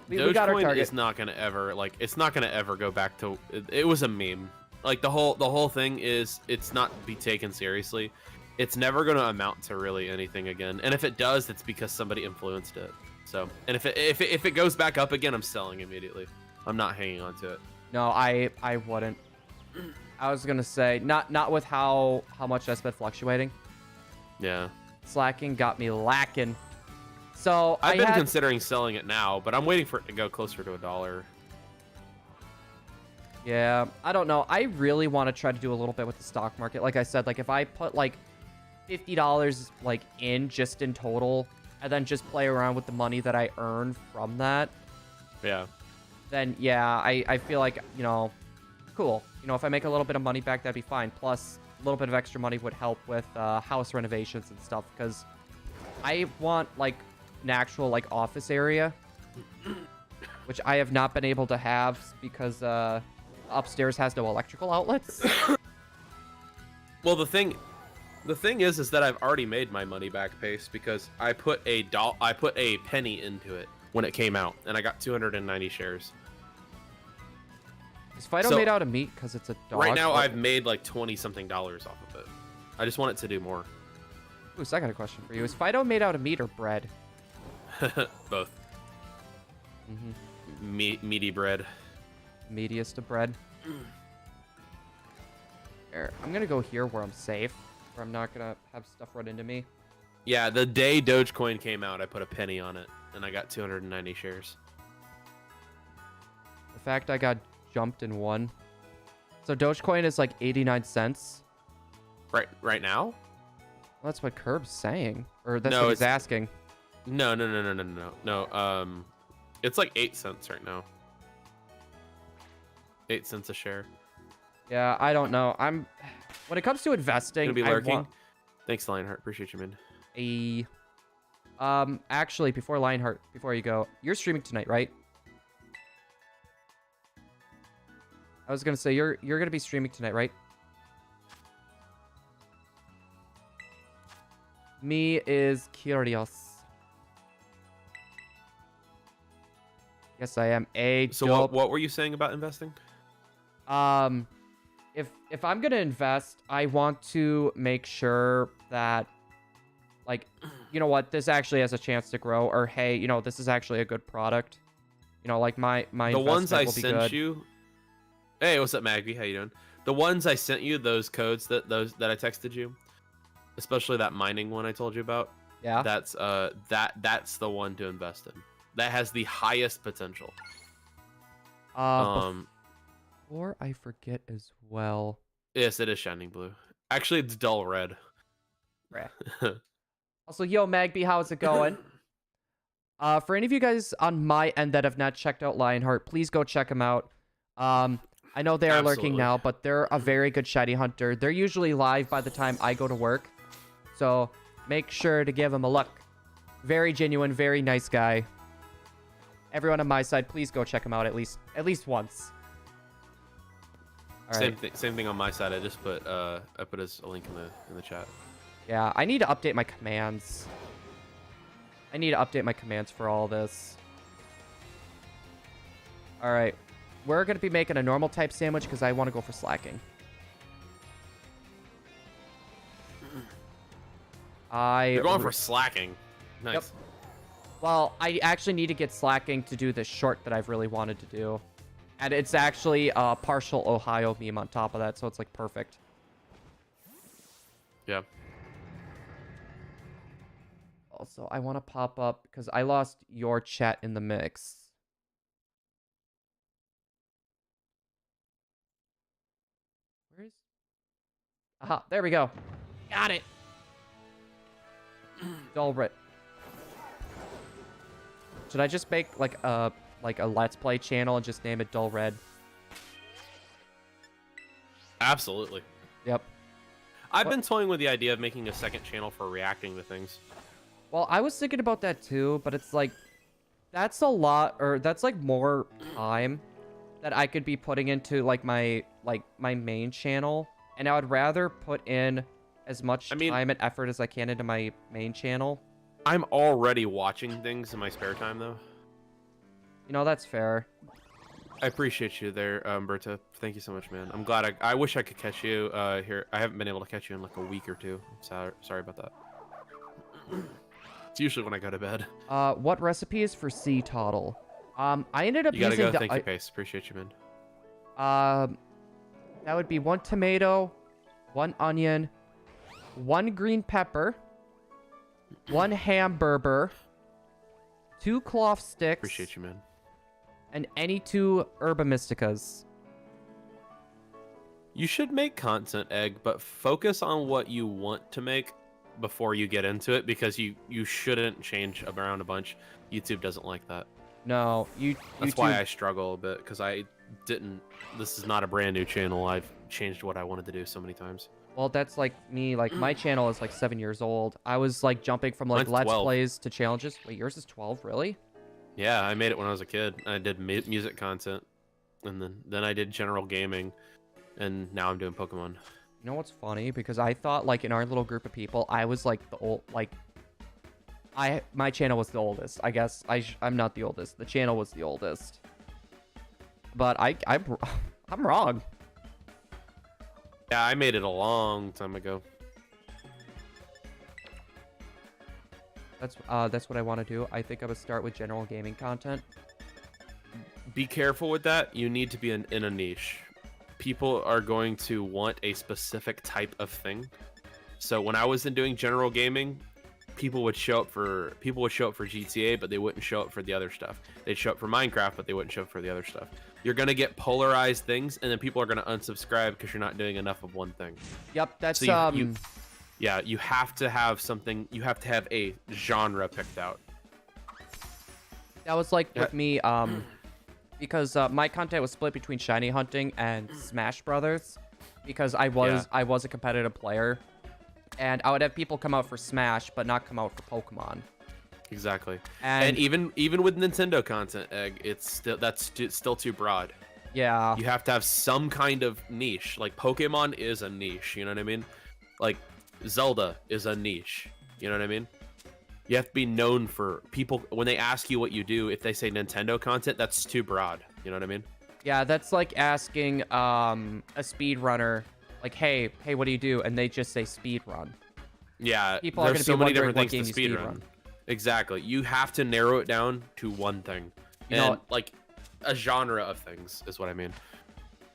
We got our Dogecoin target. is not gonna ever it's not gonna ever go back to it was a meme. Like the whole thing is it's not be taken seriously. It's never gonna amount to really anything again. And if it does, it's because somebody influenced it. So, and if it goes back up again, I'm selling immediately. I'm not hanging on to it. No, I wouldn't. I was gonna say not with how much that's been fluctuating. Yeah. Slacking got me lacking. So I've been had... considering selling it now, but I'm waiting for it to go closer to $1. Yeah, I don't know. I really want to try to do a little bit with the stock market. Like I said, like if I put like $50 like in just in total, and then just play around with the money that I earn from that. Yeah. Then yeah, I feel like, you know, cool. You know, if I make a little bit of money back, that'd be fine. Plus, a little bit of extra money would help with house renovations and stuff, because I want like an actual like office area, which I have not been able to have because upstairs has no electrical outlets. Well, the thing is that I've already made my money back pace because I put a penny into it when it came out, and I got 290 shares. Is Fidough made out of meat because it's a dog? Right now, I've made like $20 something off of it. I just want it to do more. Ooh, so I got a question for you. Is Fidough made out of meat or bread? Both. Meaty bread. Meatiest of bread. Here, I'm gonna go here where I'm safe, where I'm not gonna have stuff run into me. Yeah, the day Dogecoin came out, I put a penny on it, and I got 290 shares. The fact I got jumped in one. So Dogecoin is like 89 cents. Right now? Well, that's what Curb's saying, or that's No, what he's asking. No. It's like 8 cents right now. 8 cents a share. Yeah, I don't know. When it comes to investing, Gonna be I lurking. want Thanks, Lionheart. Appreciate you, man. actually, before Lionheart, before you go, you're streaming tonight, right? I was gonna say you're gonna be streaming tonight, right? Me is curious. Yes, I am. So what were you saying about investing? If I'm gonna invest, I want to make sure that, like, you know what, this actually has a chance to grow, or hey, you know, this is actually a good product. You know, like my The ones I will be sent good. you. Hey, what's up, Magby? How you doing? The ones I sent you, those codes that I texted you, especially that mining one I told you about. Yeah. That's that's the one to invest in. That has the highest potential. Before I forget as well. Yes, it is shining blue. Actually, it's dull red. Also, yo, Magby, how's it going? For any of you guys on my end that have not checked out Lionheart, please go check them out. I know they are lurking now, but they're a very good shiny hunter. They're usually live by the time I go to work, so make sure to give them a look. Very genuine, very nice guy. Everyone on my side, please go check him out at least once. All right. Same thing on my side. I just put I put a link in the chat. Yeah, I need to update my commands. I need to update my commands for all this. All right. We're going to be making a normal type sandwich because I want to go for slacking. You're going for slacking. Nice. Yep. Well, I actually need to get slacking to do this short that I've really wanted to do. And it's actually a partial Ohio meme on top of that, so it's like perfect. Yeah. Also, I want to pop up because I lost your chat in the mix. Where is... Aha, there we go. Got it. Dull red. Should I just make like a Let's Play channel and just name it Dull Red? Absolutely. Yep. I've been toying with the idea of making a second channel for reacting to things. Well, I was thinking about that too, but it's like, that's a lot, or that's like more time that I could be putting into like my main channel, and I would rather put in as much time and effort as I can into my main channel. I'm already watching things in my spare time, though. You know, that's fair. I appreciate you there, Berta. Thank you so much, man. I'm glad. I wish I could catch you here. I haven't been able to catch you in like a week or two. Sorry about that. It's usually when I go to bed. What recipe is for sea turtle? I ended up You gotta using go. Thank you, Pace. Appreciate you, man. That would be 1 tomato, 1 onion, 1 green pepper, 1 hamburger, 2 cloth sticks. Appreciate you, man. And any 2 herba mysticas. You should make content, Egg, but focus on what you want to make before you get into it, because you shouldn't change around a bunch. YouTube doesn't like that. No, That's why I struggle a bit, because I didn't. This is not a brand new channel. I've changed what I wanted to do so many times. Well, that's like me. Like, my channel is like 7 years old. I was like jumping from like Mine's Let's 12. Plays to challenges. Wait, yours is 12? Really? Yeah, I made it when I was a kid. I did music content, and then I did general gaming, and now I'm doing Pokemon. You know what's funny? Because I thought like in our little group of people, I was like the old my channel was the oldest. I guess I'm not the oldest. The channel was the oldest. But I'm wrong. Yeah, I made it a long time ago. That's what I want to do. I think I would start with general gaming content. Be careful with that. You need to be in a niche. People are going to want a specific type of thing. So when I was doing general gaming, people would show up for GTA, but they wouldn't show up for the other stuff. They'd show up for Minecraft, but they wouldn't show up for the other stuff. You're gonna get polarized things, and then people are gonna unsubscribe because you're not doing enough of one thing. Yep, that's so yeah, you have to have something. You have to have a genre picked out. That was like with me, because my content was split between shiny hunting and Smash Brothers, because I was a competitive player, and I would have people come out for Smash, but not come out for Pokemon. Exactly. And even with Nintendo content, Egg, it's still too broad. Yeah. You have to have some kind of niche. Like Pokemon is a niche. You know what I mean? Like Zelda is a niche. You know what I mean? You have to be known for people when they ask you what you do. If they say Nintendo content, that's too broad. You know what I mean? Yeah, that's like asking a speedrunner, like, hey, what do you do? And they just say speedrun. Yeah, people are going to so be many wondering different what things game to you speedrun. speedrun. Exactly. You have to narrow it down to one thing, and like a genre of things is what I mean.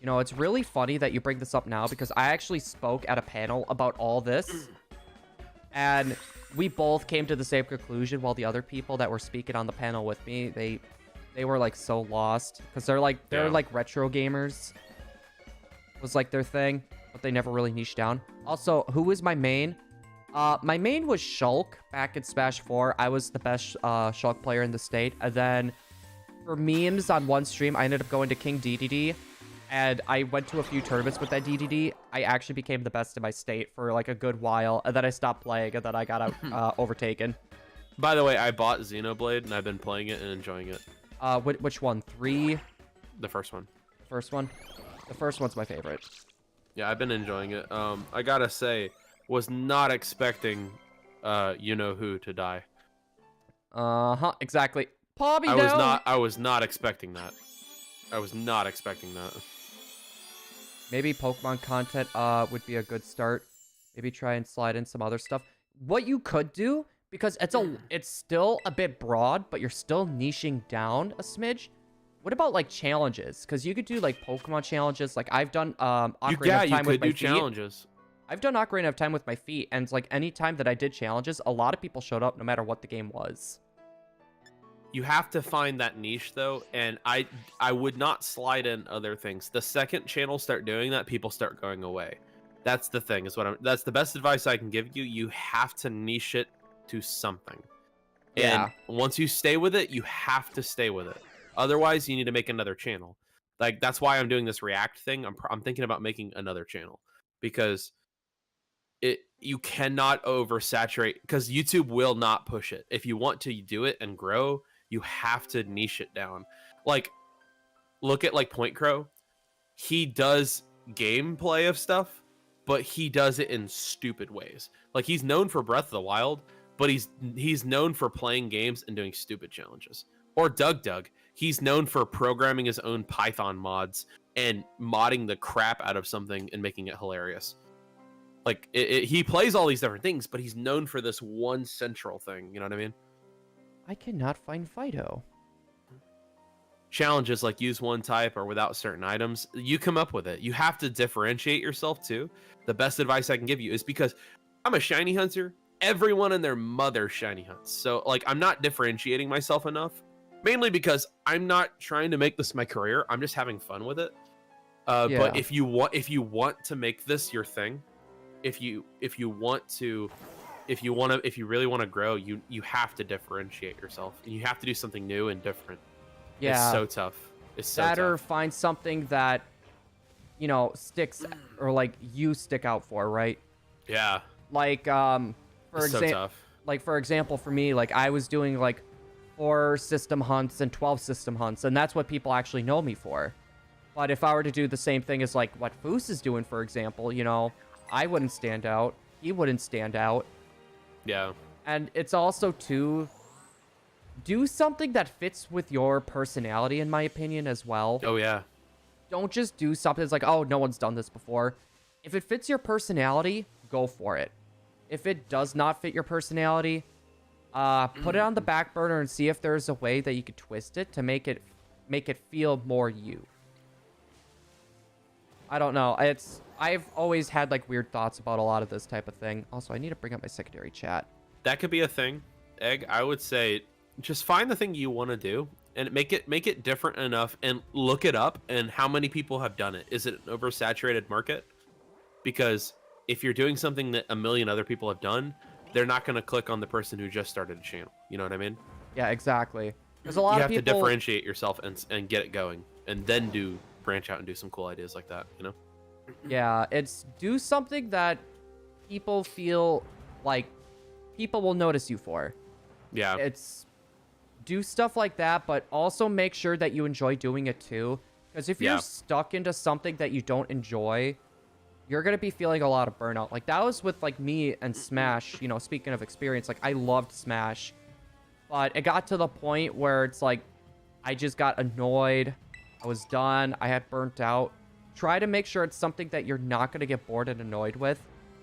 You know, it's really funny that you bring this up now, because I actually spoke at a panel about all this, and we both came to the same conclusion, while the other people that were speaking on the panel with me, they were like so lost, because they're like retro gamers was like their thing, but they never really niched down. Also, who was my main? My main was Shulk back in Smash 4. I was the best Shulk player in the state. And then for memes on one stream, I ended up going to King DDD, and I went to a few tournaments with that DDD. I actually became the best in my state for like a good while, and then I stopped playing, and then I got overtaken. By the way, I bought Xenoblade, and I've been playing it and enjoying it. Which one? 3? The first one. The first one? The first one's my favorite. Yeah, I've been enjoying it. I gotta say, was not expecting you-know-who to die. Exactly. Pobby I was not expecting that. I was not expecting that. Maybe Pokemon content would be a good start. Maybe try and slide in some other stuff. What you could do, because it's still a bit broad, but you're still niching down a smidge. What about like challenges? Because you could do like Pokemon challenges. Like I've done Ocarina of Time with my feet. Challenges. I've done Ocarina of Time with my feet, and it's like any time that I did challenges, a lot of people showed up no matter what the game was. You have to find that niche though, and I would not slide in other things. The second channels start doing that, people start going away. That's the thing. That's the best advice I can give you. You have to niche it to something. Yeah. And once you stay with it, you have to stay with it. Otherwise, you need to make another channel. Like that's why I'm doing this React thing. I'm thinking about making another channel because you cannot oversaturate, because YouTube will not push it. If you want to do it and grow, you have to niche it down. Like, look at like Point Crow. He does gameplay of stuff, but he does it in stupid ways. Like, he's known for Breath of the Wild, but he's known for playing games and doing stupid challenges. Or Doug, he's known for programming his own Python mods and modding the crap out of something and making it hilarious. Like, he plays all these different things, but he's known for this one central thing. You know what I mean? I cannot find Fidough. Challenges like use one type or without certain items, you come up with it. You have to differentiate yourself too. The best advice I can give you is, because I'm a shiny hunter, everyone and their mother shiny hunts. So like, I'm not differentiating myself enough, mainly because I'm not trying to make this my career. I'm just having fun with it. But if you want to make this your thing, if you really want to grow, you have to differentiate yourself, and you have to do something new and different. Yeah, it's so tough. It's so that, tough. or find something that, you know, sticks, or like you stick out for, right? Yeah. Like for example, for me, like I was doing like 4 system hunts and 12 system hunts, and that's what people actually know me for. But if I were to do the same thing as like what Foos is doing, for example, you know, I wouldn't stand out. He wouldn't stand out. Yeah. And it's also to do something that fits with your personality, in my opinion, as well. Oh, yeah. Don't just do something that's like, oh, no one's done this before. If it fits your personality, go for it. If it does not fit your personality, put it on the back burner and see if there's a way that you could twist it to make it feel more you. I don't know. I've always had like weird thoughts about a lot of this type of thing. Also, I need to bring up my secondary chat. That could be a thing. Egg, I would say just find the thing you want to do and make it different enough, and look it up and how many people have done it. Is it an oversaturated market? Because if you're doing something that a million other people have done, they're not going to click on the person who just started a channel. You know what I mean? Yeah, exactly. There's a lot of people... You have to differentiate yourself and get it going, and then branch out and do some cool ideas like that, you know? Yeah, it's do something that people feel like people will notice you for. Yeah. It's do stuff like that, but also make sure that you enjoy doing it too. Because if you're stuck into something that you don't enjoy, you're going to be feeling a lot of burnout. Like that was with like me and Smash, you know, speaking of experience, like I loved Smash, but it got to the point where it's like, I just got annoyed. I was done. I had burnt out. Try to make sure it's something that you're not going to get bored and annoyed with.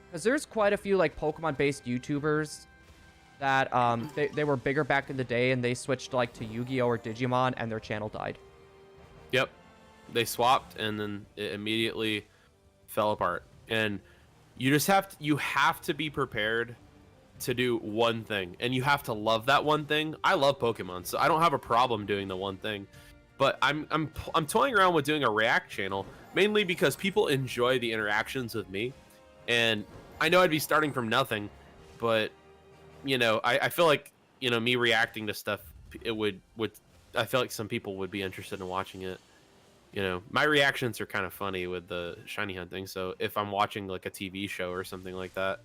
Because there's quite a few like Pokemon-based YouTubers that they were bigger back in the day, and they switched like to Yu-Gi-Oh! Or Digimon, and their channel died. Yep. They swapped, and then it immediately fell apart. And you have to be prepared to do one thing, and you have to love that one thing. I love Pokemon, so I don't have a problem doing the one thing. But I'm toying around with doing a React channel, mainly because people enjoy the interactions with me, and I know I'd be starting from nothing, but you know, I feel like, you know, me reacting to stuff, it would I feel like some people would be interested in watching it. You know, my reactions are kind of funny with the shiny hunting, so if I'm watching like a TV show or something like that,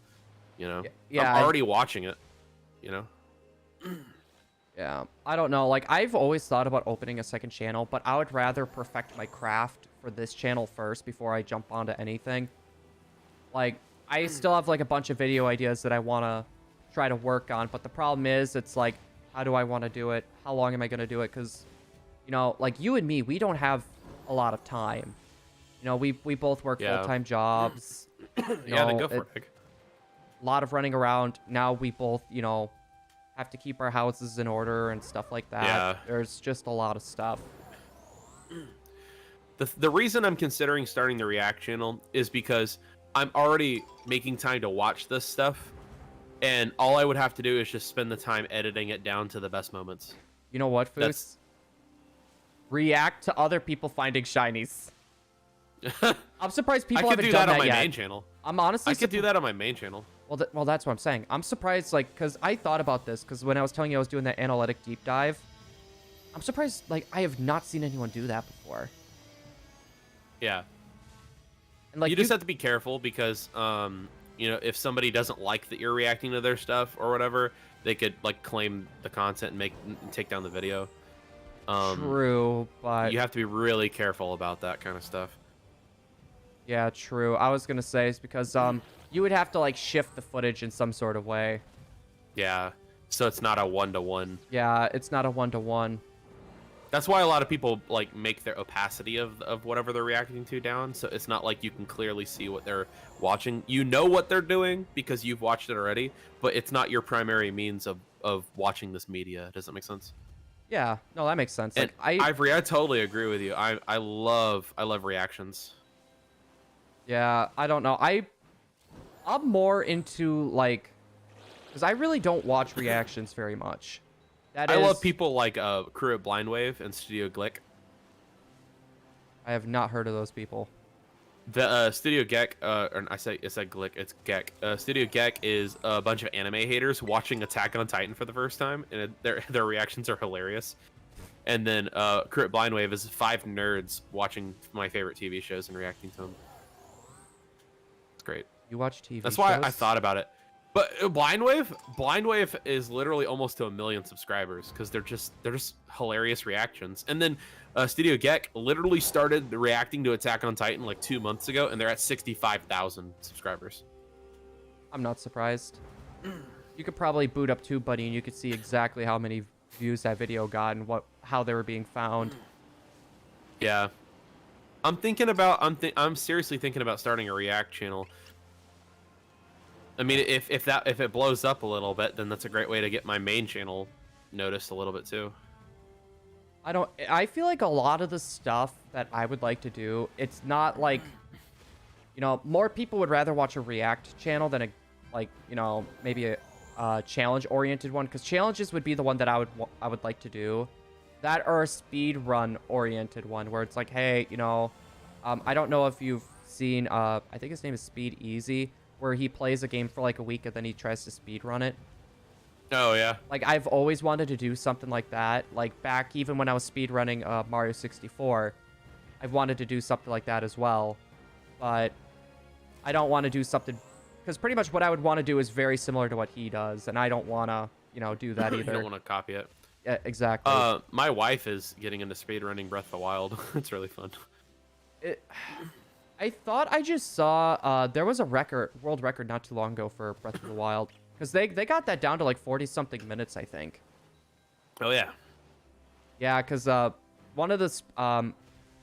you know, yeah, I'm already watching it, you know. Yeah, I don't know. Like, I've always thought about opening a second channel, but I would rather perfect my craft for this channel first before I jump onto anything. Like, I still have, like, a bunch of video ideas that I want to try to work on, but the problem is, it's like, how do I want to do it? How long am I going to do it? Because, you know, like, you and me, we don't have a lot of time. You know, we both work full-time jobs. Yeah, then go for it. A lot of running around. Now we both, you know, have to keep our houses in order and stuff like that. Yeah. There's just a lot of stuff. The reason I'm considering starting the React channel is because I'm already making time to watch this stuff, and all I would have to do is just spend the time editing it down to the best moments. You know what, Foos? React to other people finding shinies. I'm surprised people haven't done that yet. I could do that on my main channel. I'm honestly... I could do that on my main channel. Well, that's what I'm saying. I'm surprised, like, because I thought about this, because when I was telling you I was doing that analytic deep dive, I'm surprised, like, I have not seen anyone do that before. Yeah. And, like, you just have to be careful because You know, if somebody doesn't like that you're reacting to their stuff or whatever, they could like claim the content and take down the video. True, but You have to be really careful about that kind of stuff. yeah, true. I was gonna say it's because you would have to like shift the footage in some sort of way. Yeah, so it's not a one-to-one. Yeah, it's not a one-to-one. That's why a lot of people like make their opacity of whatever they're reacting to down, so it's not like you can clearly see what they're watching. You know what they're doing because you've watched it already, but it's not your primary means of watching this media. Does that make sense? Yeah, no, that makes sense. And Like Ivory, I totally agree with you. I love reactions. yeah, I don't know. I'm more into like, because I really don't watch reactions very much. I love people like Crew at Blindwave and Studio Glick. I have not heard of those people. The Studio Gek, or I said Glick, it's Gek. Studio Gek is a bunch of anime haters watching Attack on Titan for the first time, and their reactions are hilarious. And then Crew at Blindwave is 5 nerds watching my favorite TV shows and reacting to them. It's great. You watch TV That's why shows? I thought about it. But Blindwave is literally almost to 1 million subscribers because they're just hilarious reactions. And then Studio Gek literally started reacting to Attack on Titan like 2 months ago, and they're at 65,000 subscribers. I'm not surprised. You could probably boot up TubeBuddy and you could see exactly how many views that video got and how they were being found. Yeah, I'm seriously thinking about starting a React channel. I mean, if it blows up a little bit, then that's a great way to get my main channel noticed a little bit too. I feel like a lot of the stuff that I would like to do, it's not like, you know, more people would rather watch a React channel than maybe a challenge-oriented one, because challenges would be the one that I would like to do. That or a speed run-oriented one, where it's like, hey, you know, I don't know if you've seen, I think his name is Speed Easy, where he plays a game for like a week and then he tries to speed run it. Oh yeah. Like I've always wanted to do something like that. Like back even when I was speed running Mario 64, I've wanted to do something like that as well. But I don't want to do something because pretty much what I would want to do is very similar to what he does, and I don't want to, you know, do that either. You don't want to copy it. Yeah, exactly. My wife is getting into speed running Breath of the Wild. It's really fun. I thought I just saw there was a world record not too long ago for Breath of the Wild, because they got that down to like 40-something minutes, I think. Oh yeah. Yeah, because one of the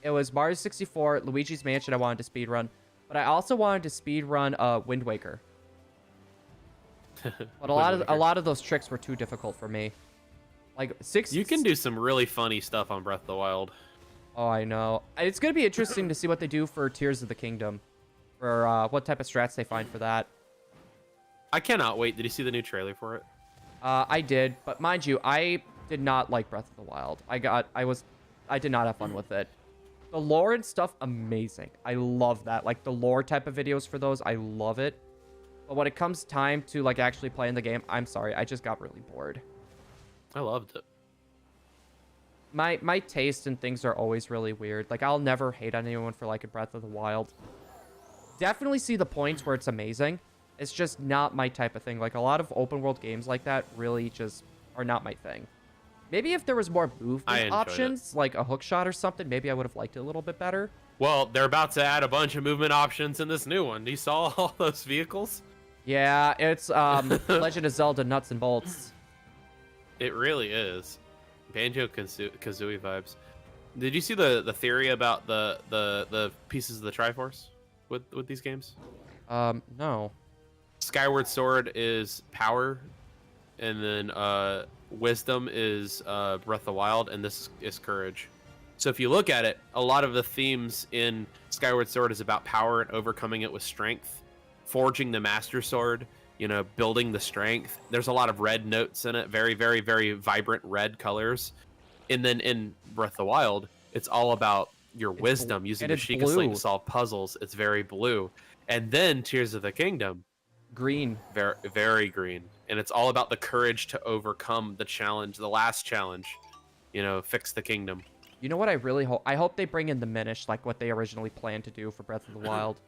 it was Mario 64, Luigi's Mansion I wanted to speedrun, but I also wanted to speedrun Wind Waker. But a lot of those tricks were too difficult for me. Like You can do some really funny stuff on Breath of the Wild. Oh, I know. It's going to be interesting to see what they do for Tears of the Kingdom. For what type of strats they find for that. I cannot wait. Did you see the new trailer for it? I did, but mind you, I did not like Breath of the Wild. I did not have fun with it. The lore and stuff, amazing. I love that. Like the lore type of videos for those, I love it. But when it comes time to like actually playing the game, I'm sorry, I just got really bored. I loved it. My taste in things are always really weird. Like, I'll never hate on anyone for liking Breath of the Wild. Definitely see the points where it's amazing. It's just not my type of thing. Like, a lot of open world games like that really just are not my thing. Maybe if there was more movement options, like a hook shot or something, maybe I would have liked it a little bit better. Well, they're about to add a bunch of movement options in this new one. You saw all those vehicles? Yeah, it's Legend of Zelda nuts and bolts. It really is. Banjo-Kazooie vibes. Did you see the theory about the pieces of the Triforce with these games? No. Skyward Sword is power, and then Wisdom is Breath of the Wild, and this is courage. So if you look at it, a lot of the themes in Skyward Sword is about power and overcoming it with strength, forging the Master Sword, you know, building the strength. There's a lot of red notes in it, very, very, very vibrant red colors. And then in Breath of the Wild, it's all about your wisdom, using the Sheikah Slate to solve puzzles. It's very blue. And then Tears of the Kingdom, green, very, very green. And it's all about the courage to overcome the challenge, the last challenge, you know, fix the kingdom. You know what I really hope? I hope they bring in the Minish, like what they originally planned to do for Breath of the Wild.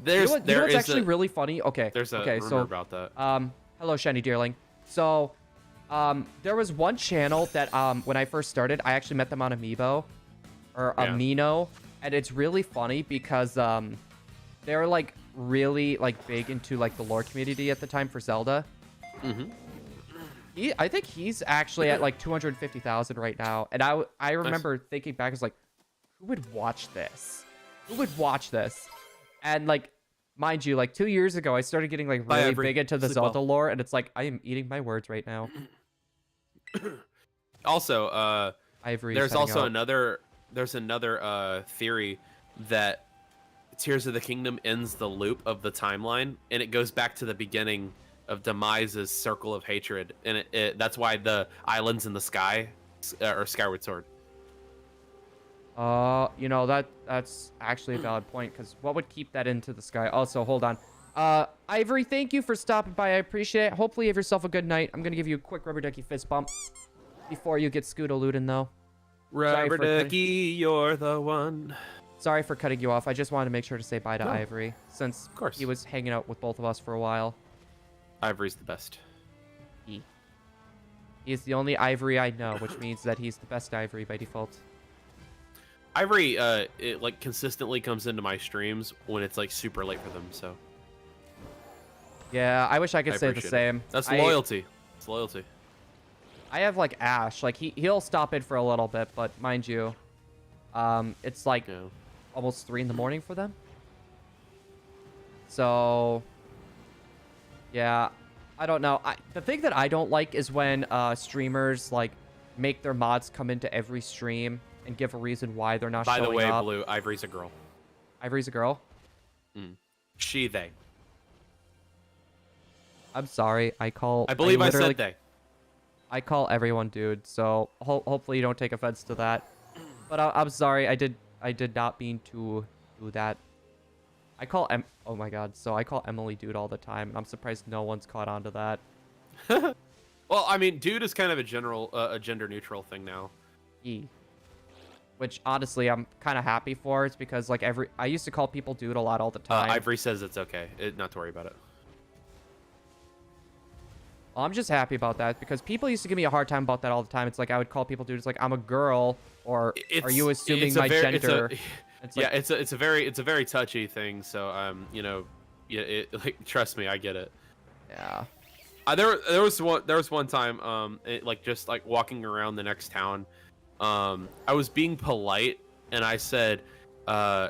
There's you know what's actually really funny? Okay. There's a okay, rumor so, about that. hello, Shiny Deerling. So, there was one channel that, when I first started, I actually met them on Amiibo, or Yeah. Amino, and it's really funny because, they're, like, really, like, big into, like, the lore community at the time for Zelda. Mm-hmm. I think he's actually at, like, 250,000 right now, and I remember thinking back, I was like, who would watch this? Who would watch this? And, like, mind you, like, 2 years ago, I started getting, like, really big into the Zelda lore, and it's like, I am eating my words right now. Also, Ivory's there's heading also out. another theory that Tears of the Kingdom ends the loop of the timeline, and it goes back to the beginning of Demise's circle of hatred, and that's why the islands in the sky are Skyward Sword. You know, that's actually a valid point, because what would keep that into the sky? Also, hold on. Ivory, thank you for stopping by. I appreciate it. Hopefully you have yourself a good night. I'm gonna give you a quick rubber ducky fist bump before you get Scootalootin', though. Rubber ducky, you're the one. Sorry for cutting you off. I just wanted to make sure to say bye to No. Ivory, since Of course. he was hanging out with both of us for a while. Ivory's the best. He is the only Ivory I know, which means that he's the best Ivory by default. Ivory, it like consistently comes into my streams when it's like super late for them. So Yeah, I wish I could say the appreciate it. same. That's loyalty. It's loyalty. I have like Ash, like he'll stop in for a little bit, but mind you, it's like Yeah. almost 3 in the morning for them. So yeah, I don't know. The thing that I don't like is when streamers like make their mods come into every stream and give a reason why they're not By showing the way, up. Blue, Ivory's a girl. Ivory's a girl? She, they. I'm sorry. I believe I literally- said they. I call everyone dude, so hopefully you don't take offense to that. But I'm sorry. I did not mean to do that. I call oh my god. So I call Emily dude all the time, and I'm surprised no one's caught on to that. Well, I mean, dude is kind of a general, a gender neutral thing now. Which honestly I'm kind of happy for. It's because like I used to call people dude a lot all the time. Ivory says it's okay, not to worry about it. Well, I'm just happy about that because people used to give me a hard time about that all the time. It's like I would call people dude. It's like I'm a girl, or are you assuming my gender? Yeah, it's a very touchy thing. So you know, yeah, like trust me, I get it. Yeah. There was one time like just like walking around the next town, I was being polite and I said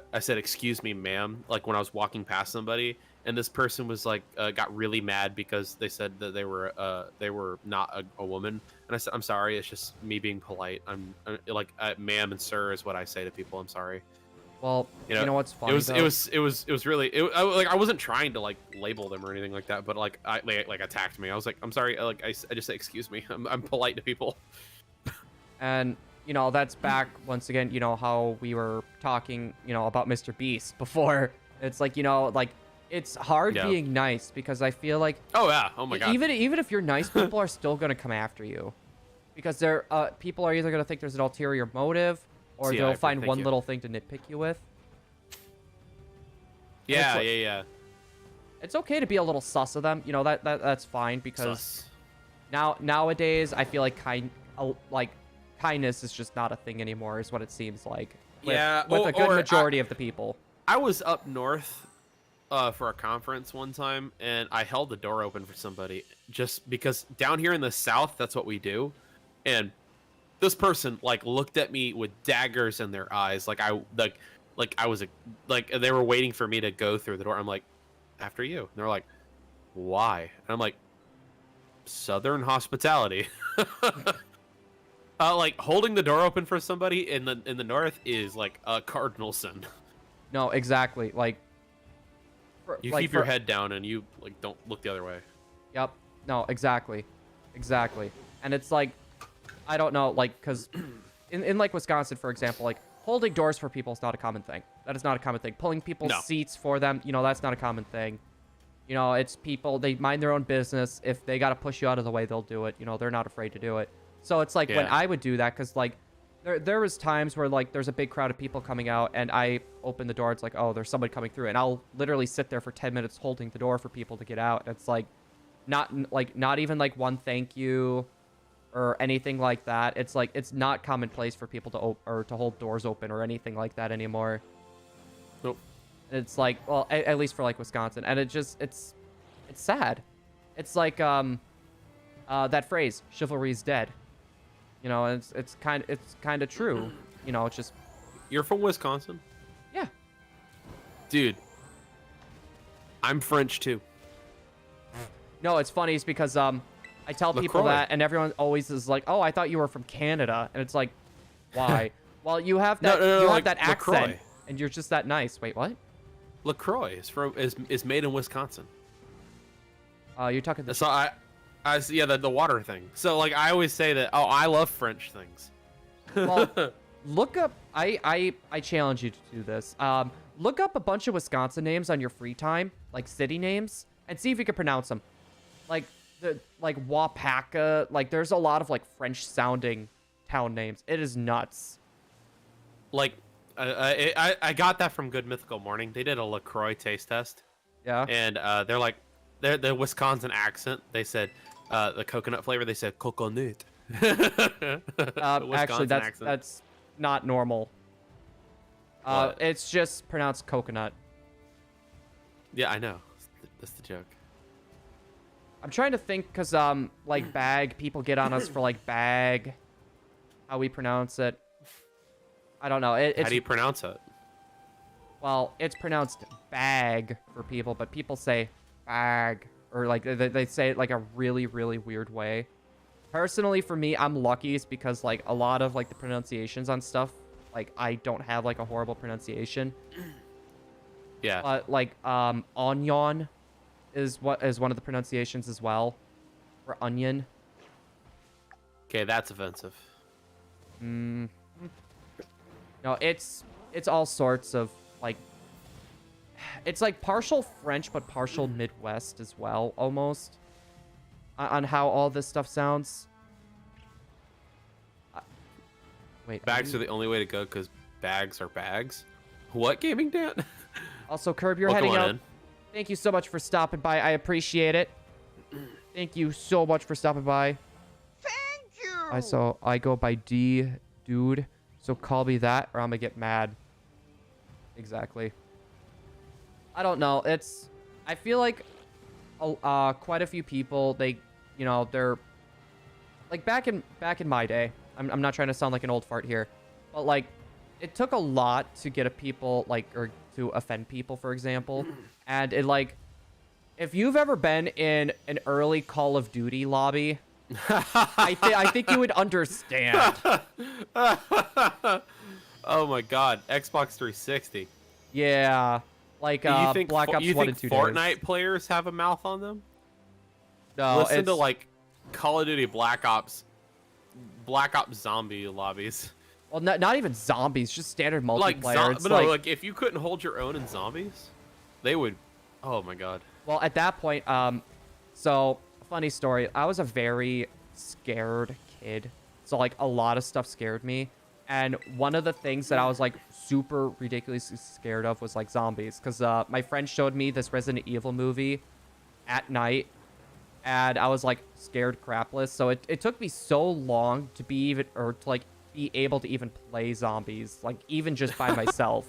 excuse me, ma'am, like when I was walking past somebody, and this person was like got really mad because they said that they were not a woman, and I said I'm sorry, it's just me being polite. I'm like ma'am and sir is what I say to people. I'm sorry. Well, you know what's funny? It was really like I wasn't trying to like label them or anything like that, but like like attacked me. I was like, I'm sorry, like I just say excuse me. I'm polite to people. And you know that's back once again. You know how we were talking, you know, about Mr. Beast before. It's like, you know, like it's hard being nice because I feel like oh yeah, oh my god, even if you're nice, people are still gonna come after you because people are either gonna think there's an ulterior motive, or they'll find one little thing to nitpick you with. Yeah. It's okay to be a little sus of them. You know, that's fine because nowadays I feel like kindness is just not a thing anymore, is what it seems like. With a good majority of the people. I was up north for a conference one time, and I held the door open for somebody just because down here in the south, that's what we do. And this person like looked at me with daggers in their eyes, like I was they were waiting for me to go through the door. I'm like, after you. And they're like, why? And I'm like, Southern hospitality. Like holding the door open for somebody in the north is like a cardinal sin. No, exactly. Like you keep your head down and you like don't look the other way. Yep. No, exactly. And it's like, I don't know, like, because in like Wisconsin, for example, like holding doors for people is not a common thing. That is not a common thing. Pulling people's seats for them, you know, that's not a common thing. You know, it's people, they mind their own business. If they got to push you out of the way, they'll do it. You know, they're not afraid to do it. So it's like when I would do that, because like there was times where like there's a big crowd of people coming out and I open the door. It's like, oh, there's somebody coming through, and I'll literally sit there for 10 minutes holding the door for people to get out. It's like not even like one thank you or anything like that. It's like it's not commonplace for people to hold doors open or anything like that anymore. Nope. It's like, well, at least for like Wisconsin, and it's sad. It's like that phrase, chivalry's dead. You know, it's kind of true. You know, it's just. You're from Wisconsin? Yeah. Dude, I'm French too. No, it's funny. It's because I tell people LaCroix. that, and everyone always is like, "Oh, I thought you were from Canada," and it's like, why? Well, you have that No, you have like that accent, LaCroix. and you're just that nice. Wait, what? LaCroix is made in Wisconsin. You're talking. So yeah, the water thing. So like I always say that. Oh, I love French things. Well, look up. I challenge you to do this. Look up a bunch of Wisconsin names on your free time, like city names, and see if you can pronounce them. Like Wapaka. Like there's a lot of like French sounding town names. It is nuts. Like I got that from Good Mythical Morning. They did a LaCroix taste test. Yeah. And they're like, the Wisconsin accent. They said the coconut flavor. They said coconut. Actually, that's not normal. It's just pronounced coconut. Yeah, I know. That's the joke. I'm trying to think because like bag, people get on us for like bag, how we pronounce it. I don't know. How do you pronounce it? Well, it's pronounced bag for people, but people say bag, or like they say it like a really, really weird way. Personally, for me, I'm lucky it's because like a lot of like the pronunciations on stuff, like I don't have like a horrible pronunciation. Yeah. But like onion is one of the pronunciations as well, for onion. Okay, that's offensive. No, it's all sorts of like, it's like partial French but partial Midwest as well, almost, on how all this stuff sounds. Wait. Bags are the only way to go because bags are bags. What, Gaming Dan? Also, Curb, you're Welcome heading on out. in. Thank you so much for stopping by. I appreciate it. Thank you so much for stopping by. Thank you. I go by D, dude. So call me that, or I'm gonna get mad. Exactly. I don't know. I feel like, quite a few people. They're like back in my day. I'm not trying to sound like an old fart here, but like, it took a lot to get people or to offend people, for example. And it like, if you've ever been in an early Call of Duty lobby, I think you would understand. Oh my God, Xbox 360. Yeah, like You think Black Ops 1 and 2 Fortnite days. players have a mouth on them? No, Listen to it's- like Call of Duty Black Ops zombie lobbies. Well, not even zombies, just standard Like, multiplayer. It's but like, no, like if you couldn't hold your own in zombies, they would. Oh my God. well, at that point, so funny story. I was a very scared kid, so like a lot of stuff scared me. And one of the things that I was like super ridiculously scared of was like zombies, because my friend showed me this Resident Evil movie at night, and I was like scared crapless. So it took me so long to be able to even play zombies, like even just by myself.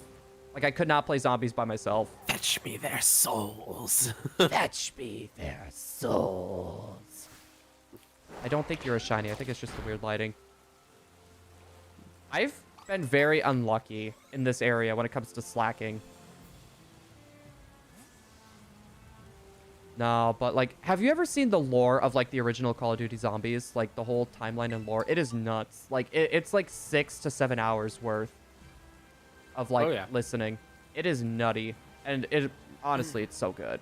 Like I could not play zombies by myself. Fetch me their souls. Fetch me their souls. I don't think you're a shiny. I think it's just the weird lighting. I've been very unlucky in this area when it comes to slacking. No, but like, have you ever seen the lore of like the original Call of Duty Zombies? Like the whole timeline and lore? It is nuts. Like it's like 6 to 7 hours worth of like listening. It is nutty. And honestly, it's so good.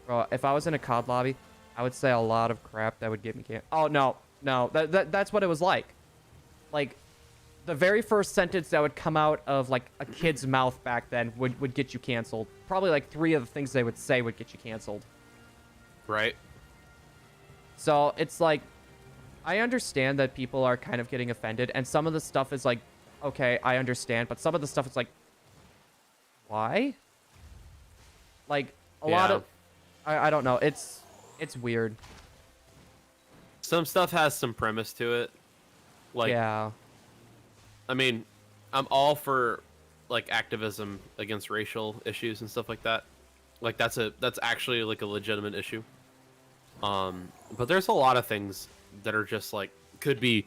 Bro, if I was in a COD lobby, I would say a lot of crap that would get me canceled. Oh, no. That's what it was like. Like, the very first sentence that would come out of, like, a kid's mouth back then would get you canceled. Probably, like, 3 of the things they would say would get you canceled. Right. So, it's like, I understand that people are kind of getting offended, and some of the stuff is like, okay, I understand, but some of the stuff is like, why? Like a lot of, I don't know. It's weird. Some stuff has some premise to it. Like, yeah. I mean, I'm all for like activism against racial issues and stuff like that. Like that's actually like a legitimate issue. But there's a lot of things that are just like could be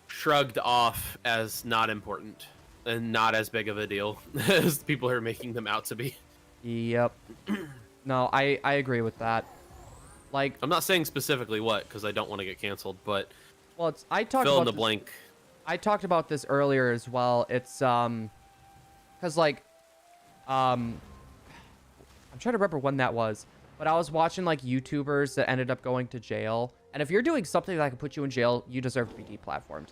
shrugged off as not important and not as big of a deal as people are making them out to be. Yep. No, I agree with that. Like, I'm not saying specifically what, because I don't want to get canceled, but well, it's I talked fill about in the this, blank. I talked about this earlier as well. It's because like I'm trying to remember when that was, but I was watching like YouTubers that ended up going to jail, and if you're doing something that can put you in jail, you deserve to be deplatformed.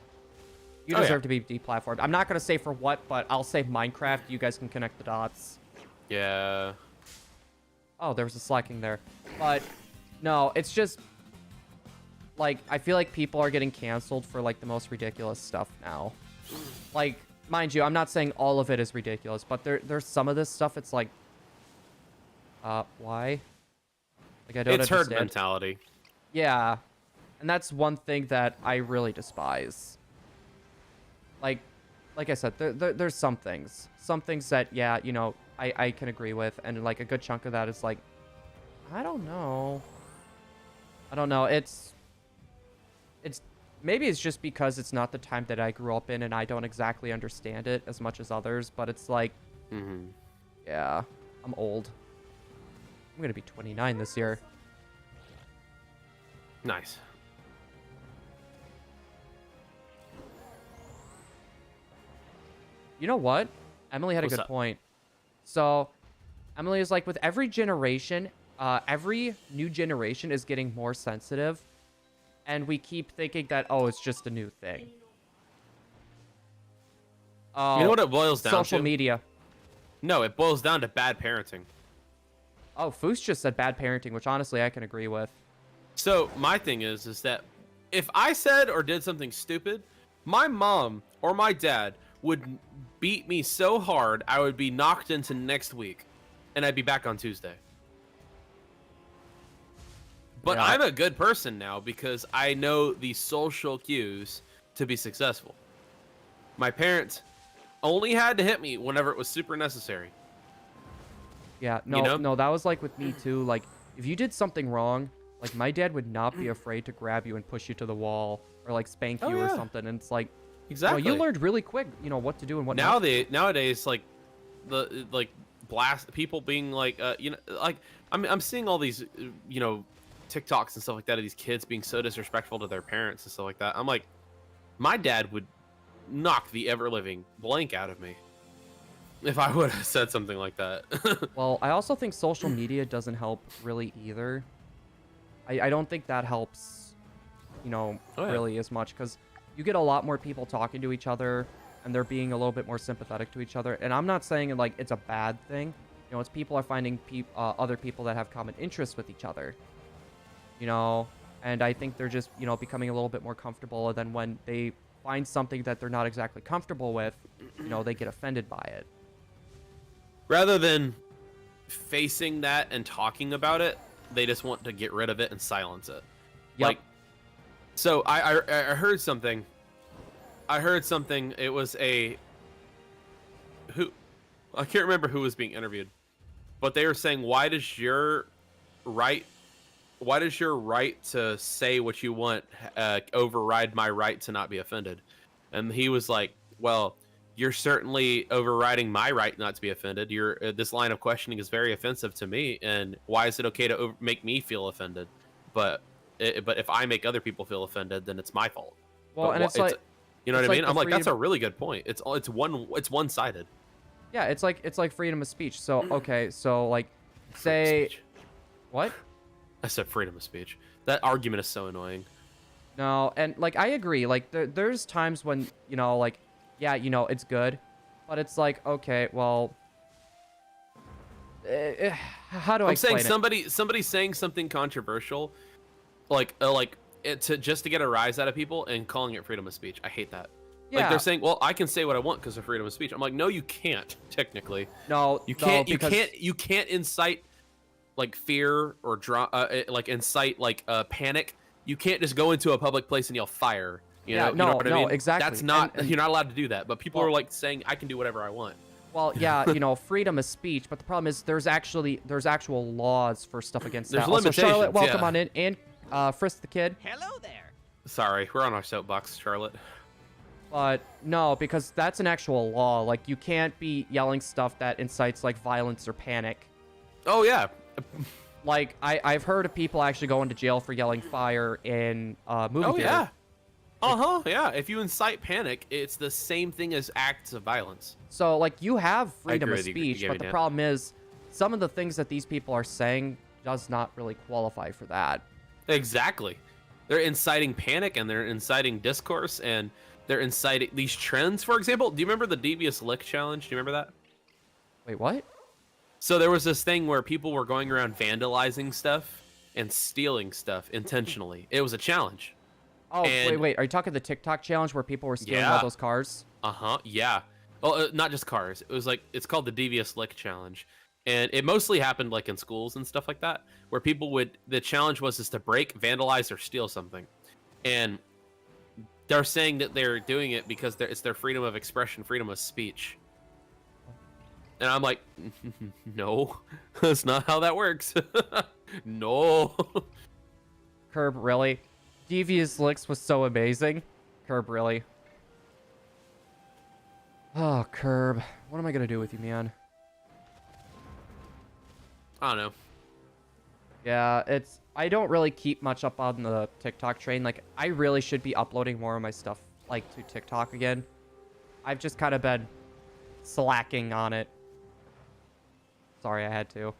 You deserve to be deplatformed. I'm not gonna say for what, but I'll say Minecraft. You guys can connect the dots. Yeah. Oh, there was a slacking there. But no, it's just like I feel like people are getting canceled for like the most ridiculous stuff now. Like, mind you, I'm not saying all of it is ridiculous, but there's some of this stuff it's like why? Like I don't It's herd understand. mentality. Yeah. And that's one thing that I really despise. Like I said, there's some things that, yeah, you know, I can agree with, and like a good chunk of that is like, I don't know. It's maybe it's just because it's not the time that I grew up in, and I don't exactly understand it as much as others. But it's like, yeah, I'm old. I'm gonna be 29 this year. Nice. You know what? Emily had a What's good up? point. So, Emily is like, with every generation, every new generation is getting more sensitive, and we keep thinking that, oh, it's just a new thing. Oh, You know what it boils down to? social media. No, it boils down to bad parenting. Oh, Foos just said bad parenting, which honestly I can agree with. So my thing is that if I said or did something stupid, my mom or my dad would beat me so hard I would be knocked into next week, and I'd be back on Tuesday. But Yeah. I'm a good person now because I know the social cues to be successful. My parents only had to hit me whenever it was super necessary. Yeah, no, You know? no, that was like with me too. Like, if you did something wrong, like my dad would not be afraid to grab you and push you to the wall or like spank you or something. And it's like, Exactly. you learned really quick, you know, what to do and what not. Nowadays, like the blast people being like, you know, like I'm seeing all these, you know, TikToks and stuff like that of these kids being so disrespectful to their parents and stuff like that. I'm like, my dad would knock the ever living blank out of me if I would have said something like that. Well, I also think social media doesn't help really either. I don't think that helps, you know, really as much, because you get a lot more people talking to each other, and they're being a little bit more sympathetic to each other. And I'm not saying like it's a bad thing. You know, it's people are finding other people that have common interests with each other. You know, and I think they're just, you know, becoming a little bit more comfortable. And then when they find something that they're not exactly comfortable with, you know, they get offended by it. Rather than facing that and talking about it, they just want to get rid of it and silence it. Yep. Like, so I heard something. It was I can't remember who was being interviewed, but they were saying, why does your right to say what you want override my right to not be offended? And he was like, well, you're certainly overriding my right not to be offended. This line of questioning is very offensive to me, and why is it okay to make me feel offended? But if I make other people feel offended, then it's my fault. Well, But and it's like, you know what I like mean? the I'm like, that's a freedom- really good point. It's one-sided. yeah, it's like freedom of speech. So okay, so like, Freedom of say speech. what? I said freedom of speech. That argument is so annoying. No, and like I agree. Like there's times when, you know, like, yeah, you know, it's good, but it's like, okay, well, how do I I'm saying explain it? somebody saying something controversial, like just to get a rise out of people and calling it freedom of speech. I hate that. Yeah. Like they're saying, well, I can say what I want because of freedom of speech. I'm like, no, you can't. Technically, No, you can't. No, because... You can't incite like fear or like incite like panic. You can't just go into a public place and yell fire. You know what I mean? Exactly. That's not. And you're not allowed to do that. But people well, are like saying, I can do whatever I want. Well, yeah, freedom of speech, but the problem is there's actual laws for stuff against There's that. Also, Charlotte, limitations, welcome yeah. on in, and Frisk the Kid. Hello there. Sorry, we're on our soapbox, Charlotte. But no, because that's an actual law. Like, you can't be yelling stuff that incites like violence or panic. Oh yeah. Like, I've heard of people actually going to jail for yelling fire in movie theater. Yeah. Yeah. If you incite panic, it's the same thing as acts of violence. So, like, you have freedom of agree with you. speech, but the problem is some of the things that these people are saying does not really qualify for that. Exactly. They're inciting panic and they're inciting discourse and they're inciting these trends. For example, do you remember the Devious Lick challenge? Do you remember that? Wait, what? So there was this thing where people were going around vandalizing stuff and stealing stuff intentionally. It was a challenge. Oh, wait. Are you talking the TikTok challenge where people were stealing all those cars? Yeah. Well, not just cars. It was like, it's called the Devious Lick challenge. And it mostly happened like in schools and stuff like that, where people the challenge was to break, vandalize, or steal something. And they're saying that they're doing it because it's their freedom of expression, freedom of speech. And I'm like, no, that's not how that works. No. Curb, really? Devious Licks was so amazing. Curb, really? Oh, Curb. What am I going to do with you, man? I don't know. Yeah, I don't really keep much up on the TikTok train. Like, I really should be uploading more of my stuff, like, to TikTok again. I've just kind of been slacking on it. Sorry, I had to.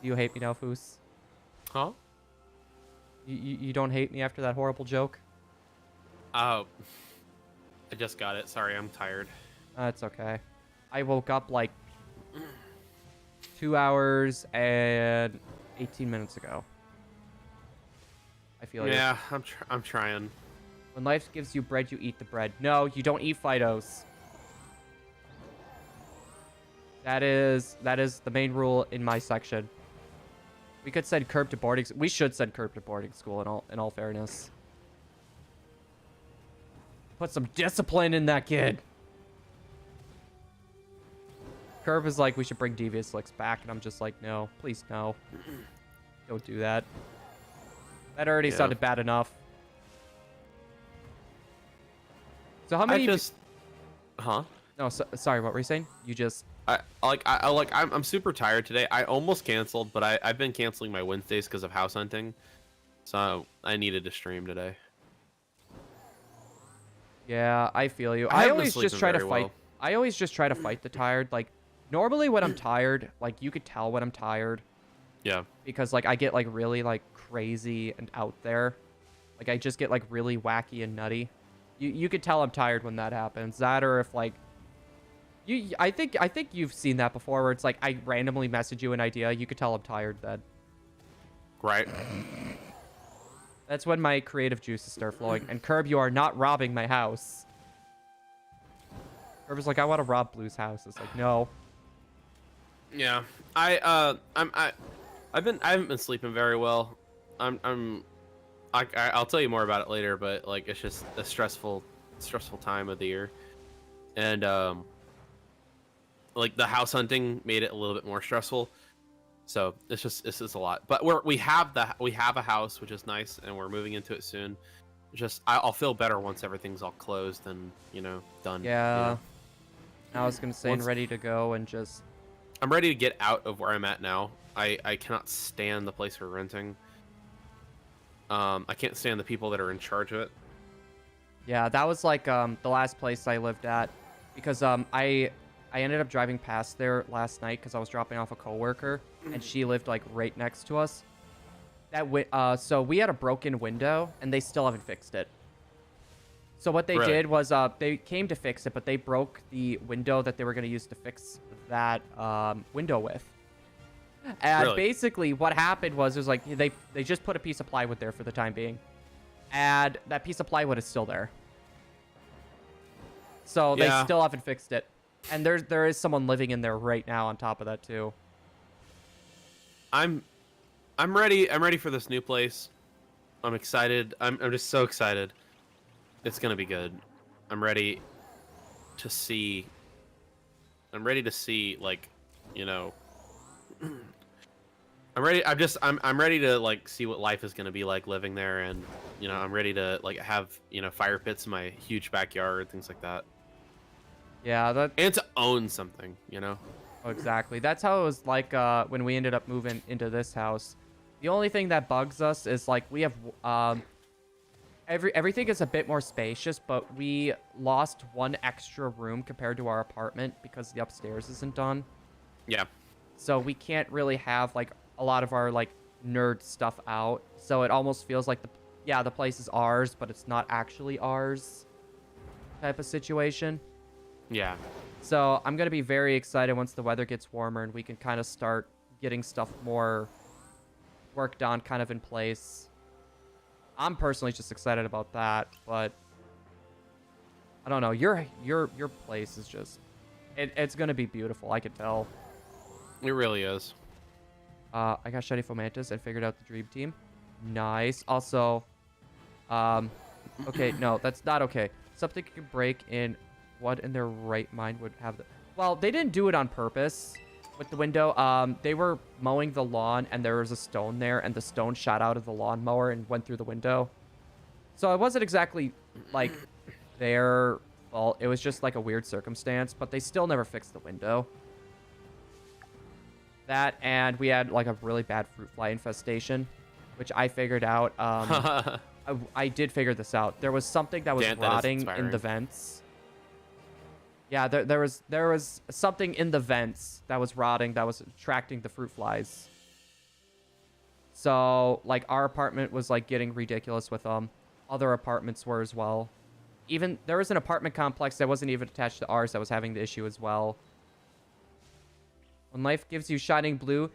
Do you hate me now, Foos? Huh? You don't hate me after that horrible joke? Oh. I just got it. Sorry, I'm tired. It's okay. I woke up, like, 2 hours and 18 minutes ago. I feel you. Yeah, I'm trying. When life gives you bread, you eat the bread. No, you don't eat Fido's. That is the main rule in my section. We could send Curb to boarding. We should send Curb to boarding school. In all fairness, put some discipline in that kid. Curb is like, we should bring Devious Licks back, and I'm just like, no, please no, don't do that. That already sounded bad enough. So how many? Huh? No, sorry. What were you saying? You just. I'm super tired today. I almost canceled, but I've been canceling my Wednesdays because of house hunting, so I needed to stream today. Yeah, I feel you. I always just try to fight. Well. I always just try to fight the tired. Like, normally when I'm tired, like, you could tell when I'm tired. Yeah. Because, like, I get, like, really, like, crazy and out there. Like, I just get, like, really wacky and nutty. You could tell I'm tired when that happens. That, or if, like, I think you've seen that before, where it's like I randomly message you an idea. You could tell I'm tired then. Right. That's when my creative juices start flowing. And Curb, you are not robbing my house. Curb is like, I want to rob Blue's house. It's like, no. Yeah. I haven't been sleeping very well. I'll tell you more about it later, but like it's just a stressful time of the year, and like the house hunting made it a little bit more stressful. So it's just a lot. But we have a house, which is nice, and we're moving into it soon. I'll feel better once everything's all closed and done. Yeah. I was gonna say, and ready to go, and just. I'm ready to get out of where I'm at now. I cannot stand the place we're renting. I can't stand the people that are in charge of it. Yeah, that was like the last place I lived at, because I ended up driving past there last night because I was dropping off a coworker, and she lived like right next to us. So we had a broken window, and they still haven't fixed it. So what they did was they came to fix it, but they broke the window that they were going to use to fix that window with. And Really? basically what happened was like they just put a piece of plywood there for the time being. And that piece of plywood is still there. So they Yeah. still haven't fixed it. And there is someone living in there right now on top of that too. I'm ready. I'm ready for this new place. I'm excited. I'm just so excited. It's gonna be good. I'm ready to see. I'm ready to see, like, you know. I'm ready. I'm ready to like see what life is gonna be like living there, and you know, I'm ready to like have fire pits in my huge backyard, things like that, Yeah, and to own something. oh, exactly. That's how it was like when we ended up moving into this house. The only thing that bugs us is like we have everything is a bit more spacious, but we lost one extra room compared to our apartment because the upstairs isn't done. Yeah. So we can't really have like a lot of our like nerd stuff out. So it almost feels like the place is ours, but it's not actually ours type of situation. Yeah. So I'm going to be very excited once the weather gets warmer and we can kind of start getting stuff more worked on kind of in place. I'm personally just excited about that, but I don't know. Your place is just it's going to be beautiful. I could tell. It really is. I got Shiny Fomantis and figured out the dream team. Nice. Also, okay, no, that's not okay. Something can break in. What in their right mind would have the... Well, they didn't do it on purpose with the window. They were mowing the lawn and there was a stone there and the stone shot out of the lawnmower and went through the window. So it wasn't exactly like their fault. It was just like a weird circumstance, but they still never fixed the window. That, and we had like a really bad fruit fly infestation, which I figured out. I did figure this out. There was something that was rotting in the vents. Yeah, there was something in the vents that was rotting that was attracting the fruit flies. So like our apartment was like getting ridiculous with them. Other apartments were as well. Even there was an apartment complex that wasn't even attached to ours that was having the issue as well. When life gives you shining blue,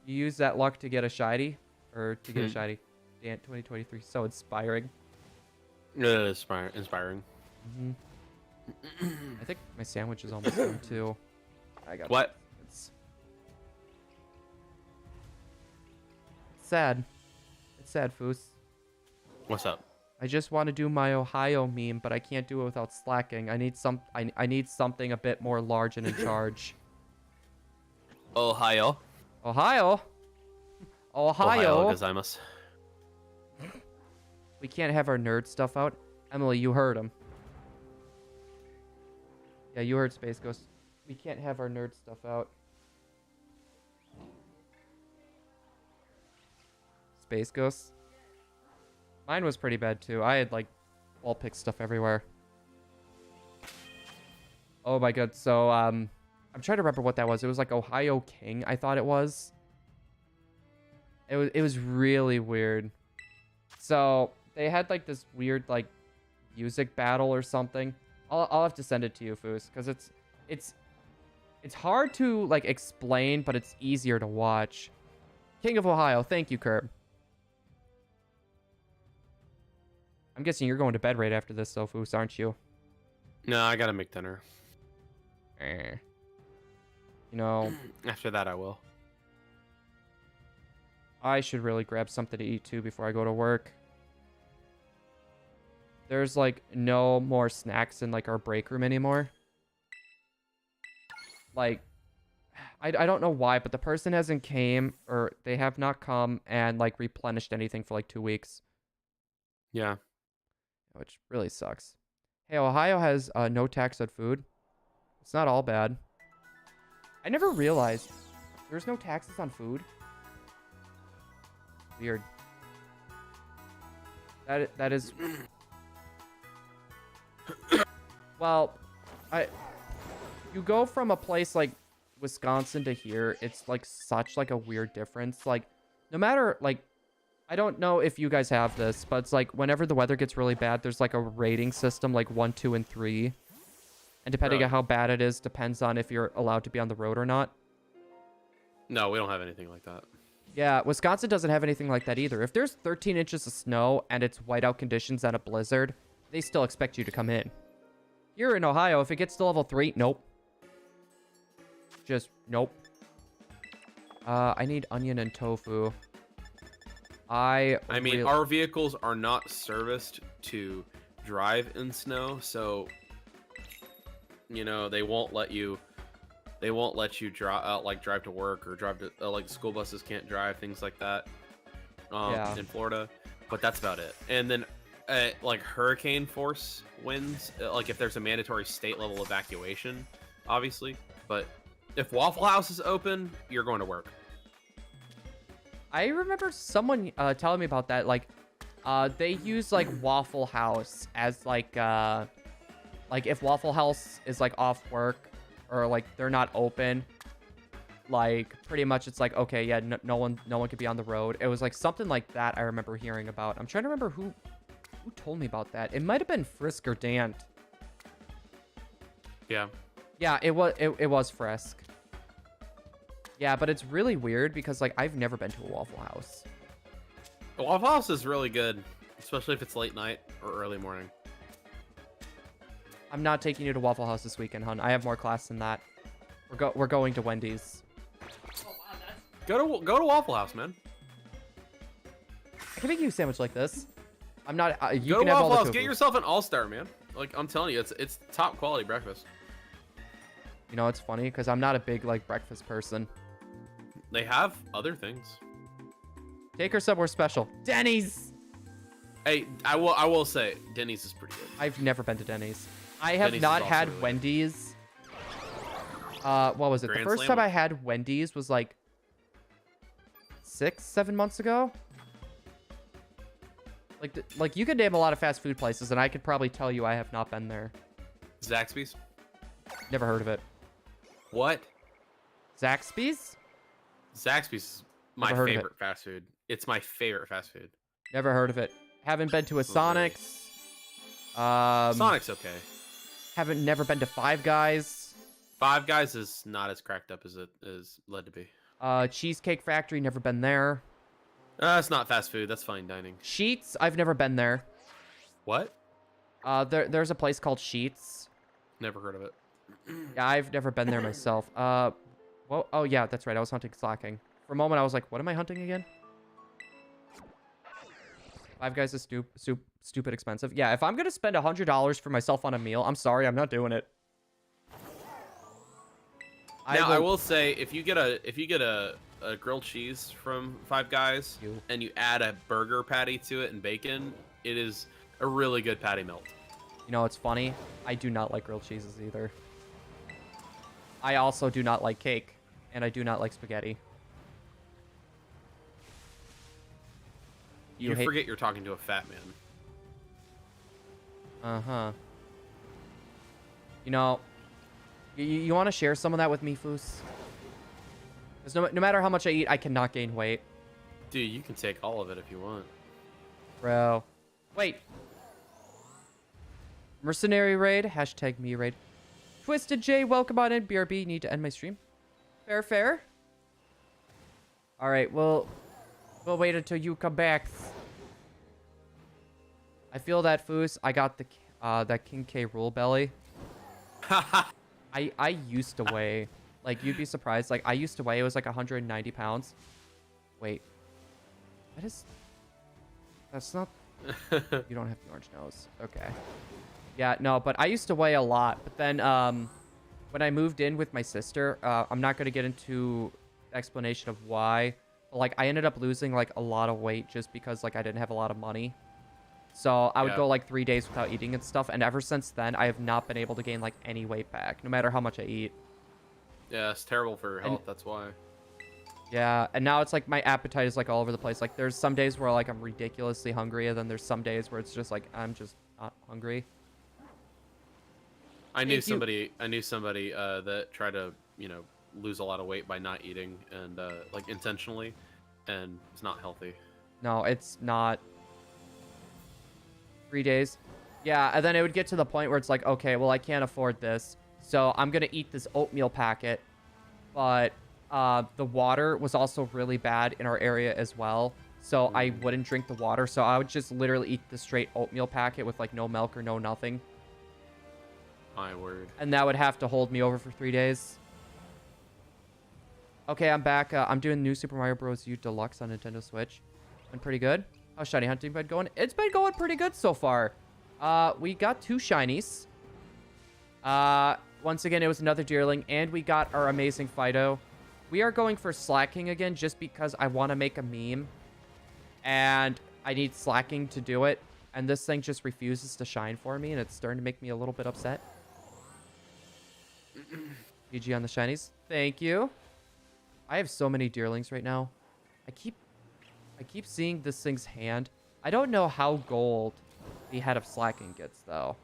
you use that luck to get a shiny, or to get a shiny. Damn, 2023, so inspiring. It is inspiring. I think my sandwich is almost done too. I got what? It's sad. It's sad, Foos. What's up? I just want to do my Ohio meme, but I can't do it without slacking. I need something a bit more large and in charge. Ohio. Ohio gozaimasu. We can't have our nerd stuff out. Emily, you heard him. Yeah, you heard Space Ghost. We can't have our nerd stuff out. Space Ghost. Mine was pretty bad too. I had like wall pick stuff everywhere. Oh my god. So I'm trying to remember what that was. It was like Ohio King, I thought it was. It was really weird. So they had like this weird like music battle or something. I'll have to send it to you, Foos, because it's hard to like explain, but it's easier to watch. King of Ohio, thank you, Curb. I'm guessing you're going to bed right after this, though, Foos, aren't you? No, I gotta make dinner. You know, After that, I will. I should really grab something to eat too before I go to work. There's like no more snacks in like our break room anymore. Like, I don't know why, but the person hasn't came, or they have not come and like replenished anything for like 2 weeks. Yeah. Which really sucks. Hey, Ohio has no tax on food. It's not all bad. I never realized there's no taxes on food. Weird. That is... Well, you go from a place like Wisconsin to here, it's like such like a weird difference. Like, no matter like, I don't know if you guys have this, but it's like whenever the weather gets really bad, there's like a rating system like 1, 2, and 3. And depending on how bad it is, depends on if you're allowed to be on the road or not. No, we don't have anything like that. Yeah, Wisconsin doesn't have anything like that either. If there's 13 inches of snow and it's whiteout conditions and a blizzard, they still expect you to come in. Here in Ohio, if it gets to level 3, nope. Just, nope. I need onion and tofu. I mean, our vehicles are not serviced to drive in snow, so you know they won't let you drive to work or drive to like school buses can't drive, things like that. Yeah. In Florida, but that's about it. And then like hurricane force winds, like if there's a mandatory state level evacuation, obviously. But if Waffle House is open, you're going to work. I remember someone telling me about that. Like, they use like Waffle House as like if Waffle House is like off work or like they're not open, like pretty much it's like, okay, yeah, no one could be on the road. It was like something like that I remember hearing about. I'm trying to remember who told me about that. It might have been Frisk or Dant. Yeah. Yeah, it was Frisk. Yeah, but it's really weird because like I've never been to a Waffle House. The Waffle House is really good, especially if it's late night or early morning. I'm not taking you to Waffle House this weekend, hun. I have more class than that. We're going to Wendy's. Go to Waffle House, man. I can make you a sandwich like this. I'm not. You Go can to have all Waffle the House. tofu. Get yourself an all-star, man. Like I'm telling you, it's top quality breakfast. You know, it's funny because I'm not a big like breakfast person. They have other things. Take her somewhere special. Denny's. Hey, I will say Denny's is pretty good. I've never been to Denny's. I have Denny's not is also had really good. Wendy's. What was it? Grand The first Slam time I had Wendy's was like 6-7 months ago. Like you could name a lot of fast food places, and I could probably tell you I have not been there. Zaxby's. Never heard of it. What? Zaxby's? Zaxby's is my Never heard of it. favorite fast food. It's my favorite fast food. Never heard of it. Haven't been to a Really? Sonic's. Sonic's okay. Never been to Five Guys. Five Guys is not as cracked up as it is led to be. Cheesecake Factory, never been there. It's not fast food. That's fine dining. Sheets, I've never been there. What? There's a place called Sheets. Never heard of it. Yeah, I've never been there myself. Well, oh yeah, that's right. I was hunting slacking. For a moment, I was like, what am I hunting again? Five Guys is stupid expensive. Yeah, if I'm gonna spend $100 for myself on a meal, I'm sorry, I'm not doing it. Now I will say, if you get a grilled cheese from Five Guys and you add a burger patty to it and bacon, it is a really good patty melt. You know, it's funny. I do not like grilled cheeses either. I also do not like cake, and I do not like spaghetti. You forget you're talking to a fat man. Uh-huh. You know, you want to share some of that with me, Foos? Because no matter how much I eat, I cannot gain weight. Dude, you can take all of it if you want. Bro. Wait. Mercenary raid. Hashtag me raid. Twisted J, welcome on in. BRB, need to end my stream. Fair. Alright, we'll wait until you come back. I feel that, Foos. I got the that King K rule belly. I used to weigh, like, you'd be surprised. Like, I used to weigh, it was like 190 pounds. Wait. That's not... You don't have the orange nose. Okay. Yeah, no, but I used to weigh a lot. But then, when I moved in with my sister, I'm not going to get into explanation of why. But, like, I ended up losing, like, a lot of weight just because, like, I didn't have a lot of money. So I would go, like, 3 days without eating and stuff. And ever since then, I have not been able to gain, like, any weight back, no matter how much I eat. Yeah, it's terrible for your health. That's why. Yeah, and now it's like my appetite is like all over the place. Like there's some days where like I'm ridiculously hungry, and then there's some days where it's just like I'm just not hungry. I knew somebody that tried to, you know, lose a lot of weight by not eating and like intentionally, and it's not healthy. No, it's not. 3 days. Yeah, and then it would get to the point where it's like, okay, well I can't afford this, so I'm gonna eat this oatmeal packet, but the water was also really bad in our area as well. So I wouldn't drink the water. So I would just literally eat the straight oatmeal packet with like no milk or no nothing. My word. And that would have to hold me over for 3 days. Okay, I'm back. I'm doing New Super Mario Bros. U Deluxe on Nintendo Switch. Been pretty good. How's shiny hunting been going? It's been going pretty good so far. We got 2 shinies. Once again, it was another deerling, and we got our amazing Fidough. We are going for slacking again just because I want to make a meme. And I need slacking to do it. And this thing just refuses to shine for me, and it's starting to make me a little bit upset. GG on the shinies. Thank you. I have so many deerlings right now. I keep seeing this thing's hand. I don't know how gold the head of slacking gets, though.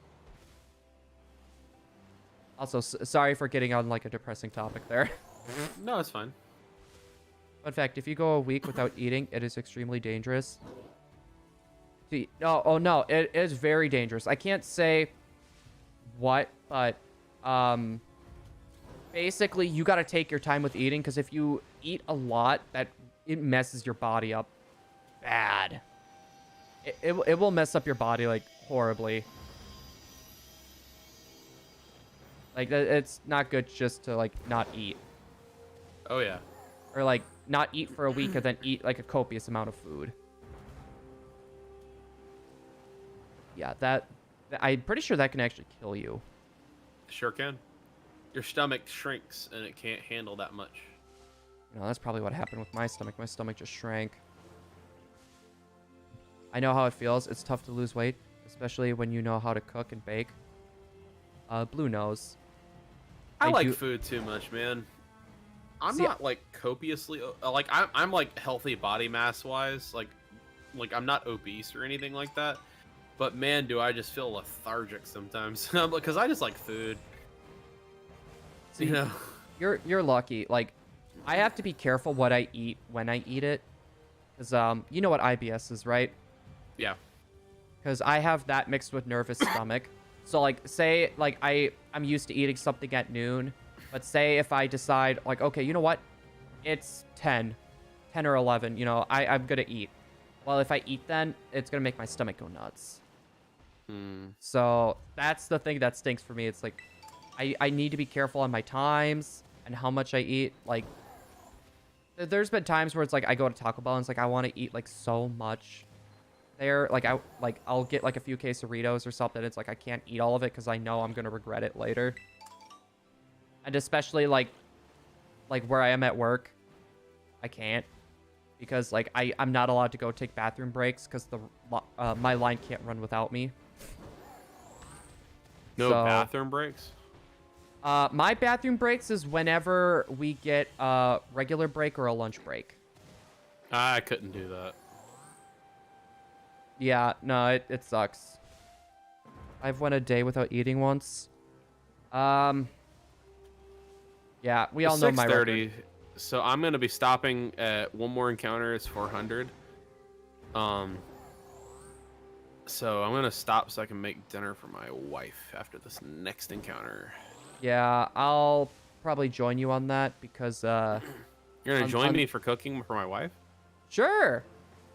Also, sorry for getting on like a depressing topic there. No, it's fine. Fun fact, if you go a week without eating, it is extremely dangerous. See, no, oh no, it is very dangerous. I can't say what, but basically you got to take your time with eating, because if you eat a lot, it messes your body up bad. It will mess up your body like horribly. Like it's not good just to like not eat. Oh yeah. Or like not eat for a week and then eat like a copious amount of food. Yeah, I'm pretty sure that can actually kill you. Sure can. Your stomach shrinks and it can't handle that much. You know, that's probably what happened with my stomach. My stomach just shrank. I know how it feels. It's tough to lose weight, especially when you know how to cook and bake. Blue knows. I like food too much, man. I'm not like copiously like I'm like healthy body mass wise, like I'm not obese or anything like that. But man, do I just feel lethargic sometimes because I just like food. See, you know, you're lucky. Like, I have to be careful what I eat when I eat it, because you know what IBS is, right? Yeah. Because I have that mixed with nervous stomach. So like, say like I'm used to eating something at noon, but say if I decide like, okay, you know what, it's 10 or 11, you know, I'm gonna eat. Well, if I eat then, it's gonna make my stomach go nuts. So that's the thing that stinks for me. It's like I need to be careful on my times and how much I eat. Like, there's been times where it's like I go to Taco Bell and it's like I want to eat like so much there. Like I'll get like a few quesadillas or something. It's like I can't eat all of it because I know I'm gonna regret it later. And especially like where I am at work, I can't, because like I'm not allowed to go take bathroom breaks because my line can't run without me. No bathroom breaks? My bathroom breaks is whenever we get a regular break or a lunch break. I couldn't do that. Yeah, no, it sucks. I've went a day without eating once. Yeah, we all know my record. So I'm gonna be stopping at one more encounter. It's 400. So I'm gonna stop so I can make dinner for my wife after this next encounter. Yeah, I'll probably join you on that because you're gonna join me for cooking for my wife? Sure.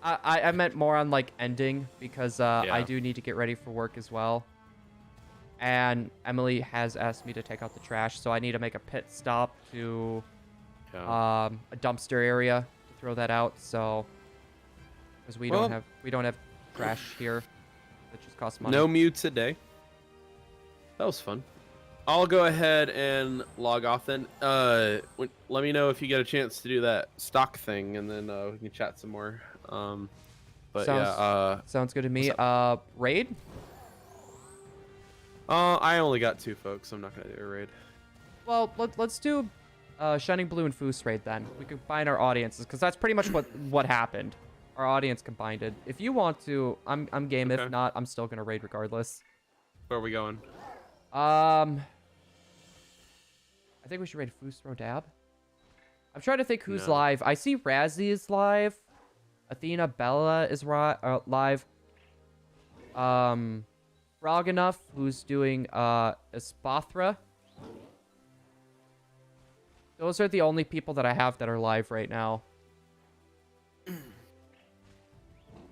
I meant more on like ending because Yeah. I do need to get ready for work as well. And Emily has asked me to take out the trash, so I need to make a pit stop to a dumpster area to throw that out. So because we don't have trash here, that just costs money. No mute today. That was fun. I'll go ahead and log off then. Let me know if you get a chance to do that stock thing, and then we can chat some more. Sounds good to me. Raid? I only got 2 folks. So I'm not gonna do a raid. Well, let's do ShiningBlue and Foos raid then. We can combine our audiences because that's pretty much what happened. Our audience combined it. If you want to, I'm game. Okay. If not, I'm still gonna raid regardless. Where are we going? I think we should raid Foos Dab. I'm trying to think who's No. live. I see Razzie is live. Athena Bella is live. Frog Enough, who's doing Espathra. Those are the only people that I have that are live right now.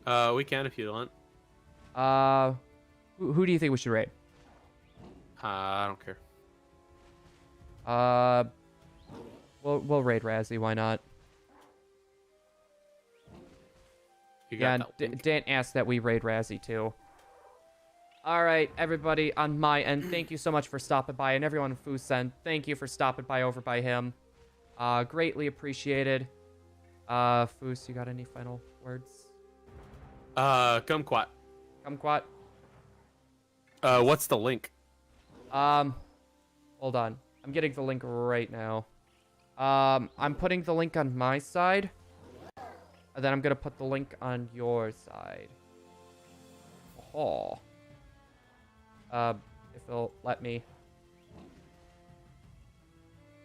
We can if you want. Who do you think we should raid? I don't care. We'll raid Razzie. Why not? You Yeah, got that link. Dan asked that we raid Razzie too. All right, everybody on my end, thank you so much for stopping by, and everyone in Fusen, thank you for stopping by over by him. Greatly appreciated. Foos, you got any final words? Kumquat. Kumquat? What's the link? Hold on. I'm getting the link right now. I'm putting the link on my side. And then I'm gonna put the link on your side. Oh. If it'll let me.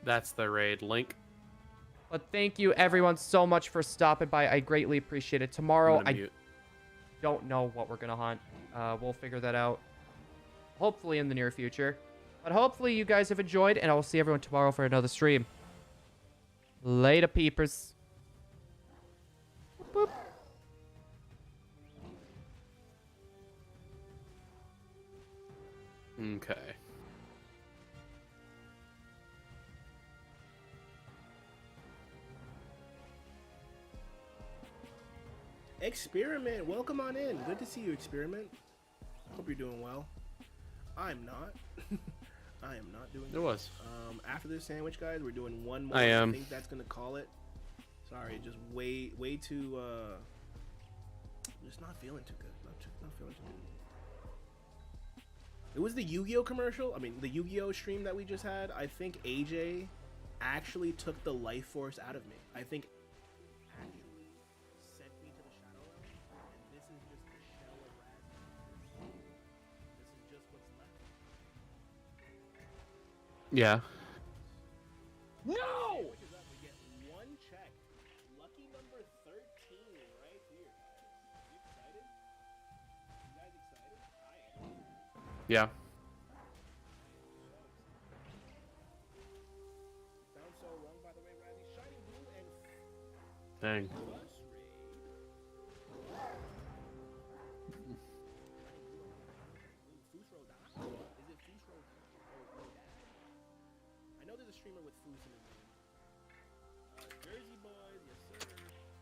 That's the raid link. But thank you everyone so much for stopping by. I greatly appreciate it. Tomorrow, I don't know what we're gonna hunt. We'll figure that out. Hopefully in the near future. But hopefully you guys have enjoyed, and I will see everyone tomorrow for another stream. Later, peepers. Boop, boop. Okay. Experiment, welcome on in. Good to see you, Experiment. Hope you're doing well. I'm not. I am not doing It was. After this sandwich, guys, we're doing one more. I am. I think that's gonna call it. Sorry, just way too. Just not feeling too good. Not feeling too good. It was the Yu-Gi-Oh commercial. I mean, the Yu-Gi-Oh stream that we just had. I think AJ actually took the life force out of me. I think actually sent me to the shadow realm, and this is just the shell of Raz. This is just what's left. Yeah. No! We get one check. Lucky number 13 right here. You excited? You guys excited? I am. Yeah. Sounds so wrong, by the way, Razzie. Shining Blue and Dang. Bus Raid. Fusro Dad? Is it Fusro Dad? I know there's a streamer with Fus in his name. Jersey Boys, yes sir.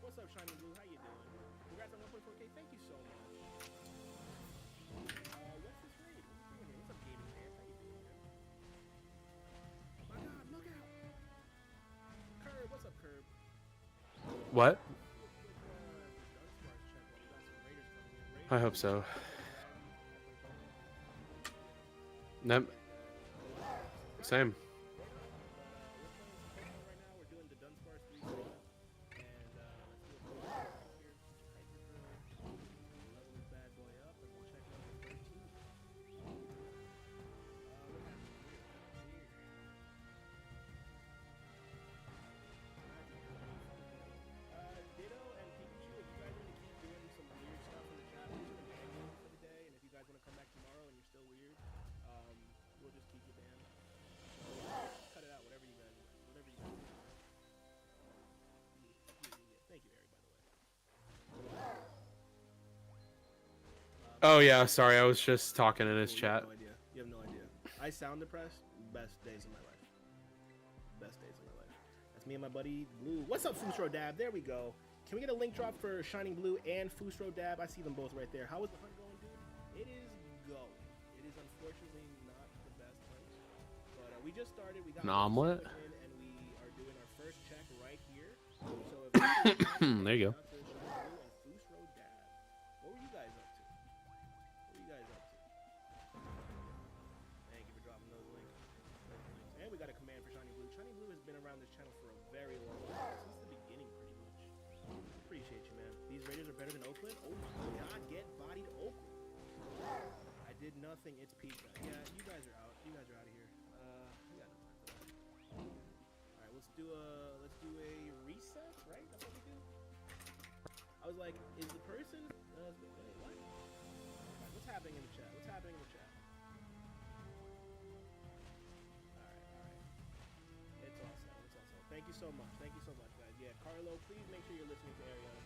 What's up, Shining Blue? How you doing? Congrats on 1.4K. Thank you so much. What's this raid? What's doing here? What's up, Gaming Fans? How you doing, man? Oh my God, look out! Curb, what's up, Curb? What? I hope so. Nope. Same. Right now, we're doing the Dunsparce 3 and let's do a here. Level this bad boy up and we'll check number 13. What happened here? Ditto and Pikachu, if you guys want to keep doing some weird stuff in the chat, we're just gonna ban you for the day, and if you guys want to come back tomorrow and you're still weird, we'll just keep you banned. Cut it out, whatever you guys want. Whatever you guys want. Thank you, Harry, by the way. Oh yeah, sorry, I was just talking in his You chat. have no idea. You have no idea. I sound depressed. Best days of my life. Best days of my life. That's me and my buddy Blue. What's up, Fusro Dab? There we go. Can we get a link drop for Shining Blue and Fusro Dab? I see them both right there. How is the hunt going, dude? It is going. It is unfortunately not the best hunt, but we just started. We got An omelet? in, and we are doing our first check right here. So if There you go. Fusro Dab. What were you guys up to? What were you guys up to? Thank you for dropping those links. And we got a command for Shining Blue. Shining Blue has been around this channel for a very long time, since the beginning, pretty much. Appreciate you, man. These Raiders are better than Oakland. Oh my God, get bodied Oakland. I did nothing. It's pizza. Yeah, you guys are out. You guys are out of here. We got no time for that. All right, let's do a reset, right? That's what we do. I was like, is the person? Wait, what? Right, what's happening in the chat? What's happening in the chat? All right. It's all set. so much. Thank you so much, guys. Yeah, Carlo, please make sure you're listening to Ariana.